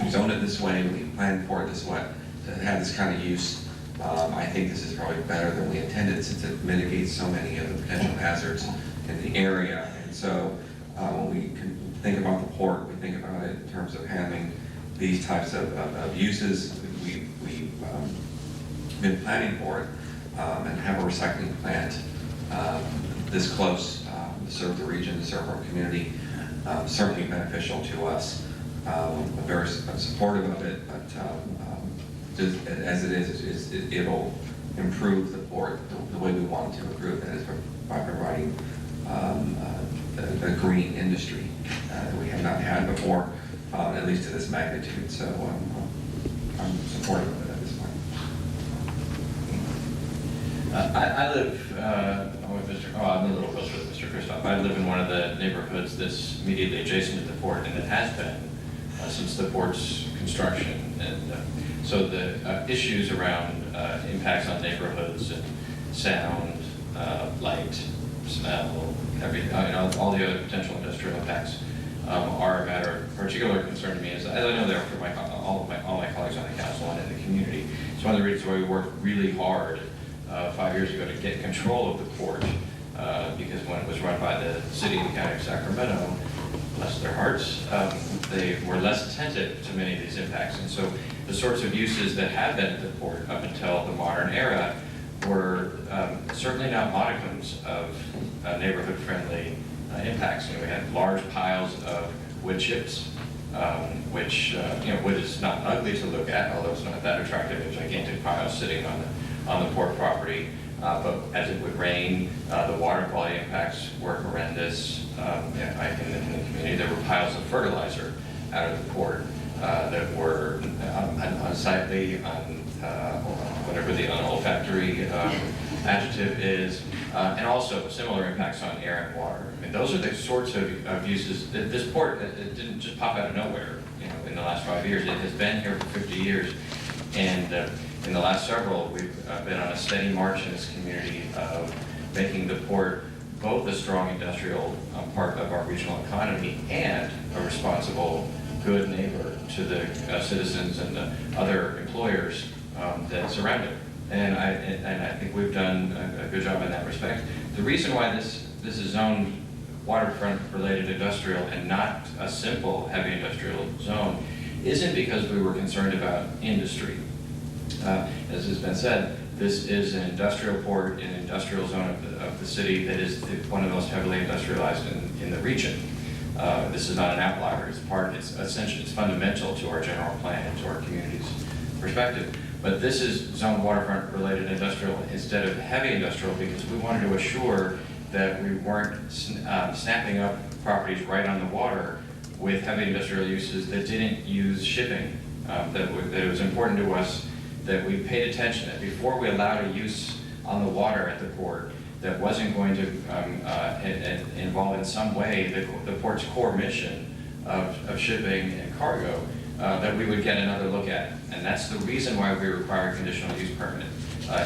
we zoned it this way, we planned for it this way, to have this kind of use. I think this is probably better than we intended, since it mitigates so many of the potential hazards in the area. And so when we think about the port, we think about it in terms of handling these types of uses. We've been planning for it, and have a recycling plant this close to serve the region, to serve our community, certainly beneficial to us. I'm very supportive of it, but just as it is, it'll improve the port the way we want it to improve, that is by providing a green industry that we have not had before, at least to this magnitude. So I'm supportive of it at this point.
I live with I'm a little closer with Mr. Kristoff. I live in one of the neighborhoods that's immediately adjacent to the port, and it has been since the port's construction. And so the issues around impacts on neighborhoods and sound, light, smell, everything, all the other potential industrial impacts are a matter of particular concern to me, as I know they are for all my colleagues on the council and in the community. It's one of the reasons why we worked really hard 5 years ago to get control of the port, because when it was run by the city and county of Sacramento, bless their hearts, they were less attentive to many of these impacts. And so the sorts of uses that have been at the port up until the modern era were certainly not modicums of neighborhood-friendly impacts. We had large piles of wood chips, which, wood is not ugly to look at, although it's not that attractive, a gigantic pile sitting on the port property. But as it would rain, the water quality impacts were horrendous. In the community, there were piles of fertilizer out of the port that were unsightly, whatever the unolfactory adjective is, and also similar impacts on air and water. I mean, those are the sorts of uses. This port, it didn't just pop out of nowhere, in the last 5 years. It has been here for 50 years. And in the last several, we've been on a steady march in this community of making the port both a strong industrial part of our regional economy and a responsible, good neighbor to the citizens and the other employers that surround it. And I think we've done a good job in that respect. The reason why this is zoned waterfront-related industrial and not a simple heavy industrial zone isn't because we were concerned about industry. As has been said, this is an industrial port, an industrial zone of the city that is one of the most heavily industrialized in the region. This is not an outlier. It's essentially, it's fundamental to our general plan and to our community's perspective. But this is zone waterfront-related industrial instead of heavy industrial, because we wanted to assure that we weren't snapping up properties right on the water with heavy industrial uses that didn't use shipping. That it was important to us that we paid attention, that before we allowed a use on the water at the port, that wasn't going to involve in some way the port's core mission of shipping and cargo, that we would get another look at it. And that's the reason why we require a conditional use permit.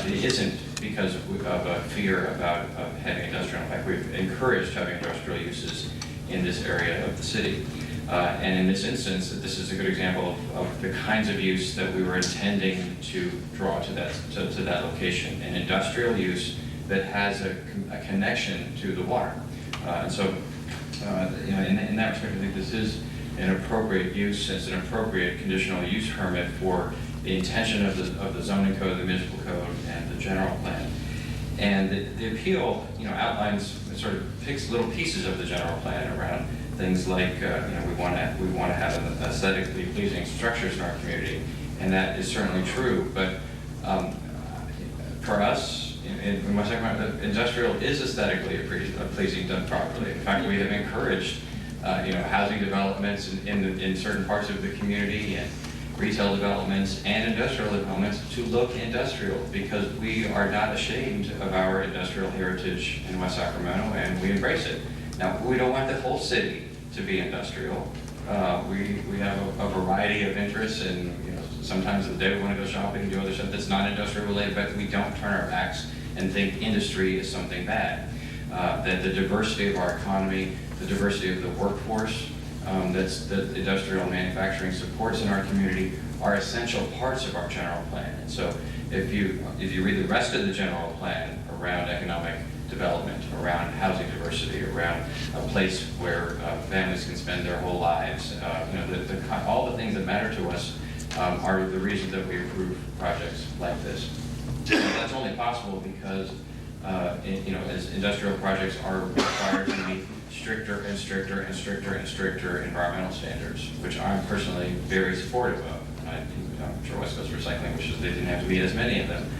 It isn't because of a fear about heavy industrial. In fact, we've encouraged heavy industrial uses in this area of the city. And in this instance, this is a good example of the kinds of use that we were intending to draw to that location, an industrial use that has a connection to the water. And so, you know, in that respect, I think this is an appropriate use. It's an appropriate conditional use permit for the intention of the zoning code, the municipal code, and the general plan. And the appeal, you know, outlines, sort of picks little pieces of the general plan around things like, you know, we want to have aesthetically pleasing structures in our community, and that is certainly true. But for us, in West Sacramento, industrial is aesthetically pleasing done properly. In fact, we have encouraged, you know, housing developments in certain parts of the community, and retail developments and industrial developments to look industrial, because we are not ashamed of our industrial heritage in West Sacramento, and we embrace it. Now, we don't want the whole city to be industrial. We have a variety of interests, and you know, sometimes the day we want to go shopping and do other stuff that's not industrial related, but we don't turn our backs and think industry is something bad. That the diversity of our economy, the diversity of the workforce that industrial manufacturing supports in our community are essential parts of our general plan. And so if you read the rest of the general plan around economic development, around housing diversity, around a place where families can spend their whole lives, you know, all the things that matter to us are the reasons that we approve projects like this. That's only possible because you know, as industrial projects are required to meet stricter and stricter and stricter and stricter environmental standards, which I'm personally very supportive of. I'm sure West Coast Recycling wishes they didn't have to meet as many of them.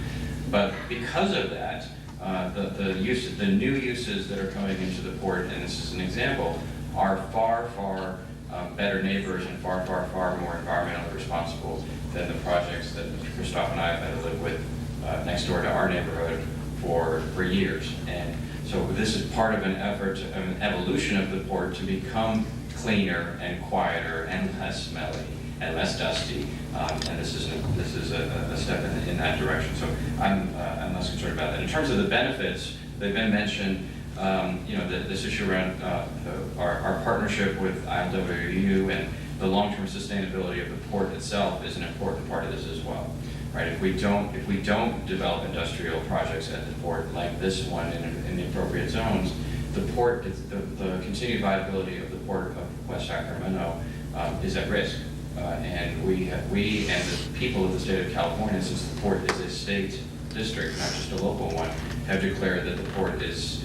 But because of that, the new uses that are coming into the port, and this is an example, are far, far better neighbors and far, far, far more environmentally responsible than the projects that Mr. Christoph and I have had to live with next door to our neighborhood for years. And so this is part of an effort, an evolution of the port to become cleaner and quieter and less smelly and less dusty. And this is a step in that direction. So I'm less concerned about that. In terms of the benefits, they've been mentioned. You know, this issue around our partnership with ILWU and the long-term sustainability of the port itself is an important part of this as well. Right? If we don't develop industrial projects at the port like this one in the appropriate zones, the port, the continued viability of the port of West Sacramento is at risk. And we and the people of the state of California, since the port is a state district, not just a local one, have declared that the port is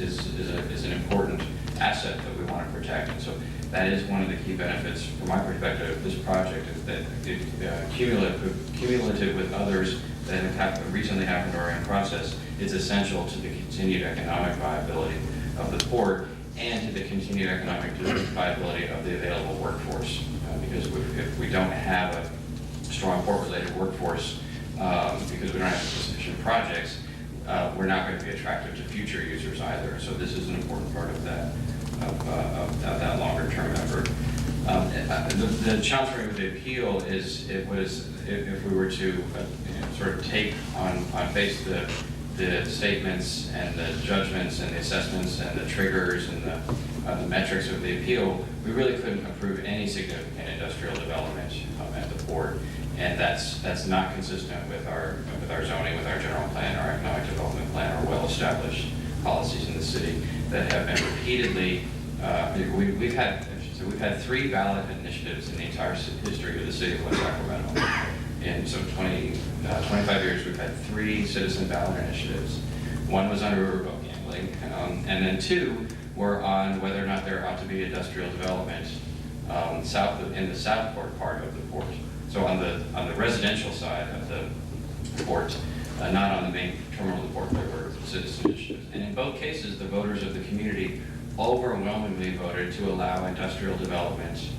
an important asset that we want to protect. And so that is one of the key benefits, from my perspective, of this project, is that cumulative with others that have recently happened or are in process, is essential to the continued economic viability of the port and to the continued economic viability of the available workforce. Because if we don't have a strong port-related workforce, because we don't have sufficient projects, we're not going to be attractive to future users either. So this is an important part of that, of that longer-term effort. The challenge for me with the appeal is if we were to you know, sort of take on face the statements and the judgments and the assessments and the triggers and the metrics of the appeal, we really couldn't approve any significant industrial development at the port. And that's not consistent with our zoning, with our general plan, our economic development plan, our well-established policies in the city that have been repeatedly. We've had 3 ballot initiatives in the entire history of the city of West Sacramento. In some 25 years, we've had 3 citizen ballot initiatives. One was on riverboat gambling, and then 2 were on whether or not there ought to be industrial development in the southport part of the port. So on the residential side of the port, not on the main terminal of the port, there were citizen initiatives. And in both cases, the voters of the community overwhelmingly voted to allow industrial development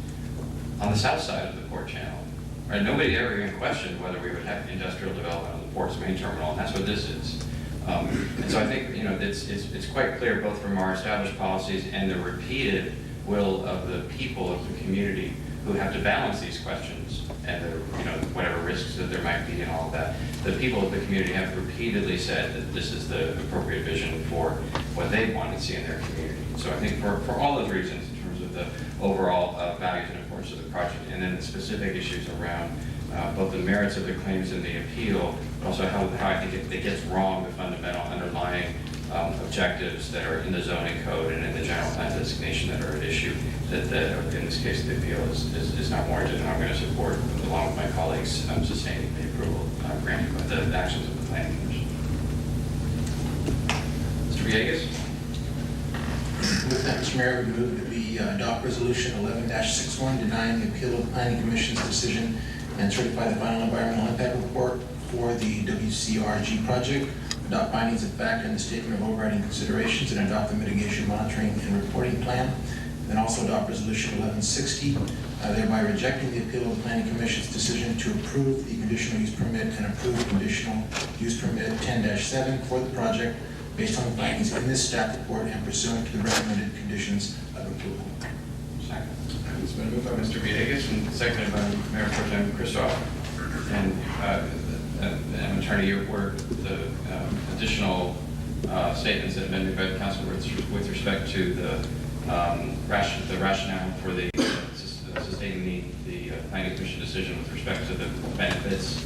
on the south side of the port channel. Right? Nobody ever even questioned whether we would have industrial development on the port's main terminal, and that's what this is. And so I think, you know, it's quite clear both from our established policies and the repeated will of the people of the community who have to balance these questions and the, you know, whatever risks that there might be and all of that. The people of the community have repeatedly said that this is the appropriate vision for what they want to see in their community. So I think for all those reasons, in terms of the overall values and importance of the project, and then the specific issues around both the merits of the claims and the appeal, but also how I think it gets wrong the fundamental underlying objectives that are in the zoning code and in the general plan designation that are at issue, that in this case the appeal is not warranted, and I'm going to support, along with my colleagues, sustaining the approval granted by the actions of the planning commission. Mr. Villegas?
With that, Mr. Mayor, we move that we adopt resolution 11-61 denying the appeal of the planning commission's decision and certify the final environmental impact report for the WCRG project, adopt findings of fact and the statement of overriding considerations, and adopt the mitigation monitoring and reporting plan. Then also adopt resolution 1160, thereby rejecting the appeal of the planning commission's decision to approve the conditional use permit and approve conditional use permit 10-7 for the project based on the findings in this staff report and pursuant to the recommended conditions of approval.
Second. It's been moved by Mr. Villegas and seconded by Mayor Pro Tem Christoph. And Attorney, you were the additional statements that have been made by the council with respect to the rationale for the sustaining the planning commission decision with respect to the benefits.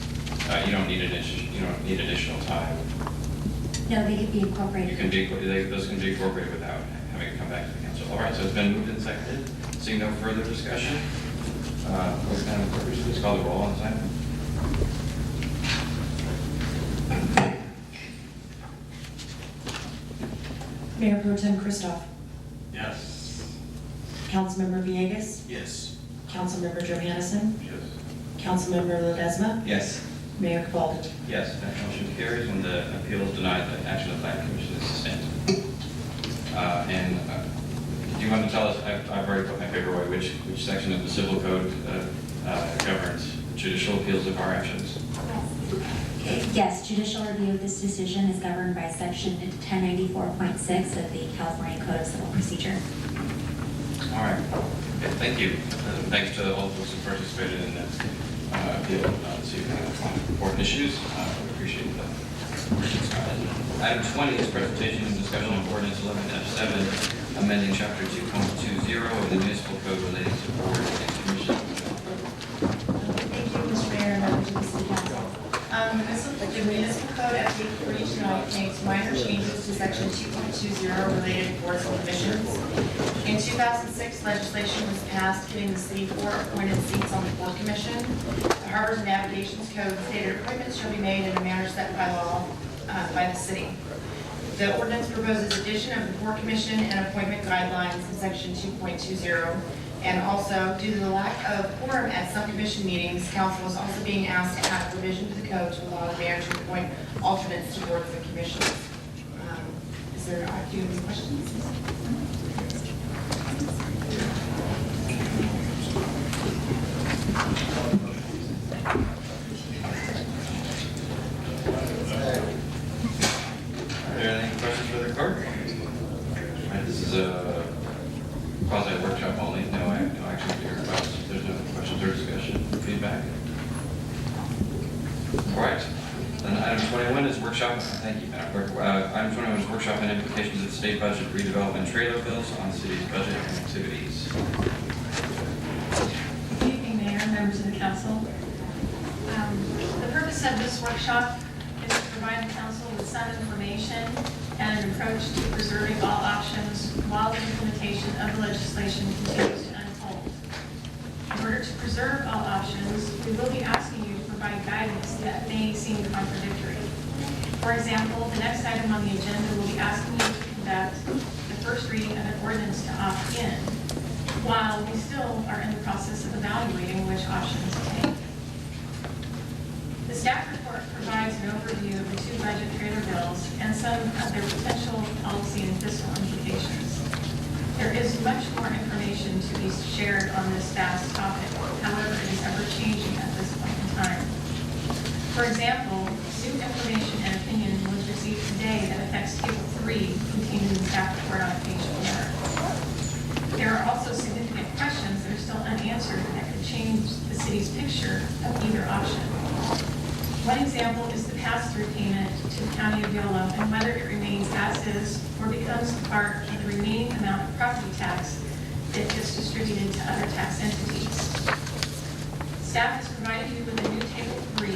You don't need additional time.
No, they could be incorporated.
Those can be incorporated without having to come back to the council. All right, so it's been moved and seconded. Seeing no further discussion, please call the roll on this item.
Mayor Pro Tem Christoph.
Yes.
Councilmember Villegas.
Yes.
Councilmember Johannesson.
Yes.
Councilmember Ledesma.
Yes.
Mayor Cabaldo.
Yes, that motion carries and the appeal is denied. The action of the planning commission is sustained. Do you want to tell us, I've already put my paper away, which section of the civil code governs judicial appeals of our actions?
Yes, judicial review of this decision is governed by section 1094.6 of the California Code of Civil Procedure.
All right. Okay, thank you. Thanks to all those who participated in the appeal this evening on important issues. We appreciate that. Item 20 is presentation and discussion of ordinance 11-7, amending chapter 2.20 of the municipal code relating to board and commission.
Thank you, Mr. Mayor, and members of the City Council. The municipal code update for each night makes minor changes to section 2.20 related to boards and commissions. In 2006, legislation was passed giving the city 4 appointed seats on the board commission. The Harbors and Navigations Code stated appointments shall be made in a manner set by law by the city. The ordinance proposes addition of the board commission and appointment guidelines in section 2.20. And also, due to the lack of quorum at some commission meetings, council is also being asked to add a provision to the code to allow the mayor to appoint alternates to boards and commissions. Do you have any questions?
Are there any questions for the clerk? All right, this is a quasi-workshop only. No action to your request. There's no questions or discussion, feedback. All right. Then item 21 is workshop. Thank you, Madam Clerk. Item 21 is workshop and implications of the state budget redevelopment trailer bills on the city's budget and activities.
Good evening, Mayor, members of the council. The purpose of this workshop is to provide the council with some information and an approach to preserving all options while the implementation of the legislation continues to unfold. In order to preserve all options, we will be asking you to provide guidance that may seem contradictory. For example, the next item on the agenda will be asking you to conduct the first reading of an ordinance to opt in, while we still are in the process of evaluating which options to take. The staff report provides an overview of the 2 budget trailer bills and some of their potential policy and fiscal implications. There is much more information to be shared on this vast topic. However, it is ever changing at this point in time. For example, new information and opinion was received received today that affects Table 3 contained in the staff report on page 4. There are also significant questions that are still unanswered that could change the city's picture of either option. One example is the pass-through payment to the County of Yolo and whether it remains as is or becomes a part of the remaining amount of property tax that gets distributed to other tax entities. Staff has provided you with a new Table 3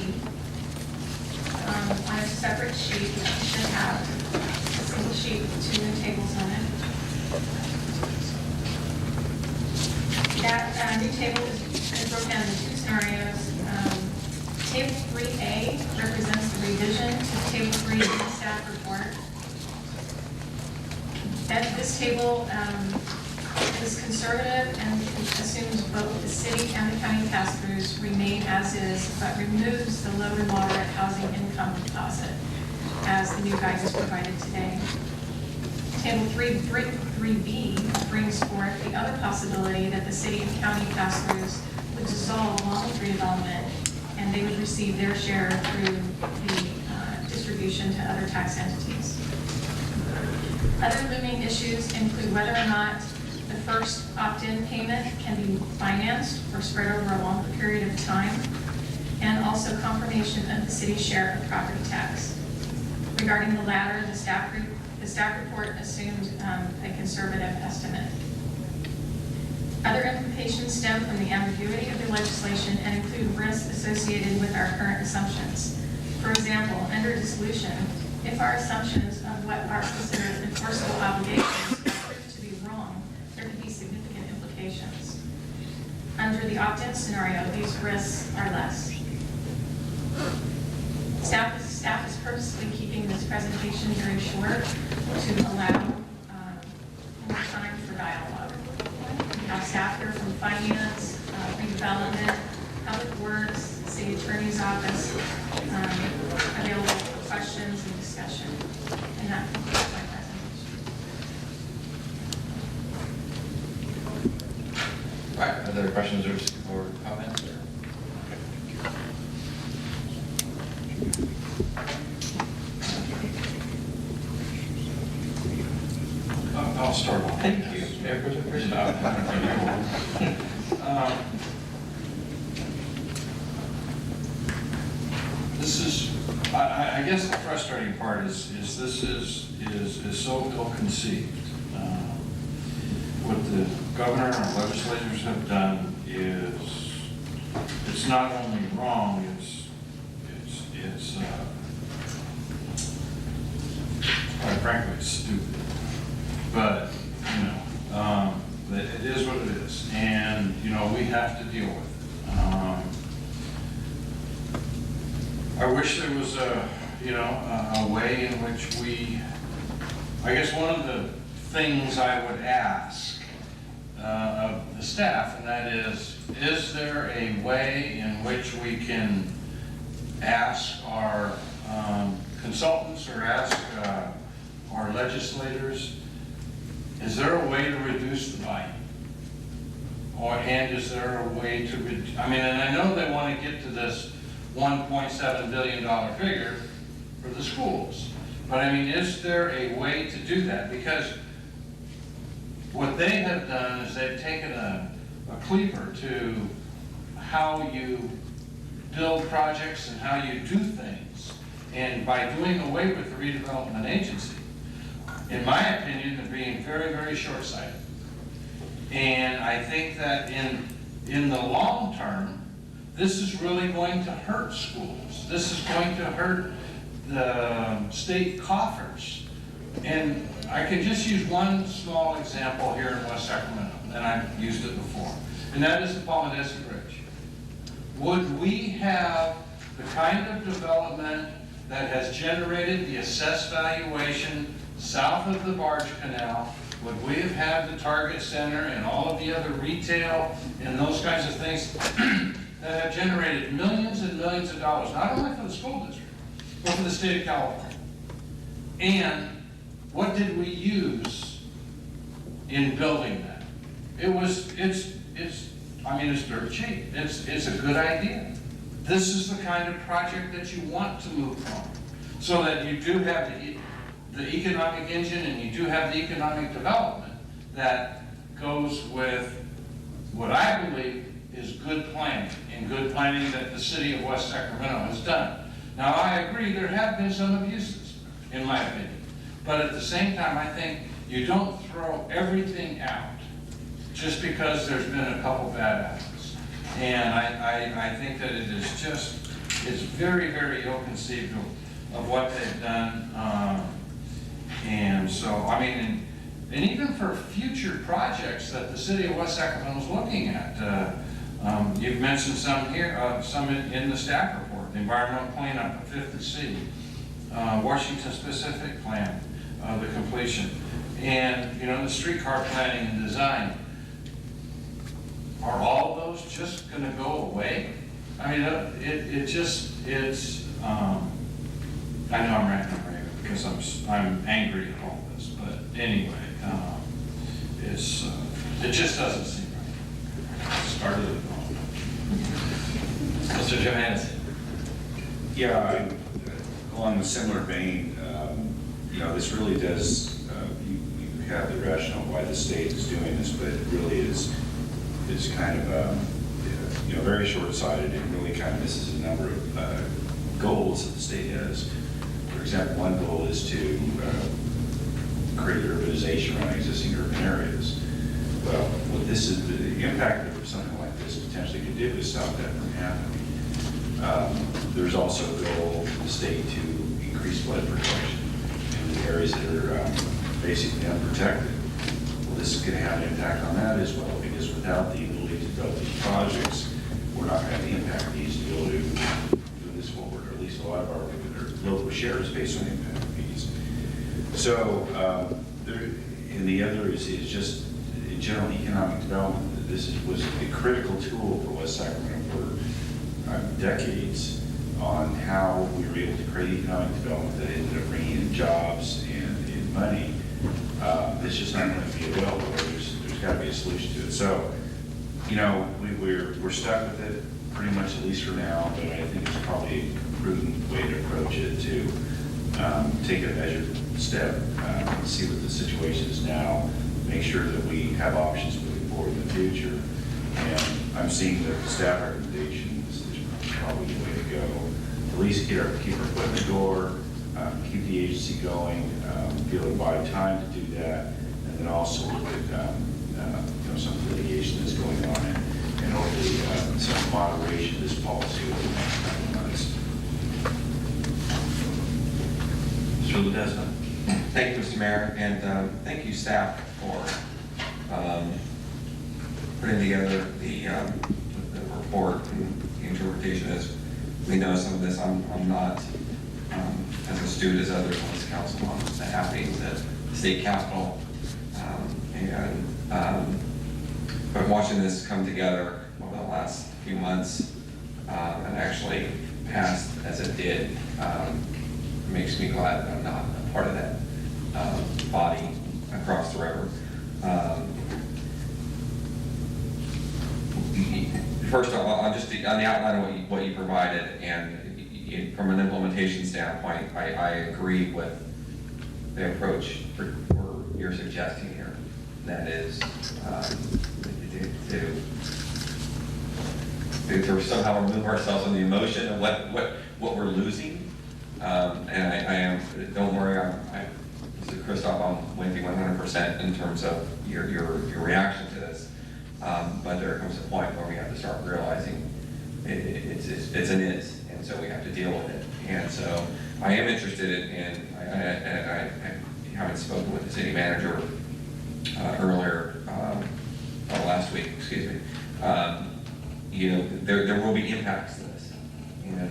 on a separate sheet that you should have, a single sheet with 2 new tables on it. That new table is broken down into 2 scenarios. Table 3A represents the revision to Table 3 in the staff report. This table is conservative and assumes both the city and the county pass-throughs remain as is, but removes the low to moderate housing income deposit as the new guidance provided today. Table 3B brings forth the other possibility that the city and county pass-throughs would dissolve along with redevelopment, and they would receive their share through the distribution to other tax entities. Other looming issues include whether or not the first opt-in payment can be financed or spread over a longer period of time, and also confirmation of the city's share of property tax. Regarding the latter, the staff report assumed a conservative estimate. Other implications stem from the ambiguity of the legislation and include risks associated with our current assumptions. For example, under dissolution, if our assumptions of what are considered enforceable obligations prove to be wrong, there could be significant implications. Under the opt-in scenario, these risks are less. Staff is purposely keeping this presentation very short to allow more time for dialogue. We have staff here from finance, redevelopment, public works, city attorney's office, available for questions and discussion. And that concludes my presentation.
All right, other questions or comments?
I'll start off.
Thank you.
This is, I guess the frustrating part is this is so ill-conceived. What the governor and our legislators have done is, it's not only wrong, it's quite frankly, it's stupid. But, it is what it is, and, we have to deal with it. I wish there was a way in which I guess one of the things I would ask of the staff, and that is there a way in which we can ask our consultants or ask our legislators, is there a way to reduce the volume? And is there a way to, and I know they want to get to this $1.7 billion figure for the schools. But is there a way to do that? Because what they have done is they've taken a cleaver to how you build projects and how you do things. And by doing away with the redevelopment agency, in my opinion, they're being very, very short-sighted. And I think that in the long term, this is really going to hurt schools. This is going to hurt the state coffers. And I can just use one small example here in West Sacramento, and I've used it before, and that is the Palmadesi Bridge. Would we have the kind of development that has generated the assessed valuation south of the barge canal? Would we have had the Target Center and all of the other retail and those kinds of things that have generated millions and millions of dollars, not only for the school district, but for the state of California? And what did we use in building that? It's dirt cheap. It's a good idea. This is the kind of project that you want to move from. so that you do have the economic engine and you do have the economic development that goes with what I believe is good planning, and good planning that the city of West Sacramento has done. Now, I agree there have been some abuses, in my opinion, but at the same time, I think you don't throw everything out just because there's been a couple bad apples. And I think that it is just, it's very, very ill-conceived of what they've done. And so, I mean, and even for future projects that the city of West Sacramento is looking at, you've mentioned some here, some in the staff report, the environmental cleanup of 50 C, Washington specific plan, the completion, and the streetcar planning and design. Are all those just going to go away? I mean, it's. I know I'm ranting on radio because I'm angry at all this, but anyway, it just doesn't seem right. Started it wrong.
Mr. Johannes.
Yeah, along a similar vein, this really does, you have the rationale why the state is doing this, but it really is kind of, very short-sighted and really kind of misses a number of goals that the state has. For example, one goal is to create urbanization around existing urban areas. Well, what this is, the impact of something like this potentially could do is stop that from happening. There's also a goal of the state to increase flood protection in the areas that are basically unprotected. Well, this is going to have an impact on that as well, because without the ability to develop these projects, we're not going to have the impact fees to be able to move this forward, or at least a lot of our local share is based on impact fees. So, and the other is just in general economic development. This was a critical tool for West Sacramento for decades on how we were able to create economic development that ended up bringing in jobs and in money. It's just not going to be available. There's got to be a solution to it. So, we're stuck with it pretty much, at least for now, but I think it's probably a prudent way to approach it, to take a measured step, see what the situation is now, make sure that we have options moving forward in the future. And I'm seeing that the staff recommendations is probably the way to go. At least keep our foot in the door, keep the agency going, be able to buy time to do that, and then also look at some litigation that's going on, and hopefully some moderation of this policy over the next couple of months.
Mr. Ledesma.
Thank you, Mr. Mayor, and thank you, staff, for putting together the report and the interpretation. As we know, some of this I'm not as astute as others on this council on the happenings at the state capitol, but watching this come together over the last few months and actually passed as it did makes me glad that I'm not a part of that body across the river. First of all, just on the outline of what you provided, and from an implementation standpoint, I agree with the approach you're suggesting here. That is to somehow remove ourselves from the emotion of what we're losing. And I am, don't worry, Mr. Christoph, I'm with you 100% in terms of your reaction to this. But there comes a point where we have to start realizing it's an is, and so we have to deal with it. And so I am interested in, I haven't spoken with the city manager earlier, last week, excuse me. There will be impacts to this, and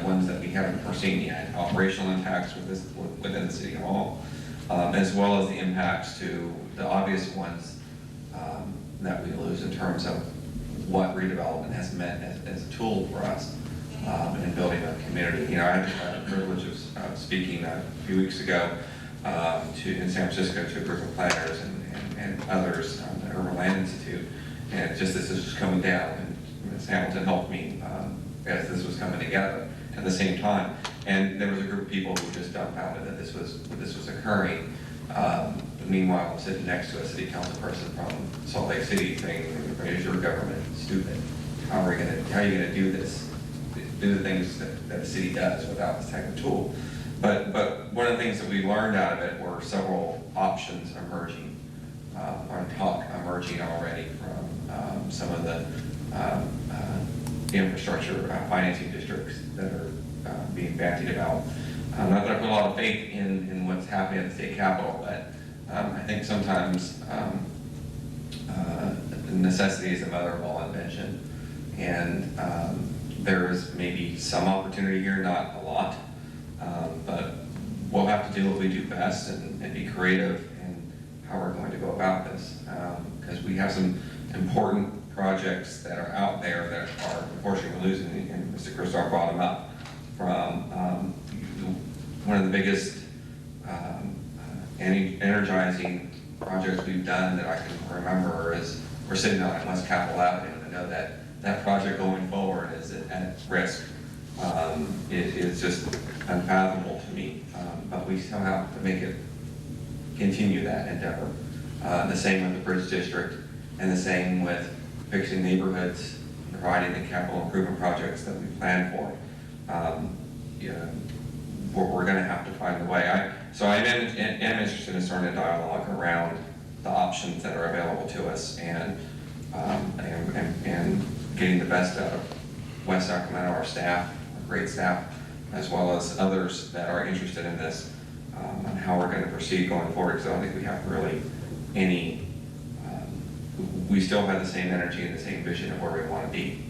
ones that we haven't foreseen yet, operational impacts within the city hall, as well as the impacts to the obvious ones that we lose in terms of what redevelopment has meant as a tool for us in building a community. I had the privilege of speaking a few weeks ago in San Francisco to a group of planners and others at the Urban Land Institute, and this is just coming down, and Ms. Hamilton helped me as this was coming together. At the same time, And there was a group of people who were just dumbfounded that this was occurring. Meanwhile, I'm sitting next to a city council person from Salt Lake City saying, "Is your government stupid? How are you gonna do this? Do the things that a city does without this type of tool?" But one of the things that we learned out of it were several options emerging, or talk emerging already from some of the infrastructure financing districts that are being bandied about. Not that I put a lot of faith in what's happening at the state capitol, but I think sometimes necessity is the mother of all invention. And there is maybe some opportunity here, not a lot, but we'll have to do what we do best and be creative in how we're going to go about this. Because we have some important projects that are out there that are unfortunately losing, and Mr. Christoph brought them up, from one of the biggest energizing projects we've done that I can remember is we're sitting on West Capitol Avenue, and I know that project going forward is at risk. It is just unfathomable to me, but we still have to make it continue that endeavor. The same with the Bridge District, and the same with fixing neighborhoods, providing the capital improvement projects that we plan for. We're going to have to find a way. So I am interested in starting a dialogue around the options that are available to us, and getting the best out of West Sacramento, our staff, our great staff, as well as others that are interested in this, on how we're going to proceed going forward. Because I don't think we have really any. We still have the same energy and the same vision of where we want to be,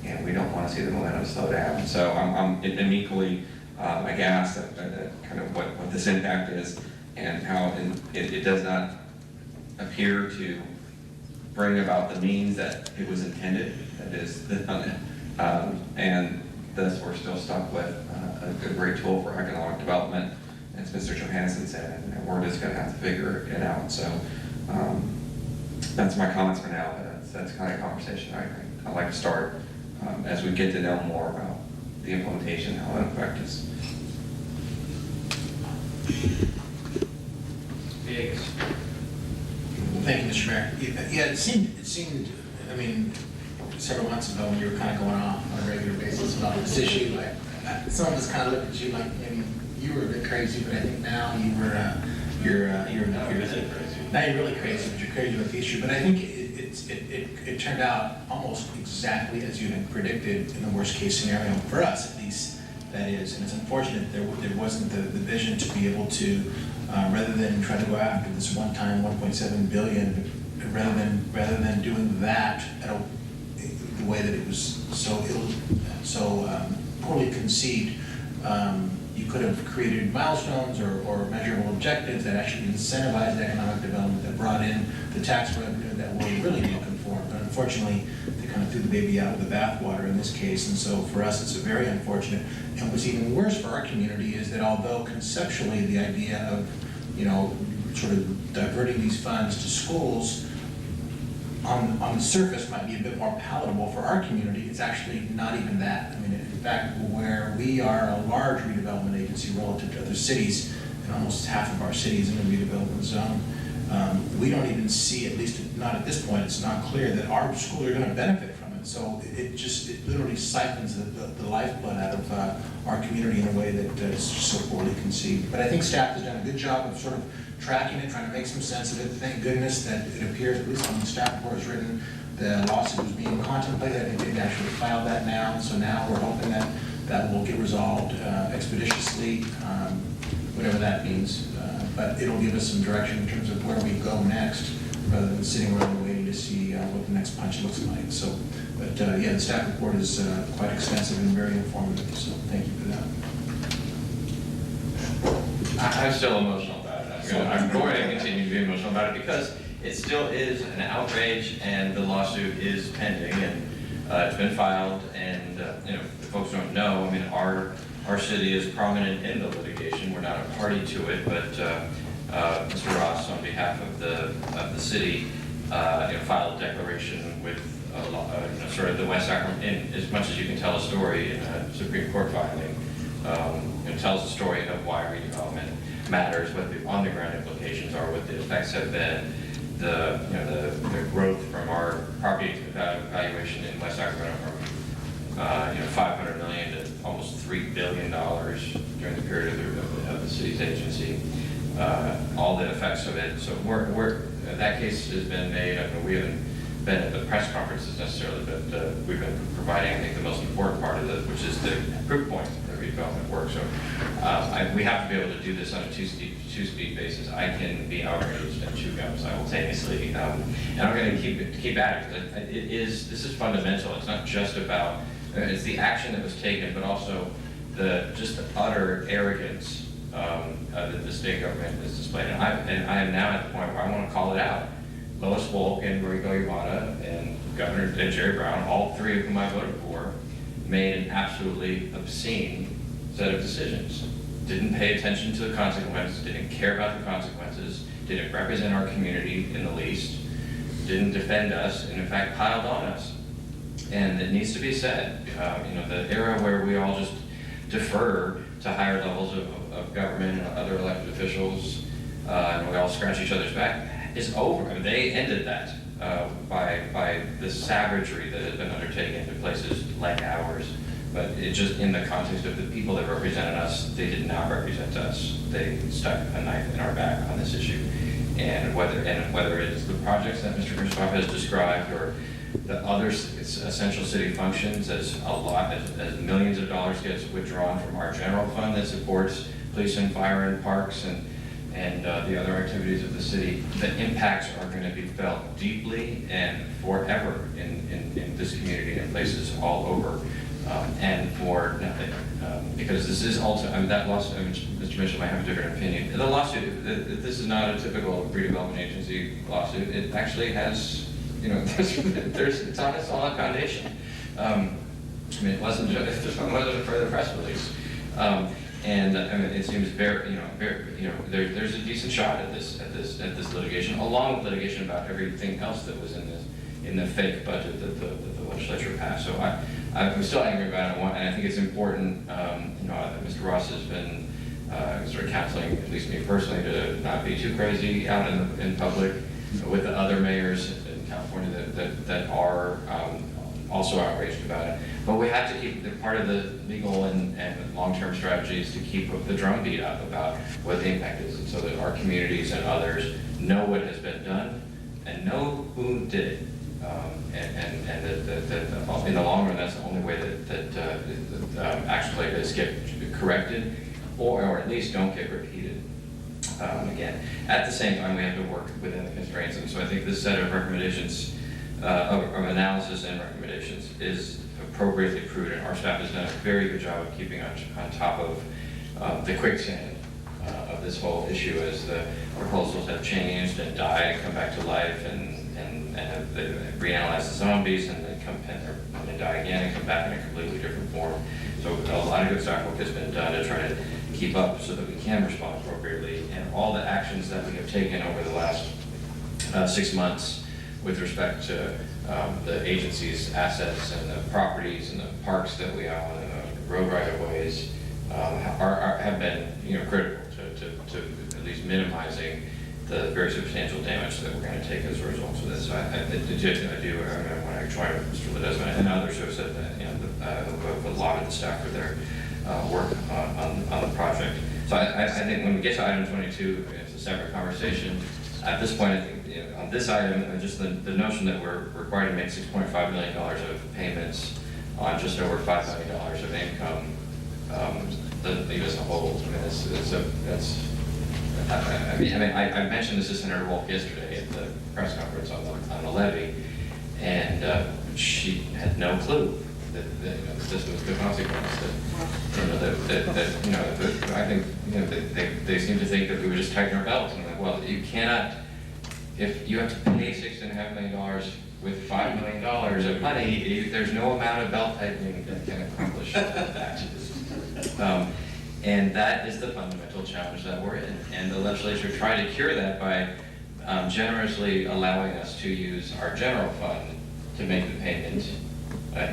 and we don't want to see the momentum slow down. So I'm equally aghast at kind of what this impact is, and how it does not appear to bring about the means that it was intended, that is, and thus we're still stuck with a great tool for economic development, as Mr. Johansson said, and we're just going to have to figure it out. So that's my comments for now, but that's the kind of conversation I'd like to start as we get to know more about the implementation, how it affects us.
Thank you, Mr. Mayor. Yeah, it seemed, I mean, several months ago when you were kind of going on a regular basis about this issue, like, some of us kind of looked at you like maybe you were a bit crazy, but I think now you're now you're really crazy, but you're crazy with the issue. But I think it turned out almost exactly as you had predicted in the worst case scenario, for us at least, that is. And it's unfortunate there wasn't the vision to be able to, rather than try to go after this one-time $1.7 billion, rather than doing that the way that it was so poorly conceived, you could have created milestones or measurable objectives that actually incentivized economic development, that brought in the tax revenue that we're really looking for. But unfortunately, they kind of threw the baby out with the bathwater in this case. And so for us, it's a very unfortunate. And what's even worse for our community is that although conceptually the idea of, sort of diverting these funds to schools on the surface might be a bit more palatable for our community, it's actually not even that. I mean, in fact, where we are a large redevelopment agency relative to other cities, and almost half of our cities in the redevelopment zone, we don't even see, at least not at this point, it's not clear that our schools are going to benefit from it. So it literally siphons the lifeblood out of our community in a way that is just so poorly conceived. But I think staff has done a good job of sort of tracking it, trying to make some sense of it. Thank goodness that it appears, at least when the staff report is written, the lawsuit was being contemplated. I think they've actually filed that now. So now we're hoping that that will get resolved expeditiously, whatever that means. But it'll give us some direction in terms of where we go next, rather than sitting around waiting to see what the next punch looks like. So, but yeah, the staff report is quite extensive and very informative. So thank you for that.
I'm still emotional about it. I'm going to continue to be emotional about it because it still is an outrage, and the lawsuit is pending, and it's been filed. And if folks don't know, I mean, our city is prominent in the litigation. We're not a party to it, but Mr. Ross, on behalf of the city, filed a declaration with sort of the West Sacramento, as much as you can tell a story in a Supreme Court filing, tells the story of why redevelopment matters, what the on-the-ground implications are, what the effects have been, the growth from our property valuation in West Sacramento from $500 million to almost $3 billion during the period of the city's agency. All the effects of it. So that case has been made. I mean, we haven't been at the press conferences necessarily, but we've been providing, I think, the most important part of it, which is the proof point of the redevelopment work. So we have to be able to do this on a two-speed basis. I can be outraged and chew gum simultaneously, and I'm going to keep at it. This is fundamental. It's not just about it's the action that was taken, but also just the utter arrogance that the state government is displaying. And I am now at the point where I want to call it out. Lois Wolk and Mariko Yamada and Governor Jerry Brown, all three of whom I voted for, made an absolutely obscene set of decisions. Didn't pay attention to the consequences, didn't care about the consequences, didn't represent our community in the least, didn't defend us, and in fact piled on us. And it needs to be said, the era where we all just defer to higher levels of government and other elected officials, and we all scratch each other's back, is over. I mean, they ended that by the savagery that has been undertaken to places like ours. But it just, in the context of the people that represented us, they did not represent us. They stuck a knife in our back on this issue. And whether it is the projects that Mr. Kristoff has described, or the other essential city functions, as millions of dollars gets withdrawn from our general fund that supports police and fire and parks and the other activities of the city, the impacts are going to be felt deeply and forever in this community and places all over. And for nothing, because this is ultimately, that lawsuit, Mr. Mitchell might have a different opinion. The lawsuit, this is not a typical redevelopment agency lawsuit. It actually has, it's on a solid foundation. It wasn't just, this one wasn't a further press release. It seems there's a decent shot at this litigation, along with litigation about everything else that was in the fake budget that the legislature passed. So I'm still angry about it, and I think it's important. Mr. Ross has been sort of counseling, at least me personally, to not be too crazy out in public with the other mayors in California that are also outraged about it. But we have to keep, part of the legal and long-term strategies to keep the drumbeat up about what the impact is, and so that our communities and others know what has been done and know who did it. That in the long run, that's the only way that actions like this get corrected, or at least don't get repeated again. At the same time, we have to work within the constraints, and so I think this set of recommendations, of analysis and recommendations, is appropriately prudent. Our staff has done a very good job of keeping on top of the quicksand of this whole issue as the proposals have changed and died and come back to life, and have reanalyzed the zombies, and then die again and come back in a completely different form. So a lot of good staff work has been done to try to keep up so that we can respond appropriately. And all the actions that we have taken over the last 6 months with respect to the agency's assets and the properties and the parks that we own and the road right-of-ways have been critical to at least minimizing the very substantial damage that we're going to take as a result of this. So I want to join with Mr. Ledesma and others who have said that, who have lauded the staff for their work on the project. So I think when we get to item 22, it's a separate conversation. At this point, I think on this item, just the notion that we're required to make $6.5 million of payments on just over $5 million of income doesn't leave us a hole. I mentioned this to Senator Wolf yesterday at the press conference on the levy, and she had no clue that this was the consequence. I think they seem to think that we would just tighten our belts. And I'm like, well, you cannot. If you have to pay $6.5 million with $5 million of money, there's no amount of belt tightening that can accomplish that. And that is the fundamental challenge that we're in. And the legislature tried to cure that by generously allowing us to use our general fund to make the payment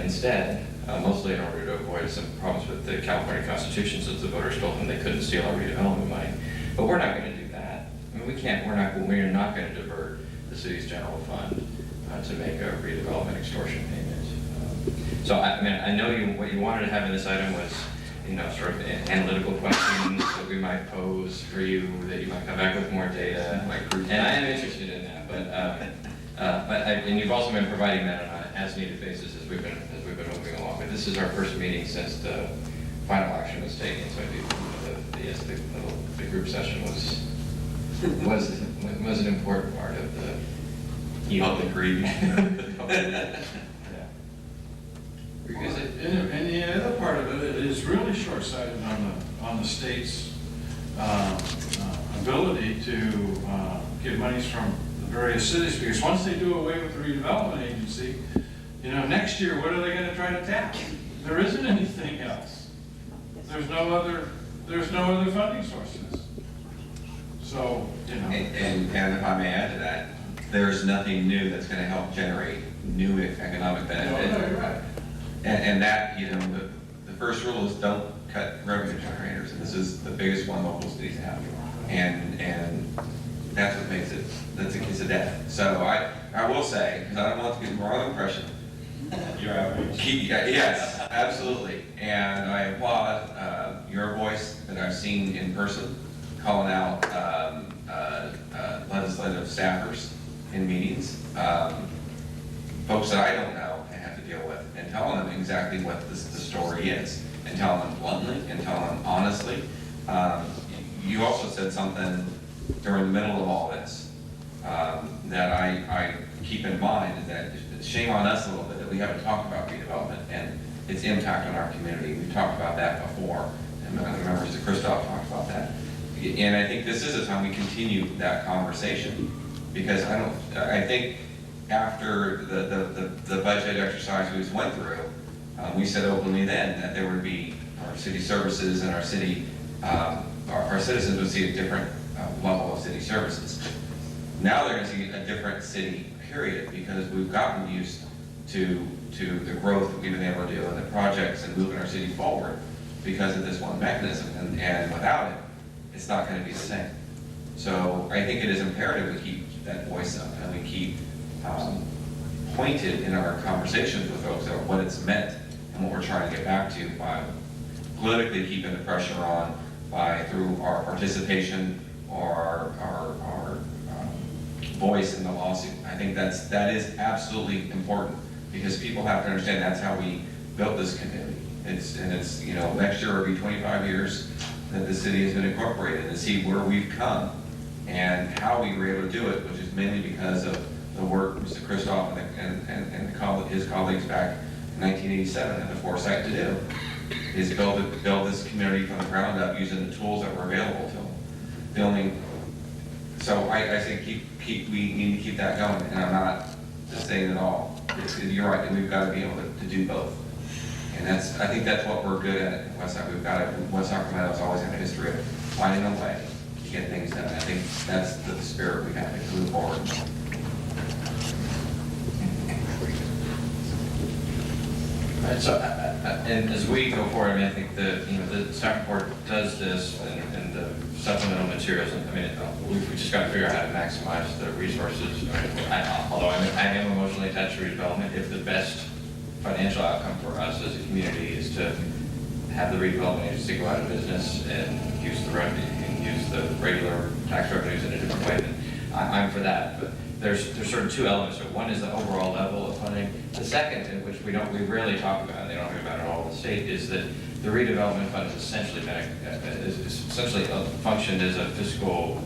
instead. mostly in order to avoid some problems with the California Constitution, since the voters told them they couldn't steal our redevelopment money. But we're not going to do that. I mean, we're not going to divert the city's general fund to make a redevelopment extortion payment. So I mean, I know what you wanted to have in this item was, sort of analytical questions that we might pose for you, that you might come back with more data. And I am interested in that, and you've also been providing that on an as-needed basis as we've been moving along. But this is our first meeting since the final action was taken, so I do think the group session was an important part of the public reading.
And the other part of it is really short-sighted on the state's ability to get monies from the various cities, because once they do away with the redevelopment agency, next year, what are they going to try to tap? There isn't anything else. There's no other funding sources. So,
And if I may add to that, there's nothing new that's going to help generate new economic benefit.
No, you're right.
And that, the first rule is don't cut revenue generators, and this is the biggest one local cities have. And that's what makes it, that's a kiss of death. So I will say, because I don't want to get the wrong impression.
You're outraged.
Yes, absolutely. And I applaud your voice that I've seen in person, calling out legislative staffers in meetings, folks that I don't know and have to deal with, and telling them exactly what the story is, and telling them bluntly, and telling them honestly. You also said something during the middle of all this that I keep in mind, is that it's shame on us a little bit that we haven't talked about redevelopment and its impact on our community. We've talked about that before, and the members of Christoph talked about that. And I think this is a time we continue that conversation, because I think after the budget exercise we just went through, we said openly then that there would be our city services, and our city, our citizens would see a different level of city services. Now they're going to see a different city, period, because we've gotten used to the growth that we've been able to do and the projects and moving our city forward because of this one mechanism. And without it, it's not going to be the same. So I think it is imperative we keep that voice up, and we keep pointed in our conversations with folks about what it's meant and what we're trying to get back to by politically keeping the pressure on through our participation or our voice in the lawsuit. I think that is absolutely important, because people have to understand that's how we built this community. It's next year will be 25 years that the city has been incorporated, and to see where we've come and how we were able to do it, which is mainly because of the work Mr. Christoph and his colleagues back in 1987 had the foresight to do, is build this community from the ground up using the tools that were available to them. So I say we need to keep that going, and I'm not dissaying at all. You're right, and we've got to be able to do both. And I think that's what we're good at in West Sacramento. West Sacramento's always had a history of finding a way to get things done. I think that's the spirit we have to move forward.
Right, so, and as we go forward, I mean, I think the staff report does this, and the supplemental materials, we just got to figure out how to maximize the resources. Although I am emotionally attached to redevelopment, if the best financial outcome for us as a community is to have the redevelopment agency go out of business and use the revenue, and use the regular tax revenues in a different way, then I'm for that. But there's sort of two elements. So one is the overall level of funding. The second, in which we rarely talk about, they don't talk about it all in the state, is that the redevelopment fund has essentially functioned as a fiscal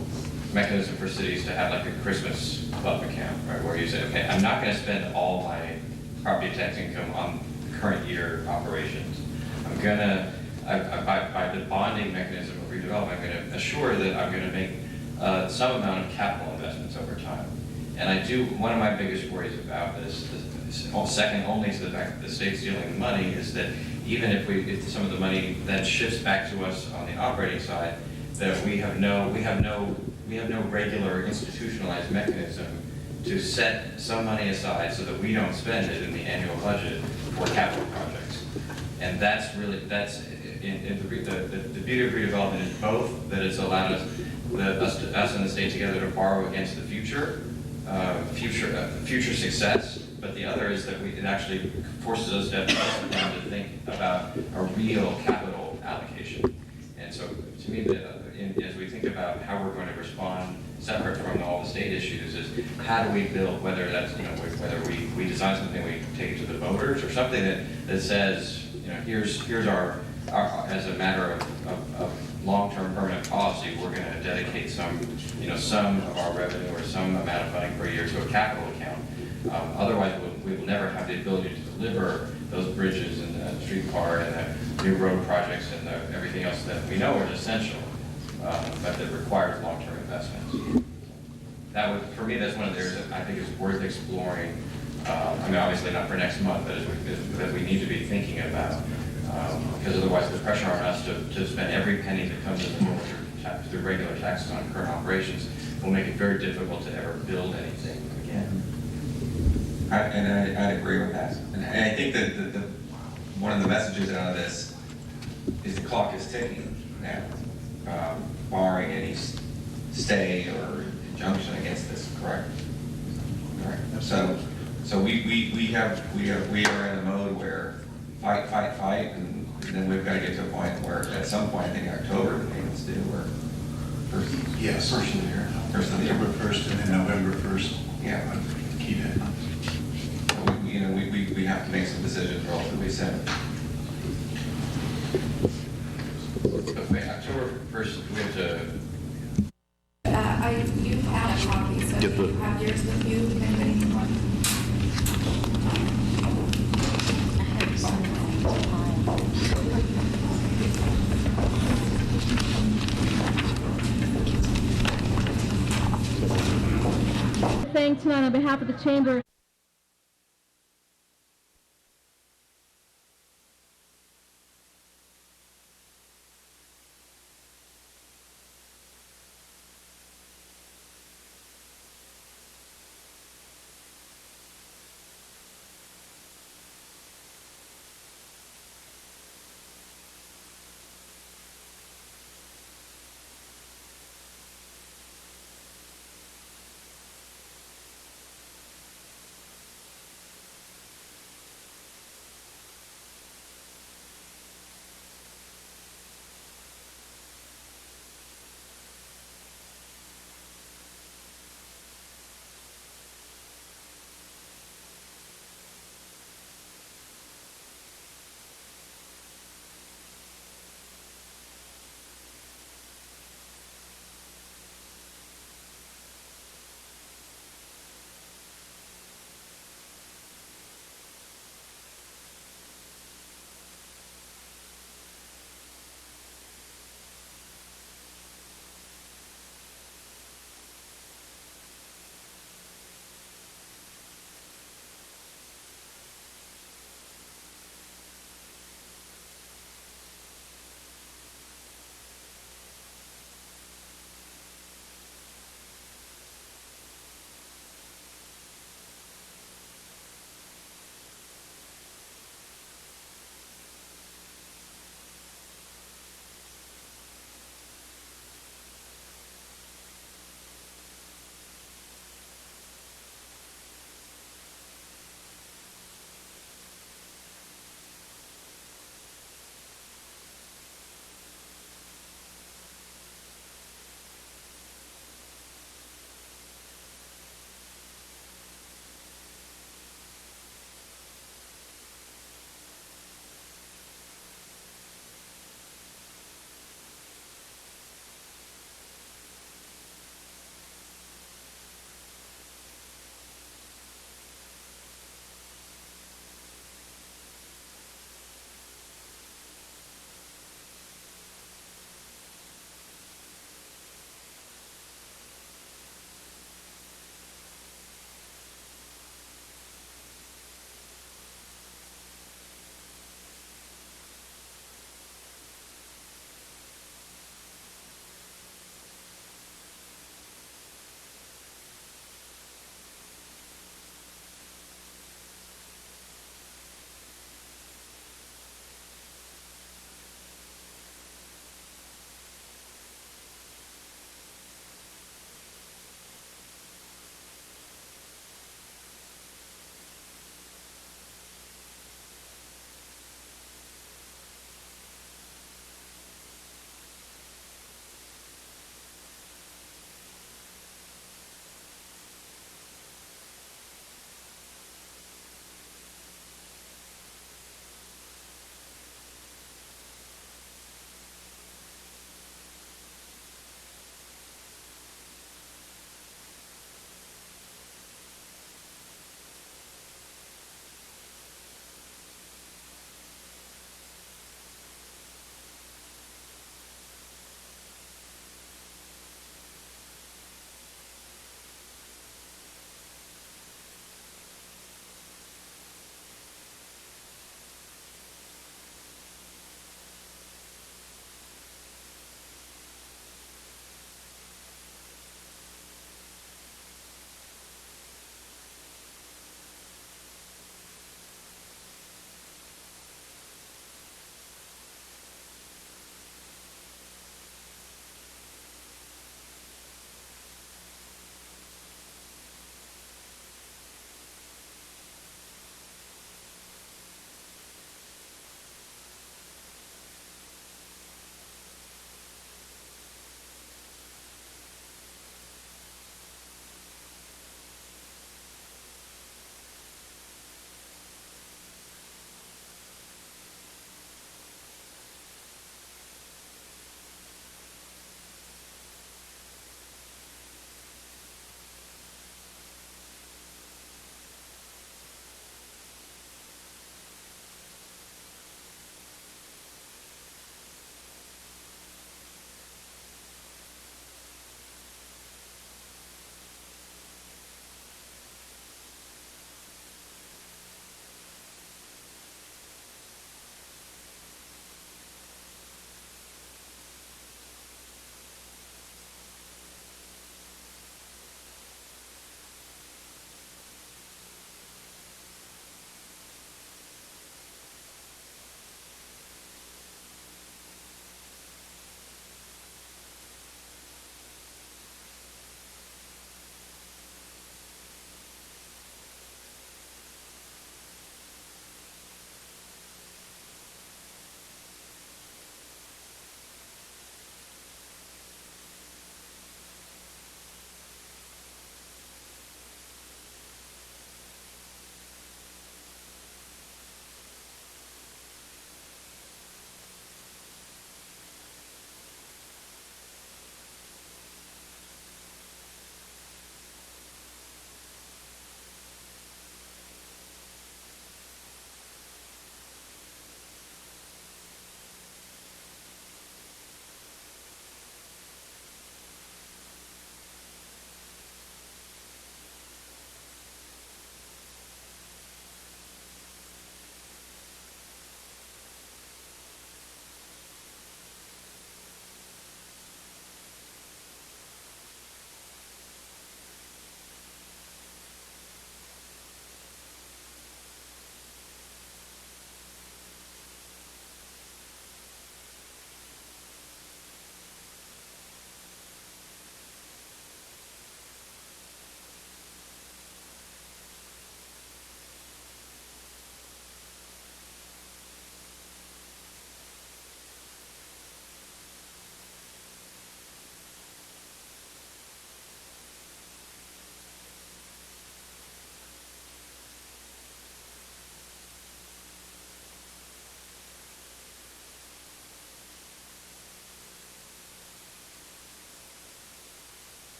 mechanism for cities to have like a Christmas club account, right? Where you say, okay, I'm not going to spend all my property tax income on the current year operations. I'm going to, by the bonding mechanism of redevelopment, I'm going to assure that I'm going to make some amount of capital investments over time. And one of my biggest worries about this, second only to the fact that the state's dealing the money, is that even if some of the money then shifts back to us on the operating side, that we have no regular institutionalized mechanism to set some money aside so that we don't spend it in the annual budget for capital projects. And that's really, the beauty of redevelopment is both that it's allowed us and the state together to borrow against the future success, but the other is that it actually forces us to think about a real capital allocation. And so to me, as we think about how we're going to respond separate from all the state issues, is how do we build, whether that's, whether we design something, we take it to the voters, or something that says, here's our as a matter of long-term permanent policy, we're going to dedicate some of our revenue or some amount of funding per year to a capital account. Otherwise, we will never have the ability to deliver those bridges and the streetcar and the new road projects and everything else that we know is essential, but that requires long-term investments. That would, for me, that's one of the areas that I think is worth exploring. Obviously not for next month, but that we need to be thinking about, because otherwise the pressure on us to spend every penny that comes in the door through regular taxes on current operations will make it very difficult to ever build anything again.
I'd agree with that. And I think that one of the messages out of this is the clock is ticking now, barring any stay or injunction against this, correct? Correct. So we are in a mode where fight, and then we've got to get to a point where at some point, I think October, the payments due, or first of the year. First of the year.
October 1st and then November 1st.
Yeah.
Keep it.
We have to make some decisions relatively soon.
Okay, October 1st, we have to.
You have a copy, so if you have yours with you, if anybody wants.
Saying tonight on behalf of the Chamber.